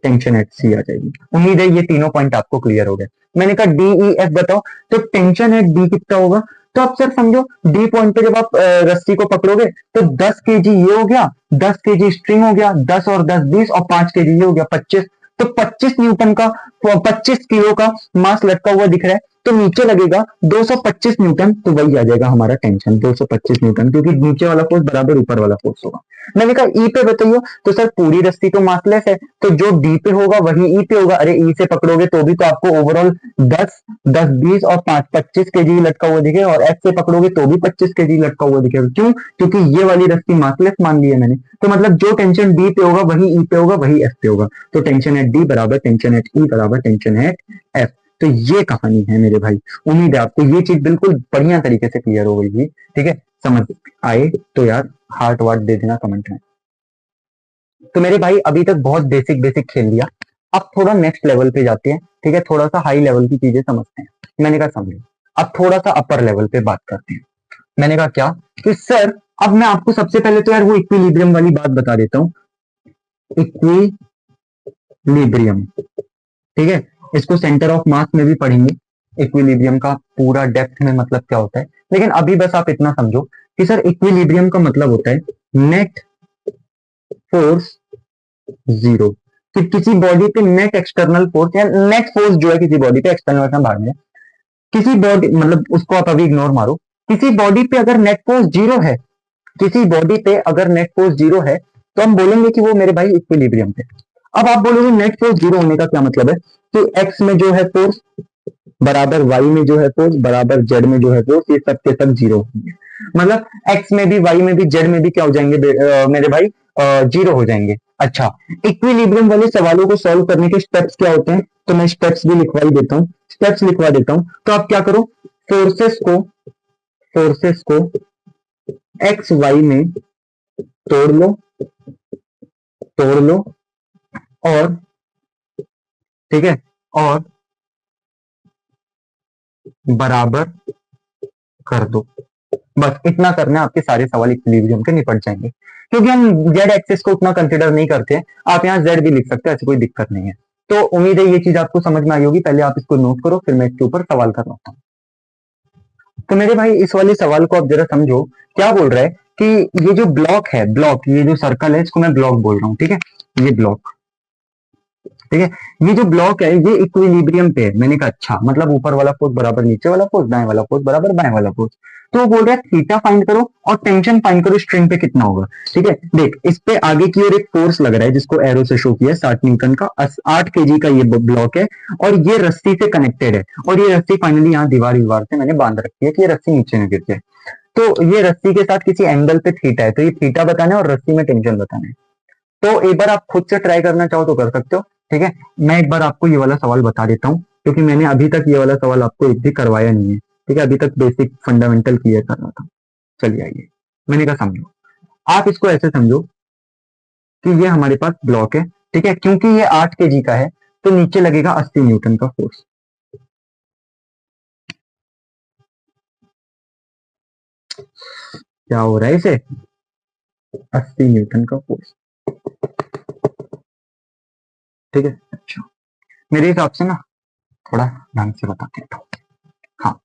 टेंशन एट सी आ जाएगी। उम्मीद है ये तीनों पॉइंट आपको क्लियर हो गए। मैंने कहा डी ई एफ बताओ, तो टेंशन एट डी कितना होगा, तो आप सर समझो डी पॉइंट पे जब आप रस्सी को पकड़ोगे तो 10 केजी ये हो गया, 10 केजी स्ट्रिंग हो गया, 10 और 10 20 और 5 केजी ये हो गया 25, तो 25 न्यूटन का 25 किलो का मास लटका हुआ दिख रहा है, तो नीचे लगेगा 225 न्यूटन, तो वही आ जाएगा हमारा टेंशन 225 न्यूटन, क्योंकि नीचे वाला फोर्स बराबर ऊपर वाला फोर्स होगा। मैंने कहा ई पे बताइए, तो सर पूरी रस्सी तो मासलेस है, तो जो डी पे होगा वही ई पे होगा। अरे ई से पकड़ोगे तो भी तो आपको ओवरऑल 10 10 20 और 5 25 केजी लटका हुआ दिखेगा, और एफ से पकड़ोगे तो भी 25 केजी लटका हुआ दिखेगा। क्यों? क्योंकि ये वाली रस्सी मासलेस मान ली है मैंने, तो मतलब जो टेंशन डी पे होगा वही ई पे होगा वही एफ पे होगा, तो टेंशन एट डी बराबर टेंशन एट ई बराबर टेंशन एट एफ। तो ये कहानी है मेरे भाई। उम्मीद है आपको ये चीज बिल्कुल बढ़िया तरीके से क्लियर हो गई। ठीक है, समझ आए तो यार हार्ट वार्ट दे देना कमेंट में। तो मेरे भाई अभी तक बहुत बेसिक बेसिक खेल लिया, अब थोड़ा नेक्स्ट लेवल पे जाते हैं। ठीक है, थोड़ा सा हाई लेवल की चीजें समझते हैं। मैंने कहा समझो, अब थोड़ा सा अपर लेवल पे बात करते हैं। मैंने कहा क्या, कि सर अब मैं आपको सबसे पहले तो यार वो इक्विलिब्रियम वाली बात बता देता हूँ। इक्विलिब्रियम, ठीक है, इसको सेंटर ऑफ मास में भी पढ़ेंगे, इक्विलिब्रियम का पूरा डेप्थ में मतलब क्या होता है। लेकिन अभी बस आप इतना समझो कि सर इक्विलिब्रियम का मतलब होता है नेट फोर्स जीरो, कि किसी बॉडी पे नेट एक्सटर्नल फोर्स या नेट फोर्स जो है किसी बॉडी पे एक्सटर्नल भाग में, किसी बॉडी मतलब उसको आप अभी इग्नोर मारो, किसी बॉडी पे अगर नेट फोर्स जीरो है, किसी बॉडी पे अगर नेट फोर्स जीरो है, तो हम बोलेंगे कि वो मेरे भाई इक्विलिब्रियम पे। अब आप बोलोगे नेट फोर्स जीरो होने का क्या मतलब है, कि एक्स में जो है फोर्स बराबर वाई में जो है फोर्स बराबर जेड में जो है फोर्स, ये सब के सब जीरो होंगे। मतलब एक्स में भी वाई में भी जेड में भी क्या हो जाएंगे मेरे भाई, जीरो हो जाएंगे। अच्छा, इक्विलिब्रियम वाले सवालों को सॉल्व करने के स्टेप्स क्या होते हैं, तो मैं स्टेप्स भी लिखवा ही देता हूँ, स्टेप्स लिखवा देता हूं। तो आप क्या करो, फोर्सेस को एक्स वाई में तोड़ लो, तोड़ लो, और ठीक है, और बराबर कर दो। बस इतना करना है, आपके सारे सवाल इक्विलिब्रियम के निपट जाएंगे। क्योंकि हम जेड एक्सिस को उतना कंसिडर नहीं करते हैं, आप यहाँ जेड भी लिख सकते हैं, ऐसी कोई दिक्कत नहीं है। तो उम्मीद है ये चीज आपको समझ में आई होगी। पहले आप इसको नोट करो, फिर मैं इसके ऊपर सवाल करवाता हूँ। तो मेरे भाई इस वाले सवाल को आप जरा समझो, क्या बोल रहा है कि ये जो ब्लॉक है, ब्लॉक, ये जो सर्कल है इसको मैं ब्लॉक बोल रहा हूँ, ठीक है, ये ब्लॉक, ठीक है, ये जो ब्लॉक है ये इक्विलिब्रियम पे है। मैंने कहा अच्छा, मतलब ऊपर वाला फोर्स बराबर नीचे वाला फोर्स, दाएं वाला फोर्स बराबर बाएं वाला फोर्स। तो वो बोल रहा है थीटा फाइंड करो और टेंशन फाइंड करो स्ट्रिंग पे कितना होगा। ठीक है, देख इस पे आगे की ओर एक फोर्स लग रहा है जिसको एरो से शो किया है, 60 न्यूटन का, 8 केजी का ये ब्लॉक है, और ये रस्सी से कनेक्टेड है, और ये रस्सी फाइनली यहाँ दीवार से मैंने बांध रखी है कि ये रस्सी नीचे न गिर जाए। तो ये रस्सी के साथ किसी एंगल पे थीटा है, तो ये थीटा बताना है और रस्सी में टेंशन बताना है। तो एक बार आप खुद से ट्राई करना चाहो तो कर सकते हो। ठीक है, मैं एक बार आपको ये वाला सवाल बता देता हूँ, क्योंकि मैंने अभी तक ये वाला सवाल आपको एक भी करवाया नहीं है। ठीक है, अभी तक बेसिक फंडामेंटल क्लियर कर रहा था। चलिए आइए, मैंने कहा समझो, आप इसको ऐसे समझो कि ये हमारे पास ब्लॉक है, ठीक है, क्योंकि ये 8 केजी का है तो नीचे लगेगा 80 न्यूटन का फोर्स। क्या हो रहा है इसे, 80 न्यूटन का फोर्स। ठीक है, अच्छा, मेरे हिसाब से ना थोड़ा ढंग से बता देता हूँ। हाँ,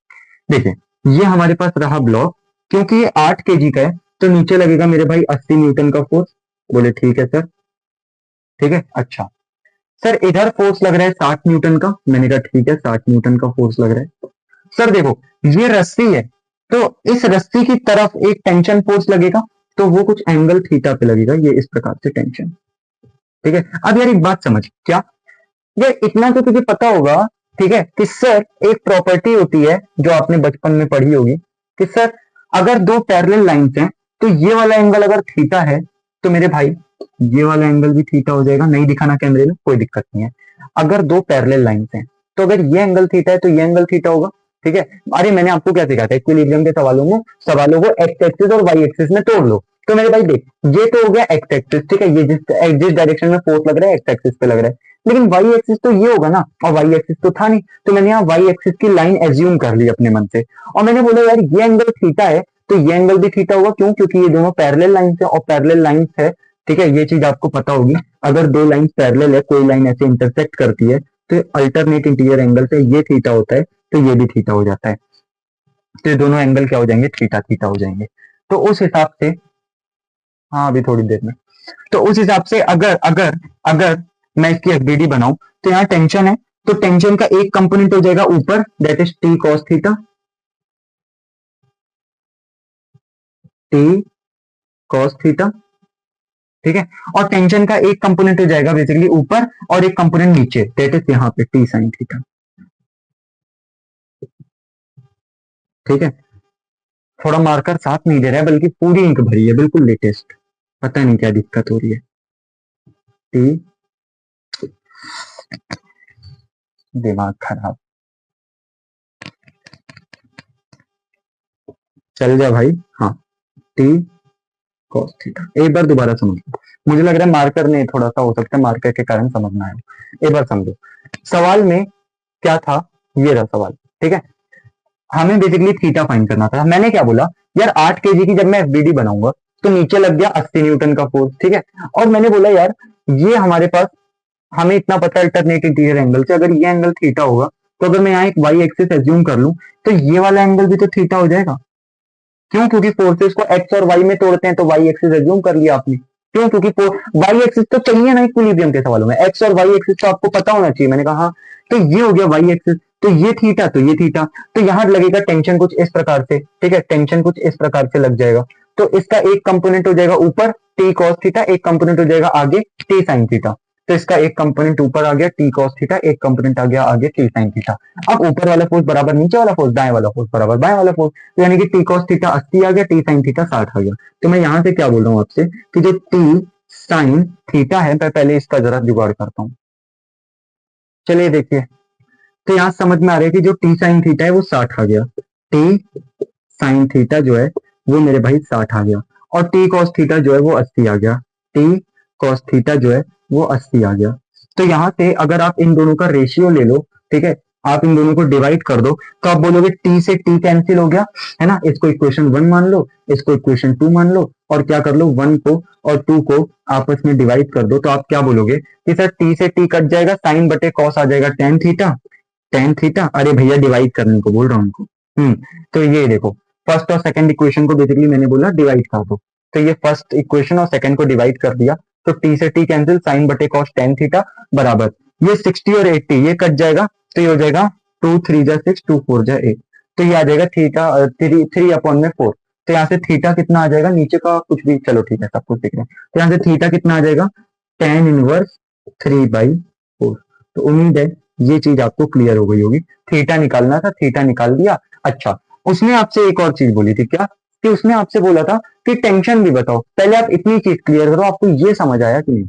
देखिए ये हमारे पास रहा ब्लॉक, क्योंकि ये 8 केजी का है तो नीचे लगेगा मेरे भाई 80 न्यूटन का फोर्स। बोले ठीक है सर, ठीक है। अच्छा सर, इधर फोर्स लग रहा है 60 न्यूटन का। मैंने कहा ठीक है, 60 न्यूटन का फोर्स लग रहा है। सर देखो ये रस्सी है, तो इस रस्सी की तरफ एक टेंशन फोर्स लगेगा, तो वो कुछ एंगल थीटा पे लगेगा, ये इस प्रकार से टेंशन। ठीक है, अब यार एक बात समझ, क्या ये इतना तो तुझे पता होगा, ठीक है, कि सर एक प्रॉपर्टी होती है जो आपने बचपन में पढ़ी होगी, कि सर अगर दो पैरेलल लाइंस हैं तो ये वाला एंगल अगर थीटा है तो मेरे भाई ये वाला एंगल भी थीटा हो जाएगा। नहीं दिखाना कैमरे में, कोई दिक्कत नहीं है। अगर दो पैरेलल लाइंस हैं तो अगर ये एंगल थीटा है तो ये एंगल थीटा होगा। ठीक है, अरे मैंने आपको क्या सिखाया था, इक्विलिब्रियम के सवालों को एक्स एक्सिस और वाई एक्सिस में तोड़ लो, तो मेरे भाई देख, ये तो हो गया एक्स एक्सिस, ठीक है, ये जिस डायरेक्शन में फोर्स लग रहा है एक्स एक्सिस पे लग रहा है, लेकिन वाई एक्सिस तो ये होगा ना, और वाई एक्सिस तो था नहीं, तो मैंने यहाँ वाई एक्सिस की लाइन एज्यूम कर ली अपने मन से, और मैंने बोला यार ये एंगल थीटा है, तो ये एंगल भी थीटा होगा, क्यों, क्योंकि ये दोनों पैरेलल लाइन है, और पैरेलल लाइन है, ठीक है, ये चीज आपको पता होगी, अगर दो लाइन पैरेलल है, कोई लाइन ऐसे इंटरसेक्ट करती है, तो अल्टरनेट इंटीरियर एंगल से ये थीटा होता है, तो ये भी थीटा हो जाता है, तो ये दोनों एंगल क्या हो जाएंगे, थीटा थीटा हो जाएंगे। तो उस हिसाब से, हाँ अभी थोड़ी देर में, तो उस हिसाब से अगर अगर अगर मैं इसकी एफबीडी बनाऊं, तो यहाँ टेंशन है, तो टेंशन का एक कंपोनेंट हो जाएगा ऊपर, that is T cos theta, T cos theta, ठीक है, और टेंशन का एक कंपोनेंट हो जाएगा बेसिकली ऊपर, और एक कंपोनेंट नीचे, दैट इज यहाँ पे टी साइन थीटा, ठीक है। थोड़ा मार्कर साथ नहीं दे रहा है, बल्कि पूरी इंक भरी है, बिल्कुल लेटेस्ट, पता नहीं क्या दिक्कत हो रही है। टी, दिमाग खराब, चल जा भाई, हाँ, टी कॉस थीटा, एक बार दोबारा समझ लो, मुझे लग रहा है मार्कर ने थोड़ा सा, हो सकता है मार्कर के कारण समझ ना आए, एक बार समझो सवाल में क्या था, ये रहा सवाल, ठीक है, हमें बेसिकली थीटा फाइंड करना था। मैंने क्या बोला यार, 8 केजी की जब मैं एफबीडी बनाऊंगा, तो नीचे लग गया 80 न्यूटन का फोर्स, ठीक है, और मैंने बोला यार ये हमारे पास, हमें इतना पता है अल्टरनेट इंटीरियर एंगल से, अगर ये एंगल थीटा होगा, तो अगर मैं यहाँ एक वाई एक्सिस एज्यूम कर लूं, तो ये वाला एंगल भी तो थीटा हो जाएगा, क्यों, क्योंकि फोर्सेस को एक्स और वाई में तोड़ते हैं, तो वाई एक्सिस एज्यूम कर लिया आपने, क्यों, क्योंकि वाई एक्सिस तो चाहिए ना इक्विलिब्रियम के सवालों में, एक्स और वाई एक्सिस तो आपको पता होना चाहिए, मैंने कहा हाँ, तो ये हो गया वाई एक्सिस, तो ये थीटा, तो ये थीटा, तो यहां लगेगा टेंशन कुछ इस प्रकार से, ठीक है, टेंशन कुछ इस प्रकार से लग जाएगा, तो इसका एक कंपोनेंट हो जाएगा ऊपर टी कॉस थीटा, एक कंपोनेंट हो जाएगा आगे टी साइन थीटा, तो इसका एक कंपोनेंट ऊपर आ गया टी कॉस थीटा, एक कंपोनेंट आ गया आगे टी साइन थीटा। अब ऊपर वाला फोर्स बराबर नीचे वाला फोर्स, दाएं वाला फोर्स बराबर बाएं वाला फोर्स, तो यानी कि टी कॉस थीटा 80 आ गया, टी साइन थीटा 60 आ गया। तो मैं यहां से क्या बोल रहा हूं आपसे कि जो टी साइन थीटा है, मैं पहले इसका जरा जुगाड़ करता हूं, चलिए देखिए, तो यहां समझ में आ रहा है कि जो टी साइन थीटा है वो 60 आ गया, टी साइन थीटा जो है वो मेरे भाई 60 आ गया, और टी कॉस थीटा जो है वो 80 आ गया, टी कॉस थीटा जो है वो 80 आ गया। तो यहां से अगर आप इन दोनों का रेशियो ले लो, ठीक है, आप इन दोनों को डिवाइड कर दो, तो आप बोलोगे टी से टी कैंसिल हो गया, है ना, इसको इक्वेशन 1 मान लो, इसको इक्वेशन 2 मान लो, और क्या कर लो 1 को और 2 को आपस में डिवाइड कर दो, तो आप क्या बोलोगे कि सर टी से टी कट जाएगा, साइन बटे कॉस आ जाएगा टेन थीटा, टेन थीटा, अरे भैया डिवाइड करने को बोल रहा हूँ उनको, तो ये देखो, फर्स्ट और सेकंड इक्वेशन को बेसिकली मैंने बोला डिवाइड कर दो, तो ये फर्स्ट इक्वेशन और सेकंड को डिवाइड कर दिया, तो टी से टी कैंसिल, साइन बटे कॉस टेन थीटा बराबर, ये 60 और 80 ये कट जाएगा, तो ये हो जाएगा 2 3 जा 6, 2 4 जा 8, तो ये आ जाएगा थीटा 3 अपॉन में 4, तो यहाँ से थीटा कितना आ जाएगा, नीचे का कुछ भी, चलो ठीक है सब कुछ दिख रहा है, तो यहाँ से थीटा कितना आ जाएगा, टेन इनवर्स 3/4। तो उम्मीद है ये चीज आपको क्लियर हो गई होगी, थीटा निकालना था, थीटा निकाल दिया। अच्छा, उसने आपसे एक और चीज बोली थी, क्या, कि उसने आपसे बोला था कि टेंशन भी बताओ, पहले आप इतनी चीज क्लियर करो, आपको ये समझ आया कि नहीं,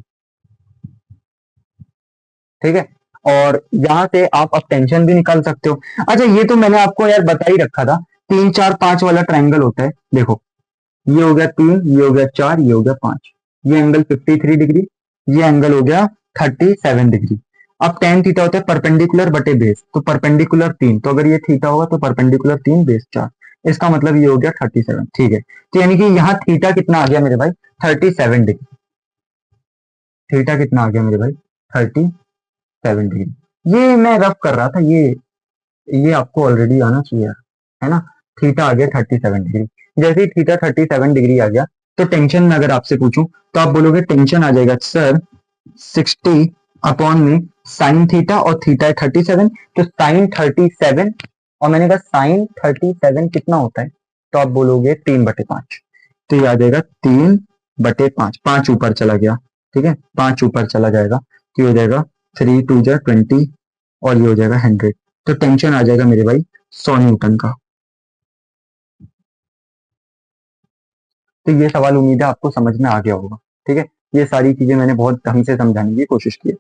ठीक है, और यहां से आप अब टेंशन भी निकाल सकते हो। अच्छा ये तो मैंने आपको यार बता ही रखा था, 3 4 5 वाला ट्राइंगल होता है, देखो ये हो गया 3, ये हो गया 4, ये हो गया 5, ये एंगल 53 डिग्री, ये एंगल हो गया 37 डिग्री। अब टेन थीटा होता है परपेंडिकुलर बटे बेस, तो परपेंडिकुलर 3, तो अगर ये थीटा होगा तो परपेंडिकुलर 3 बेस 4, इसका मतलब ये हो गया 37, ठीक है, तो यानी कि यहाँ थीटा कितना आ गया मेरे भाई, 37 डिग्री, थीटा कितना आ गया मेरे भाई, 37 डिग्री। ये मैं रफ कर रहा था, ये आपको ऑलरेडी आना चाहिए, है ना, थीटा आ गया 37 डिग्री। जैसे ही थीटा 37 डिग्री आ गया, तो टेंशन में अगर आपसे पूछूं, तो आप बोलोगे टेंशन आ जाएगा सर 60 अपॉन में साइन थीटा, और थीटा है 37, तो साइन 37, और मैंने कहा साइन 37 कितना होता है, तो आप बोलोगे 3/5, तो ये आ जाएगा 3/5, 5 ऊपर चला गया, ठीक है, 5 ऊपर चला जाएगा, तो ये हो जाएगा 3 2 जा 20, और ये हो जाएगा 100, तो टेंशन आ जाएगा मेरे भाई 100 न्यूटन का। तो ये सवाल उम्मीद है आपको समझ में आ गया होगा, ठीक है, ये सारी चीजें मैंने बहुत ढंग से समझाने की कोशिश की है।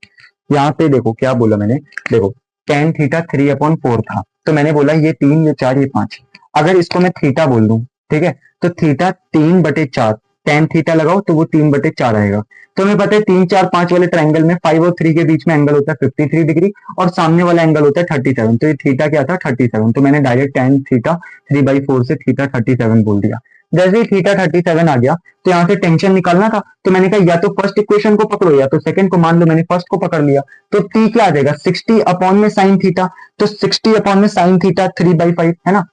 यहाँ पे देखो क्या बोला मैंने, देखो टेन थीटा 3/4 था, तो मैंने बोला ये 3 ये 4 ये 5, अगर इसको मैं थीटा बोल दूं, ठीक है, तो थीटा 3/4, tan थीटा लगाओ तो वो 3/4 आएगा। तो हमें पता है 3 4 5 वाले ट्रायंगल में 5 और 3 के बीच में एंगल होता है 53 डिग्री और सामने वाला एंगल होता है 37। तो ये थीटा क्या था 37। तो मैंने डायरेक्ट tan थीटा 3/4 से थीटा 37 बोल दिया। जैसे ही थीटा 37 आ गया तो यहाँ से टेंशन निकालना था, तो मैंने कहा या तो फर्स्ट इक्वेशन को पकड़ो या तो सेकंड को। मान लो मैंने फर्स्ट को पकड़ लिया तो t क्या आ जाएगा 60 अपॉन में साइन थीटा। तो 60 अपॉन में साइन थीटा 3/5 है ना,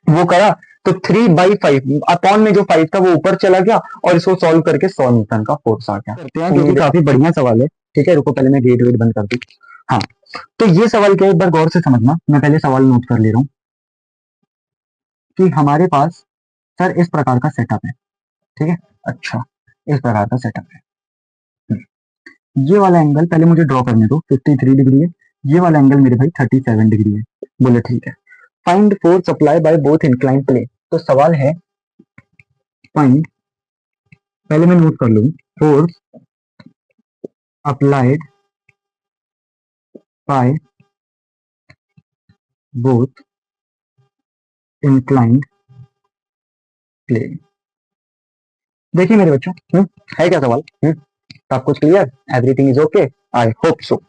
वो करा तो 3/5 अपॉन में जो 5 था वो ऊपर चला गया और इसको सॉल्व करके 100 न्यूटन का फोर्स आ गया। करते हैं जो कि काफी बढ़िया सवाल है। ठीक है, रुको पहले मैं गेट वेट बंद कर दूं। हाँ, तो ये सवाल क्या है एक बार गौर से समझना। मैं पहले सवाल नोट कर ले रहा हूं कि हमारे पास सर इस प्रकार का सेटअप है। ठीक है, अच्छा इस प्रकार का सेटअप है। ये वाला एंगल पहले मुझे ड्रॉ करने दो, 53 डिग्री है। ये वाला एंगल मेरे भाई 37 डिग्री है। बोले ठीक है। Find force apply by both incline plane. तो सवाल है फाइंड, पहले मैं नोट कर लूं, force applied by both inclined plane. देखिए मेरे बच्चों, है क्या सवाल? सब कुछ clear, everything is okay, I hope so.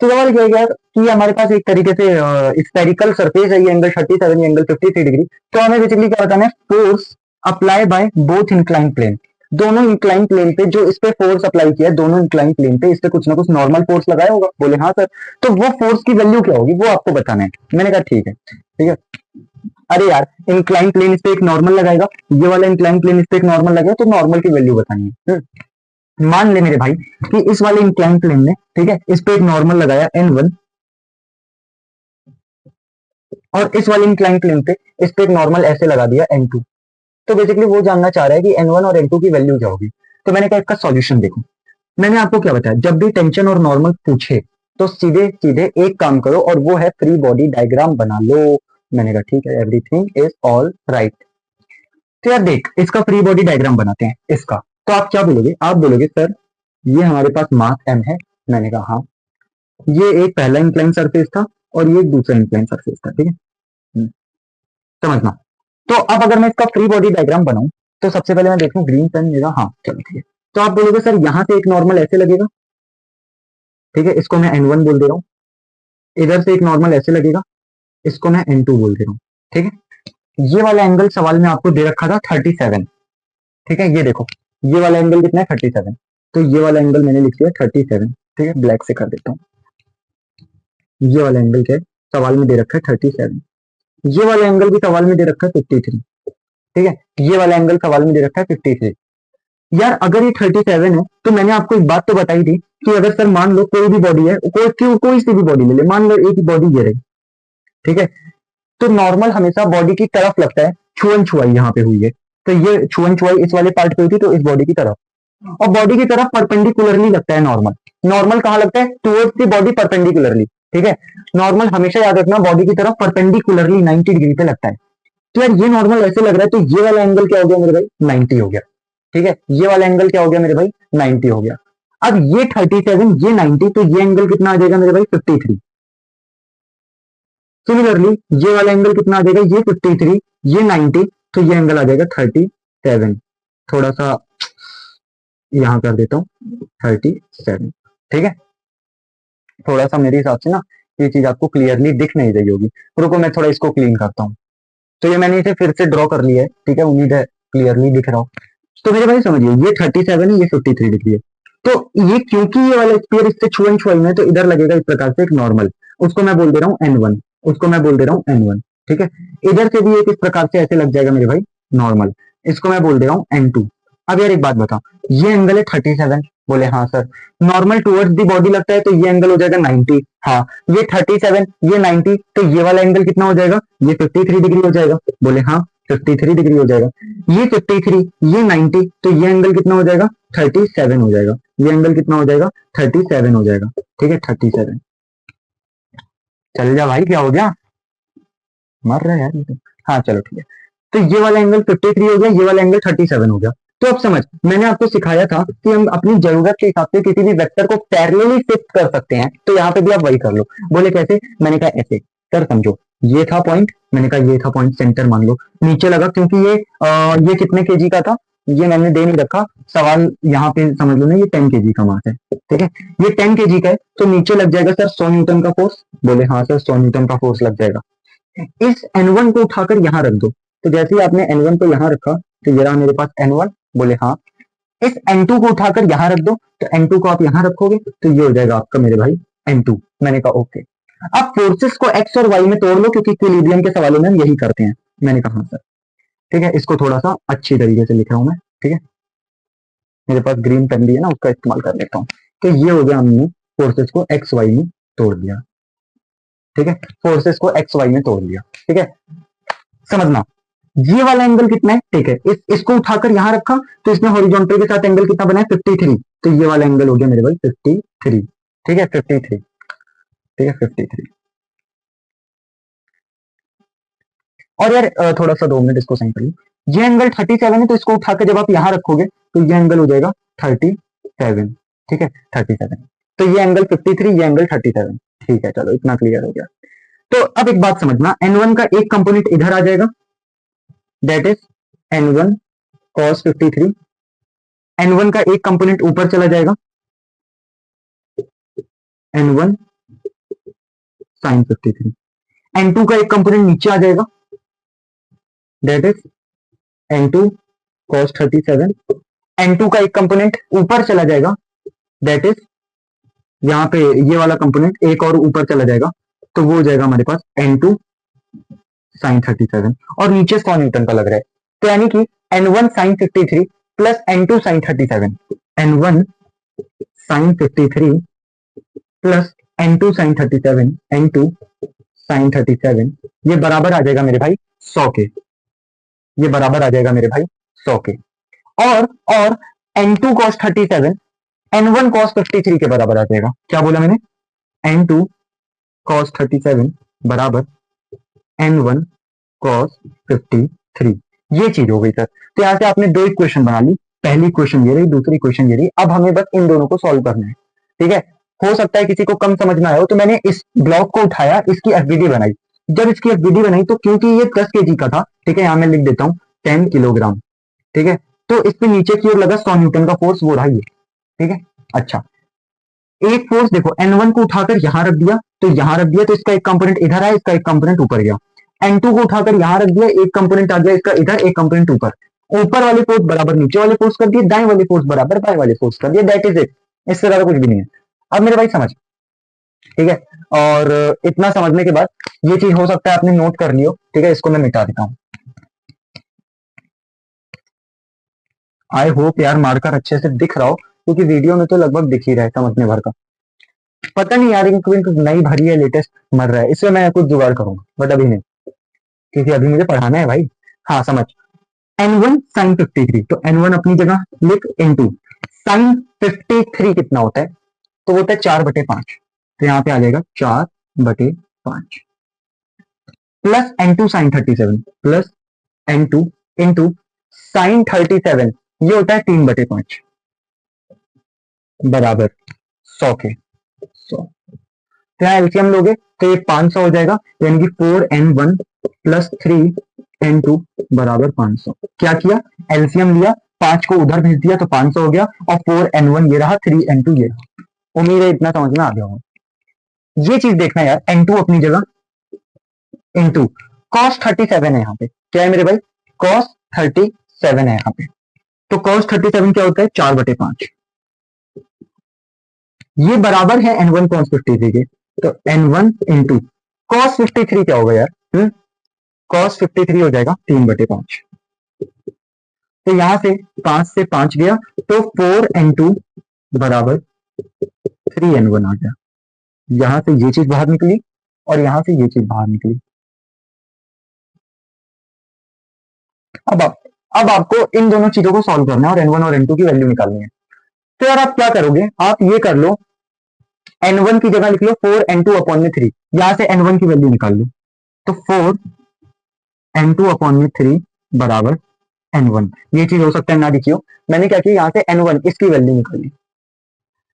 तो सवाल क्या है यार कि हमारे पास एक तरीके से स्फेरिकल सरफेस है, ये एंगल 37, ये एंगल 53 डिग्री। तो हमें बेसिकली क्या बताना है, force apply by both incline plane. दोनों इंक्लाइन प्लेन पे जो इस पे फोर्स अप्लाई किया है, दोनों इंक्लाइन प्लेन पे इस पे कुछ ना कुछ नॉर्मल फोर्स लगाया होगा। बोले हाँ सर, तो वो फोर्स की वैल्यू क्या होगी वो आपको बताना है। मैंने कहा ठीक है, ठीक है। अरे यार, इंक्लाइन प्लेन इस पे एक नॉर्मल लगाएगा, ये वाला इंक्लाइन प्लेन इस पे एक नॉर्मल लगाएगा, तो नॉर्मल की वैल्यू बतानी है। मान ले मेरे भाई कि इस वाले इंक्लाइन प्लेन ने, ठीक है, इस पे एक नॉर्मल लगाया n1 और इस वाले इंक्लाइन प्लेन पे इस पे एक नॉर्मल ऐसे लगा दिया n2। तो बेसिकली वो जानना चाह रहा है कि n1 और n2 की वैल्यू क्या होगी। तो मैंने कहा इसका सॉल्यूशन देखो। मैंने आपको क्या बताया, जब भी टेंशन और नॉर्मल पूछे तो सीधे सीधे एक काम करो और वो है फ्री बॉडी डायग्राम बना लो। मैंने कहा ठीक है, एवरीथिंग इज ऑल राइट। तो यार देख, इसका फ्री बॉडी डायग्राम बनाते हैं इसका। तो आप क्या बोलोगे, आप बोलोगे सर ये हमारे पास मास m है। मैंने कहा हाँ, ये एक पहला इंक्लाइन सरफेस था और ये एक दूसरा इंक्लाइन सरफेस था। ठीक है, समझना। तो अब अगर मैं इसका फ्री बॉडी डायग्राम बनाऊं तो सबसे पहले मैं देखूं ग्रीन पेन मेरा, हाँ चलो ठीक है। तो आप बोलोगे सर यहां से एक नॉर्मल ऐसे लगेगा, ठीक है, इसको मैं n1 बोल दे रहा हूं। इधर से एक नॉर्मल ऐसे लगेगा, इसको मैं n2 बोल दे रहा हूं। ठीक है, ये वाला एंगल सवाल में आपको दे रखा था 37। ठीक है, ये देखो ये वाला एंगल कितना है 37। तो ये वाला एंगल मैंने लिख दिया 37। ठीक है, ब्लैक से कर देता हूँ। ये वाला एंगल क्या है, सवाल में दे रखा है 37। ये वाला एंगल भी सवाल में दे रखा है 53। ठीक है, ये वाला एंगल सवाल में दे रखा है 53। यार अगर ये 37 है तो मैंने आपको एक बात तो बताई थी कि अगर सर मान लो कोई भी बॉडी है, कोई सी भी बॉडी ले ले, मान लो एक बॉडी ये रही। ठीक है, तो नॉर्मल हमेशा बॉडी की तरफ लगता है, छुअन छुआई यहाँ पे हुई है तो ये छुअन छुआई इस वाले पार्ट पे हुई थी, तो इस बॉडी की तरफ, और बॉडी की तरफ परपेंडिकुलरली लगता है नॉर्मल। नॉर्मल कहाँ लगता है, टुवर्ड्स दी बॉडी परपेंडिकुलरली। ठीक है, नॉर्मल हमेशा याद रखना बॉडी की तरफ परपेंडिकुलरली 90 डिग्री पे लगता है। तो यार ये नॉर्मल ऐसे लग रहा है, तो ये वाला एंगल क्या हो गया मेरे भाई 90 हो गया। ठीक है, ये वाला एंगल क्या हो गया मेरे भाई 90 हो गया। अब ये 37 ये 90, तो ये एंगल कितना आ जाएगा मेरे भाई 53। सिमिलरली ये वाला एंगल कितना आ जाएगा, ये 53 ये 90, तो ये एंगल आ जाएगा 37। थोड़ा सा यहां कर देता हूं 37। ठीक है, थोड़ा सा मेरे हिसाब से ना ये चीज आपको क्लियरली दिख नहीं रही होगी। रुको मैं थोड़ा इसको क्लीन करता हूँ। तो ये मैंने इसे फिर से ड्रॉ कर लिया है। ठीक है, उम्मीद है क्लियरली दिख रहा हो। तो मेरे भाई समझिए ये 37 है, ये 53 डिग्री है। तो ये क्योंकि ये वाला स्पीयर इससे छुअन छुआई में, तो इधर लगेगा इस प्रकार से एक नॉर्मल, उसको मैं बोल दे रहा हूँ n1, उसको मैं बोल दे रहा हूँ n1। ठीक है, इधर से भी एक इस प्रकार से ऐसे लग जाएगा मेरे भाई नॉर्मल, इसको मैं बोल दे रहा हूँ n2। अब यार एक बात बताओ, ये एंगल है 37। बोले हाँ sir, normal towards the body लगता है तो ये एंगल हो जाएगा 90। हाँ, ये 37 ये 90, तो ये वाला एंगल कितना हो जाएगा, ये 53 डिग्री हो जाएगा। बोले हाँ 53 डिग्री हो जाएगा। ये 53 ये 90, तो ये एंगल कितना हो जाएगा 37 हो जाएगा। ये एंगल कितना हो जाएगा 37 हो जाएगा। ठीक है, 37। चल जा भाई, क्या हो गया, मर रहा है यार ये तो। हाँ चलो ठीक है, तो ये वाला एंगल 53 हो गया, ये वाला एंगल 37 हो गया। तो अब समझ, मैंने आपको सिखाया था कि हम अपनी जरूरत के हिसाब से किसी भी वेक्टर को पैरेलली शिफ्ट कर सकते हैं। तो यहाँ पे भी आप वही कर लो। बोले कैसे, मैंने कहा ऐसे सर समझो, ये था पॉइंट, मैंने कहा ये था पॉइंट, सेंटर मान लो नीचे लगा, क्योंकि ये कितने केजी का था, ये मैंने दे नहीं रखा, सवाल यहाँ पे समझ लो ना, ये 10 केजी का मास है, ठीक है, ये 10 केजी का है, तो नीचे लग जाएगा सर 100 न्यूटन का फोर्स। बोले हाँ सर 100 न्यूटन का फोर्स लग जाएगा। इस N1 को उठाकर यहाँ रख दो, तो जैसे ही आपने N1 को यहाँ रखा तो ये रहा मेरे पास N1। बोले हाँ। इस N2 को उठाकर यहाँ रख दो, तो N2 को आप यहाँ रखोगे तो ये हो जाएगा आपका मेरे भाई N2। मैंने कहा ओके। अब फोर्सेस को एक्स और वाई में तोड़ लो, क्योंकि इक्विलिब्रियम के सवालों में हम यही करते हैं। मैंने कहा हाँ सर, ठीक है, इसको थोड़ा सा अच्छी तरीके से लिख रहा हूं मैं, ठीक है, मेरे पास ग्रीन पेन भी है ना, उसका इस्तेमाल कर लेता हूँ। तो ये हो गया, हमने फोर्सेस को एक्स वाई में तोड़ दिया, ठीक है, फोर्सेस को एक्स वाई में तोड़ दिया, ठीक है। समझना, ये वाला एंगल कितना है, ठीक है, इसको उठाकर यहां रखा तो इसमें हॉरिजॉन्टल के साथ एंगल कितना बना है 53, तो ये वाला एंगल हो गया मेरे भाई 53, ठीक है 53, ठीक है 53। और यार थोड़ा सा 2 मिनट इसको सही कर लो, ये एंगल 37 है, तो इसको उठाकर जब आप यहां रखोगे तो ये एंगल हो जाएगा 37, ठीक है 37। तो ये एंगल 53, ये एंगल 37, ठीक है, चलो इतना क्लियर हो गया। तो अब एक बात समझना, N1 का एक कंपोनेंट इधर आ जाएगा, that is N1 cos 53। N1 का एक कंपोनेंट ऊपर चला जाएगा, N1 sin 53। N2 का एक कंपोनेंट नीचे आ जाएगा, that is N2 cos 37। N2 का एक कंपोनेंट ऊपर चला जाएगा, दैट इज यहाँ पे ये वाला कंपोनेंट एक और ऊपर चला जाएगा, तो वो हो जाएगा हमारे पास N2 sin 37। और नीचे 100 न्यूटन का लग रहा है, तो यानी कि N1 sin 53 plus N2 sin 37, N1 sin 53 plus N2 sin 37, N2 sin 37, ये बराबर आ जाएगा मेरे भाई 100 के, ये बराबर आ जाएगा मेरे भाई 100 के। और N2 cos 37 N1 cos 53 के बराबर आ जाएगा। क्या बोला मैंने, N2 cos 37 बराबर N1 cos 53, ये चीज हो गई सर। तो यहां से आपने 2 इक्वेशन बना ली, पहली इक्वेशन ये रही, दूसरी इक्वेशन ये रही। अब हमें बस इन दोनों को सॉल्व करना है, ठीक है। हो सकता है किसी को कम समझ में आया हो, तो मैंने इस ब्लॉक को उठाया, इसकी एफबीडी बनाई। जब इसकी एफबीडी बनाई तो क्योंकि ये 10 केजी का था, ठीक है, यहां मैं लिख देता हूं 10 किलोग्राम, ठीक है, तो इस पे नीचे की ओर लगा 100 न्यूटन का फोर्स, वो रहा ये, ठीक है। अच्छा, एक फोर्स देखो, N1 को उठाकर यहां रख दिया, तो यहां रख दिया, तो इसका एक कंपोनेंट इधर आया, इसका एक कंपोनेंट ऊपर गया। N2 को उठाकर यहां रख दिया, एक कंपोनेंट आ गया इसका इधर, एक कंपोनेंट ऊपर। ऊपर वाले फोर्स बराबर नीचे वाले फोर्स कर दिए, दाएं वाले फोर्स बराबर बाएं वाले फोर्स कर दिए, दैट इज इट। इससे ज्यादा कुछ भी नहीं है। अब मेरे भाई समझ, ठीक है, और इतना समझने के बाद ये चीज हो सकता है आपने नोट कर लियो, ठीक है, इसको मैं मिटा देता हूं। आई होप यार मार्कर अच्छे से दिख रहा हो, क्योंकि वीडियो में तो लगभग दिख ही रहा है समझने भर का। पता नहीं यार, इनको नई भरी है, लेटेस्ट मर रहा है, इससे मैं कुछ जुगाड़ करूंगा, बट अभी नहीं, क्योंकि अभी मुझे पढ़ाना है भाई। हाँ समझ, N1 sin 53, तो N1 अपनी जगह लिख, N2 sin 53 कितना होता है, तो वो होता है 4/5, तो यहाँ पे आ जाएगा 4/5 plus N2 sin 37 plus N2 into sin 37, ये होता है 3/5 बराबर 100 के 100। तो यहाँ एलसीएम लोगे तो ये 500 हो जाएगा, यानी कि 4N1 प्लस 3N2 बराबर 500। क्या किया, एलसीएम लिया, 5 को उधर भेज दिया तो 500 हो गया, और 4N1 ये रहा, 3N2 ये रहा। उम्मीद है इतना समझ में आ गया होगा। ये चीज देखना यार, N2 अपनी जगह, इंटू cos 37 है यहाँ पे, क्या है मेरे भाई, cos 37 है यहाँ पे, तो cos 37 क्या होता है 4/5, ये बराबर है N1 cos 53 के, तो N1 इंटू cos 53 क्या होगा यार, cos 53 हो जाएगा 3/5, तो यहां से 5 से 5 गया, तो 4N2 बराबर 3N1 आ गया। यहां से ये चीज बाहर निकली और यहां से ये चीज बाहर निकली। अब आपको इन दोनों चीजों को सॉल्व करना है और N1 और N2 की वैल्यू निकालनी है। तो यार आप क्या करोगे, आप ये कर लो, N1 की जगह लिख लो 4N2/3, यहां से N1 की वैल्यू निकाल लो, तो 4N2/3 बराबर N1। ये चीज हो सकता है ना दिखियो, मैंने क्या किया, यहां से N1 इसकी वैल्यू निकाली,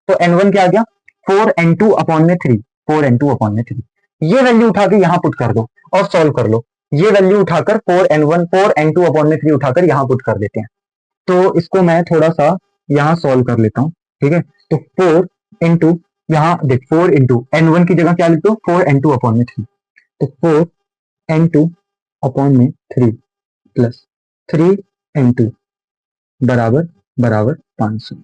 तो N1 क्या आ गया 4N2/3, 4N2/3, ये वैल्यू उठा के यहां पुट कर दो और सॉल्व कर लो। ये वैल्यू उठाकर 4N2/3 उठाकर यहां पुट कर देते हैं, तो इसको मैं थोड़ा सा यहाँ सॉल्व कर लेता हूँ, ठीक है। तो 4 इंटू, यहाँ देख 4 इंटू N1 की जगह क्या लिख दो, 4 N2 अपॉन में 3। तो 4 N2 अपॉन में 3 प्लस 3 N2 बराबर बराबर 500।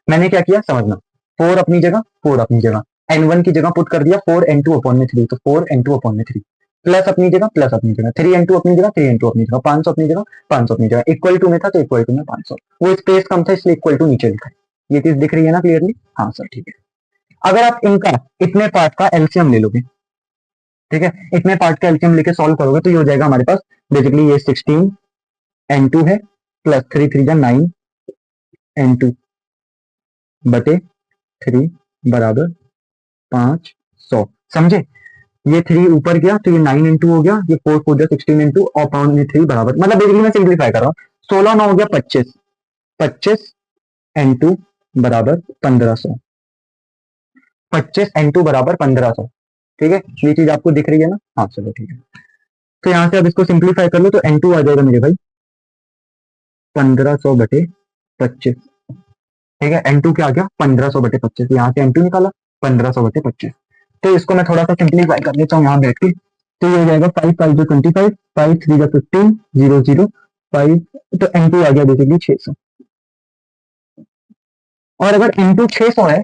मैंने क्या किया समझना, 4 अपनी जगह, 4 अपनी जगह, N1 की जगह पुट कर दिया 4 N2 अपॉन में 3, तो 4 N2 अपॉन में 3 प्लस अपनी जगह, प्लस अपनी जगह, 3 N2 अपनी जगह, 3 N2 अपनी जगह, 500 अपनी जगह, 500 अपनी जगह, इक्वल टू में था तो इक्वल टू में 500, वो स्पेस कम था इसलिए इक्वल टू नीचे लिखा है। ये चीज दिख रही है ना क्लियरली? हाँ सर ठीक है। अगर आप इनका इतने पार्ट का एलसीएम ले लोगे, ठीक है, इतने पार्ट का एलसीएम लेके सॉल्व करोगे तो ये हो जाएगा हमारे पास बेसिकली ये 16 N2 है प्लस 3 3 जा 9 N2 बटे 3 बराबर 500। समझे? ये 3 ऊपर गया तो ये 9 इंटू हो गया, ये 4 4 16 इंटू और पाउंड में 3 बराबर, मतलब बेसिकली मैं सिंप्लीफाई कर रहा हूँ, 16 9 हो गया 25, 25 N2 बराबर 1500, 25 N2 बराबर 1500, ठीक है। ये चीज आपको दिख रही है ना? हाँ चलो ठीक है। तो यहाँ से अब इसको सिंप्लीफाई कर लो तो N2 आ जाएगा मेरे भाई 1500 बटे 25, ठीक है। N2 क्या आ गया 1500 बटे 25, यहाँ से N2 निकाला 1500 बटे 25। तो इसको मैं थोड़ा सा सिंप्लीफाई कर लेता हूँ यहाँ बैठ के, तो ये हो जाएगा 5 5 जो 25, 5 3 जो 15, 0 0 5, तो N2 आ गया बेसिकली 600। और अगर N2 600 है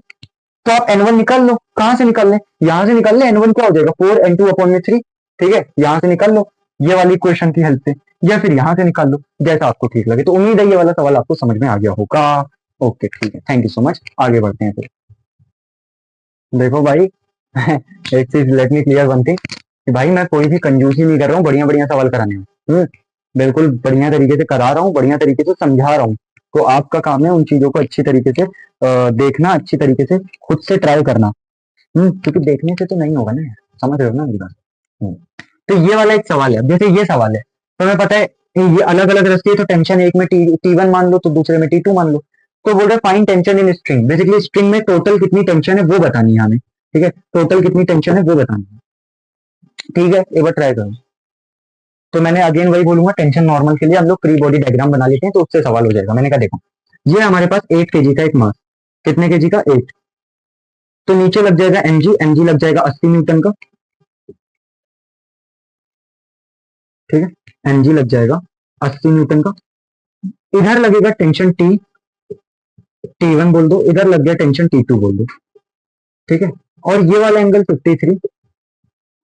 तो आप N1 निकाल लो, कहां से निकाल लें, यहां से निकाल ले, N1 क्या हो जाएगा 4 N2 अपॉन में 3, ठीक है, यहां से निकाल लो ये वाली इक्वेशन की हेल्प से, या फिर यहां से निकाल लो, जैसा आपको ठीक लगे। तो उम्मीद है ये वाला सवाल आपको समझ में आ गया होगा। ओके ठीक है, थैंक यू सो मच, आगे बढ़ते हैं फिर। देखो भाई एक चीज let me clear one thing, कि भाई मैं कोई भी कंजूसी नहीं कर रहा हूँ बढ़िया बढ़िया सवाल कराने में, बिल्कुल बढ़िया तरीके से करा रहा हूँ, बढ़िया तरीके से समझा रहा हूँ। तो आपका काम है उन चीजों को अच्छी तरीके से देखना, अच्छी तरीके से खुद से ट्राई करना, क्योंकि देखने से तो नहीं होगा ना यार, समझ रहे हो ना मेरी बात। तो ये वाला एक सवाल है, अब जैसे ये सवाल है तो हमें पता है ये अलग अलग रखती है, तो टेंशन एक में T1 मान लो तो दूसरे में T2 मान लो। तो बोल रहे find tension in string, basically string में टोटल कितनी टेंशन है वो बतानी है हमें, ठीक है, टोटल कितनी टेंशन है वो बतानी है, ठीक है। एक बार ट्राई करो। तो मैंने अगेन वही बोलूंगा, टेंशन नॉर्मल के लिए हम लोग फ्री बॉडी डायग्राम बना लेते हैं तो उससे सवाल हो जाएगा। मैंने कहा देखो ये हमारे पास 8 kg का एक मास, कितने kg का 8, तो नीचे लग जाएगा mg लग जाएगा 80 न्यूटन का, ठीक है, mg लग जाएगा 80 न्यूटन का। इधर लगेगा टेंशन T1 बोल दो, इधर लग गया टेंशन T2 बोल दो, ठीक है। और ये वाला एंगल 53,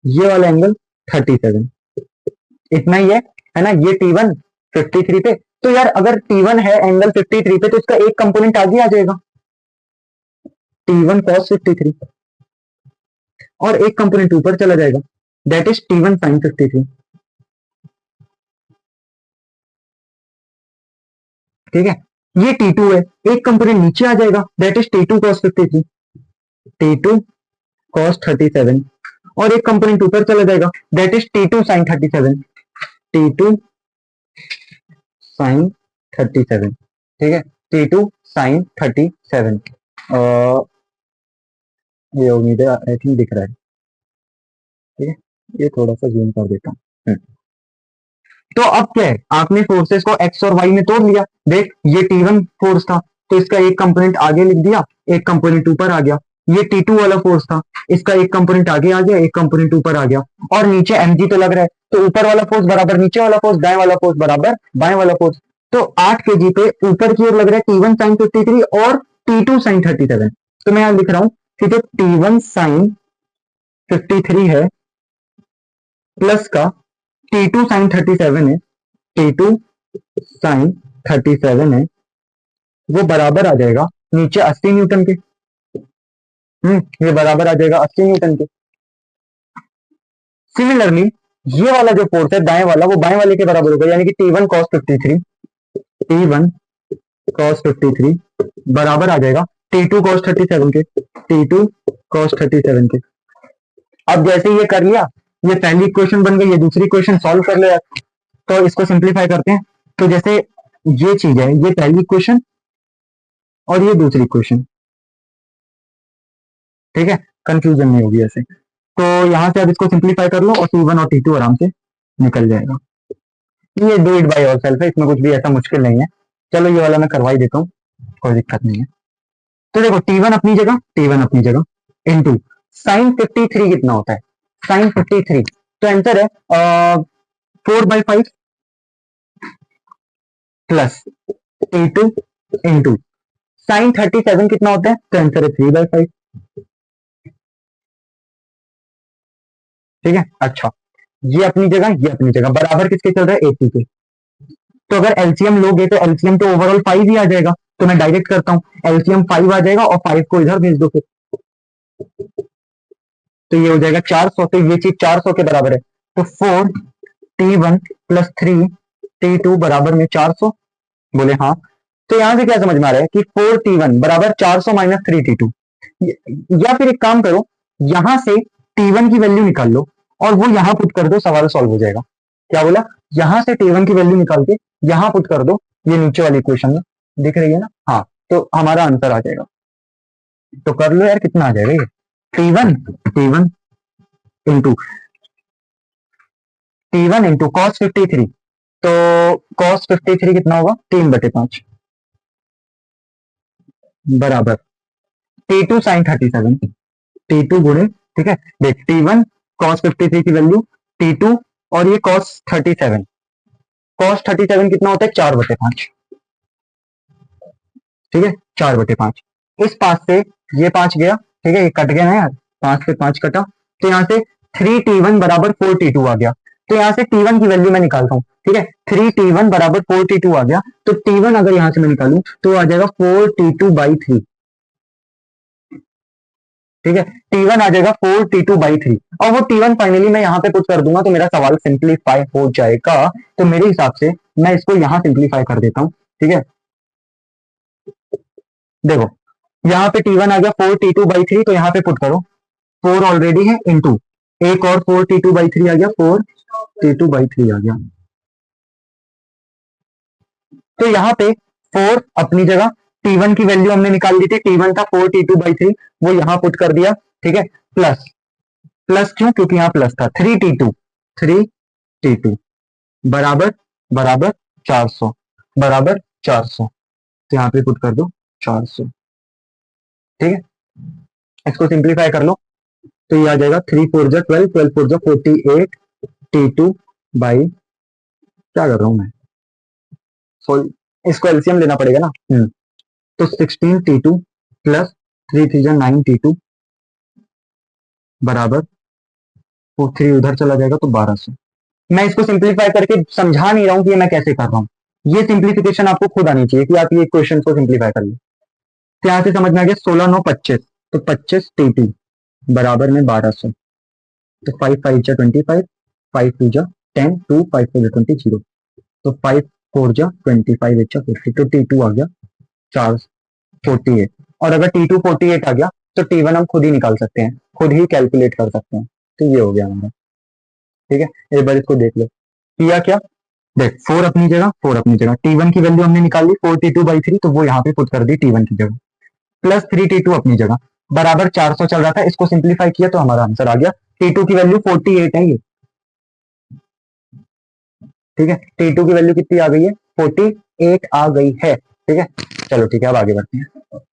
ये वाला एंगल 37, इतना ही है ना। ये T1 53 पे, तो यार अगर T1 है एंगल 53 पे तो इसका एक कंपोनेंट आगे आ जाएगा T1 cos 53, और एक कंपोनेंट ऊपर चला जाएगा दैट इज T1 sin 53, ठीक है। ये T2 है, एक कंपोनेंट नीचे आ जाएगा that is T2 cos 53, T2 cos 37, और एक कंपोनेंट ऊपर चला जाएगा that is T2 sin 37, T2 sin 37, ठीक है, T2 sin 37। ये उम्मीद है आई थिंक दिख रहा है, ठीक है, ये थोड़ा सा जूम कर देता हूँ। तो अब क्या है, आपने फोर्सेस को एक्स और वाई में तोड़ लिया, देख ये T1 फोर्स था तो इसका एक कंपोनेंट आगे लिख दिया, एक कंपोनेंट ऊपर आ गया। ये T2 वाला फोर्स था, इसका एक कंपोनेंट आगे आ गया, एक कंपोनेंट ऊपर आ गया, और नीचे mg तो लग रहा है, तो ऊपर वाला फोर्स बराबर नीचे वाला फोर्स, दाएं वाला फोर्स बराबर बाएं वाला फोर्स। तो 8 kg पे ऊपर की ओर लग रहा है T1 sin 53 और T2 sin 37। तो मैं यहां लिख रहा हूं कि जो T1 sin 53 है प्लस का T2 sin 37 है, T2 sin 37 है, वो बराबर आ जाएगा नीचे 80 न्यूटन के, ये बराबर आ जाएगा 80 न्यूटन के। सिमिलरली ये वाला जो फोर्स है दाएं वाला, वो बाएं वाले के बराबर होगा, यानी कि T1 cos 53, T1 cos 53 बराबर आ जाएगा T2 cos 37 के, T2 cos 37 के। अब जैसे ये कर लिया, ये पहली इक्वेशन बन गई, ये दूसरी इक्वेशन सॉल्व कर लिया, तो इसको सिंप्लीफाई करते हैं। तो जैसे ये चीज है, ये पहली इक्वेशन और ये दूसरी इक्वेशन, ठीक है, कंफ्यूजन नहीं होगी ऐसे। तो यहां से अब इसको सिंप्लीफाई कर लो और T1 और T2 आराम से निकल जाएगा। ये do it by your self है, इसमें कुछ भी ऐसा मुश्किल नहीं है। चलो ये वाला मैं करवा ही देता हूँ, कोई दिक्कत नहीं है। तो देखो T1 अपनी जगह, T1 अपनी जगह इनटू साइन 53 कितना होता है, साइन 53, तो आंसर है 4/5 प्लस T2 इंटू साइन 37 कितना होता है, तो आंसर है 3/5। ठीक है, अच्छा ये अपनी जगह, ये अपनी जगह, बराबर किसके चल रहा है, AC के। तो अगर एलसीएम लोगे तो एलसीएम तो ओवरऑल 5 ही आ जाएगा, तो मैं डायरेक्ट करता हूं, एलसीएम 5 आ जाएगा और 5 को इधर भेज दो फिर, तो ये हो जाएगा 400, तो ये चीज 400 के बराबर है। तो 4T1 प्लस 3T2 बराबर में 400, बोले हाँ। तो यहां से क्या समझ में आ रहा है कि 4T1 बराबर 400 माइनस 3T2, या फिर एक काम करो, यहां से T1 की वैल्यू निकाल लो और वो यहां पुट कर दो, सवाल सॉल्व हो जाएगा। क्या बोला, यहां से T1 की वैल्यू निकाल के यहां पुट कर दो, ये नीचे वाली इक्वेशन में दिख रही है ना, हाँ, तो हमारा आंसर आ जाएगा। तो कर लो यार, कितना आ जाएगा ये, T1 into T1 into cos 53, तो कॉस 53 कितना होगा, 3/5 बराबर T2 साइन 37, T2 गुणे, ठीक है, देख T1 कॉस 53 की वैल्यू, T2 और ये कॉस 37, कॉस 37 कितना होता है, 4/5, ठीक है, 4/5। इस 5 से ये 5 गया, ठीक है, ये कट गया ना यार, 5 से 5 कटा, तो यहाँ से 3T1 बराबर 4T2 आ गया। तो यहाँ से T1 की वैल्यू मैं निकालता हूँ, ठीक है, 3T1 बराबर 4T2 आ गया, तो T1 अगर यहाँ से मैं निकालूं तो आ जाएगा 4T2/3, ठीक है, T1 आ जाएगा 4T2/3, और वो T1 फाइनली मैं यहाँ पे पुट कर दूंगा तो मेरा सवाल सिंप्लीफाई हो जाएगा। तो मेरे हिसाब से मैं इसको यहाँ सिंप्लीफाई कर देता हूँ, ठीक है, देखो यहाँ पे T1 आ गया 4T2/3, तो यहाँ पे पुट करो, 4 ऑलरेडी है इंटू एक और 4T2/3 आ गया, 4T2/3 आ गया। तो यहाँ पे 4 अपनी जगह, T1 की वैल्यू हमने निकाल दी थी, T1 था 4T2/3, वो यहाँ पुट कर दिया, ठीक है, प्लस, प्लस क्यों, क्योंकि यहाँ प्लस था, 3T2 बराबर बराबर 400, बराबर 400, तो यहाँ पे पुट कर दो 400, ठीक है, इसको सिंप्लीफाई कर लो, तो ये आ जाएगा 3 4 जा 12, 12 4 जा 48, T2/, क्या कर रहा हूं मैं, इसको एलसीएम लेना पड़ेगा ना, तो 16T2 प्लस 3 3 जा 9T2 बराबर, वो 3 उधर चला जाएगा तो 1200। मैं इसको सिंप्लीफाई करके समझा नहीं रहा हूं कि ये मैं कैसे कर रहा हूं, ये सिंप्लीफिकेशन आपको खुद आनी चाहिए कि आप ये क्वेश्चन को सिंप्लीफाई कर लो। तो यहां से समझ में आ गया, 16 9 25, तो 25T2 बराबर में 1200, तो 5 5 जा 25, 5 2 जा 10, 2 5 4 जा 20, 0, तो 5 4 जा 25 8 जा 50, तो T2 आ गया 448, और अगर T2 48 आ गया तो T1 हम खुद ही निकाल सकते हैं, खुद ही कैलकुलेट कर सकते हैं, तो ये हो गया हमारा, ठीक है। एक बार इसको देख लो, किया क्या, देख 4 अपनी जगह, 4 अपनी जगह, T1 की वैल्यू हमने निकाल ली 4T2/3, तो वो यहाँ पे पुट कर दी T1 की जगह, प्लस 3T2 अपनी जगह बराबर 400 चल रहा था, इसको सिंप्लीफाई किया तो हमारा आंसर आ गया, T2 की वैल्यू 48 है ये, ठीक है, T2 की वैल्यू कितनी आ गई है, 48 आ गई है, ठीक है। चलो ठीक है, अब आगे बढ़ते हैं।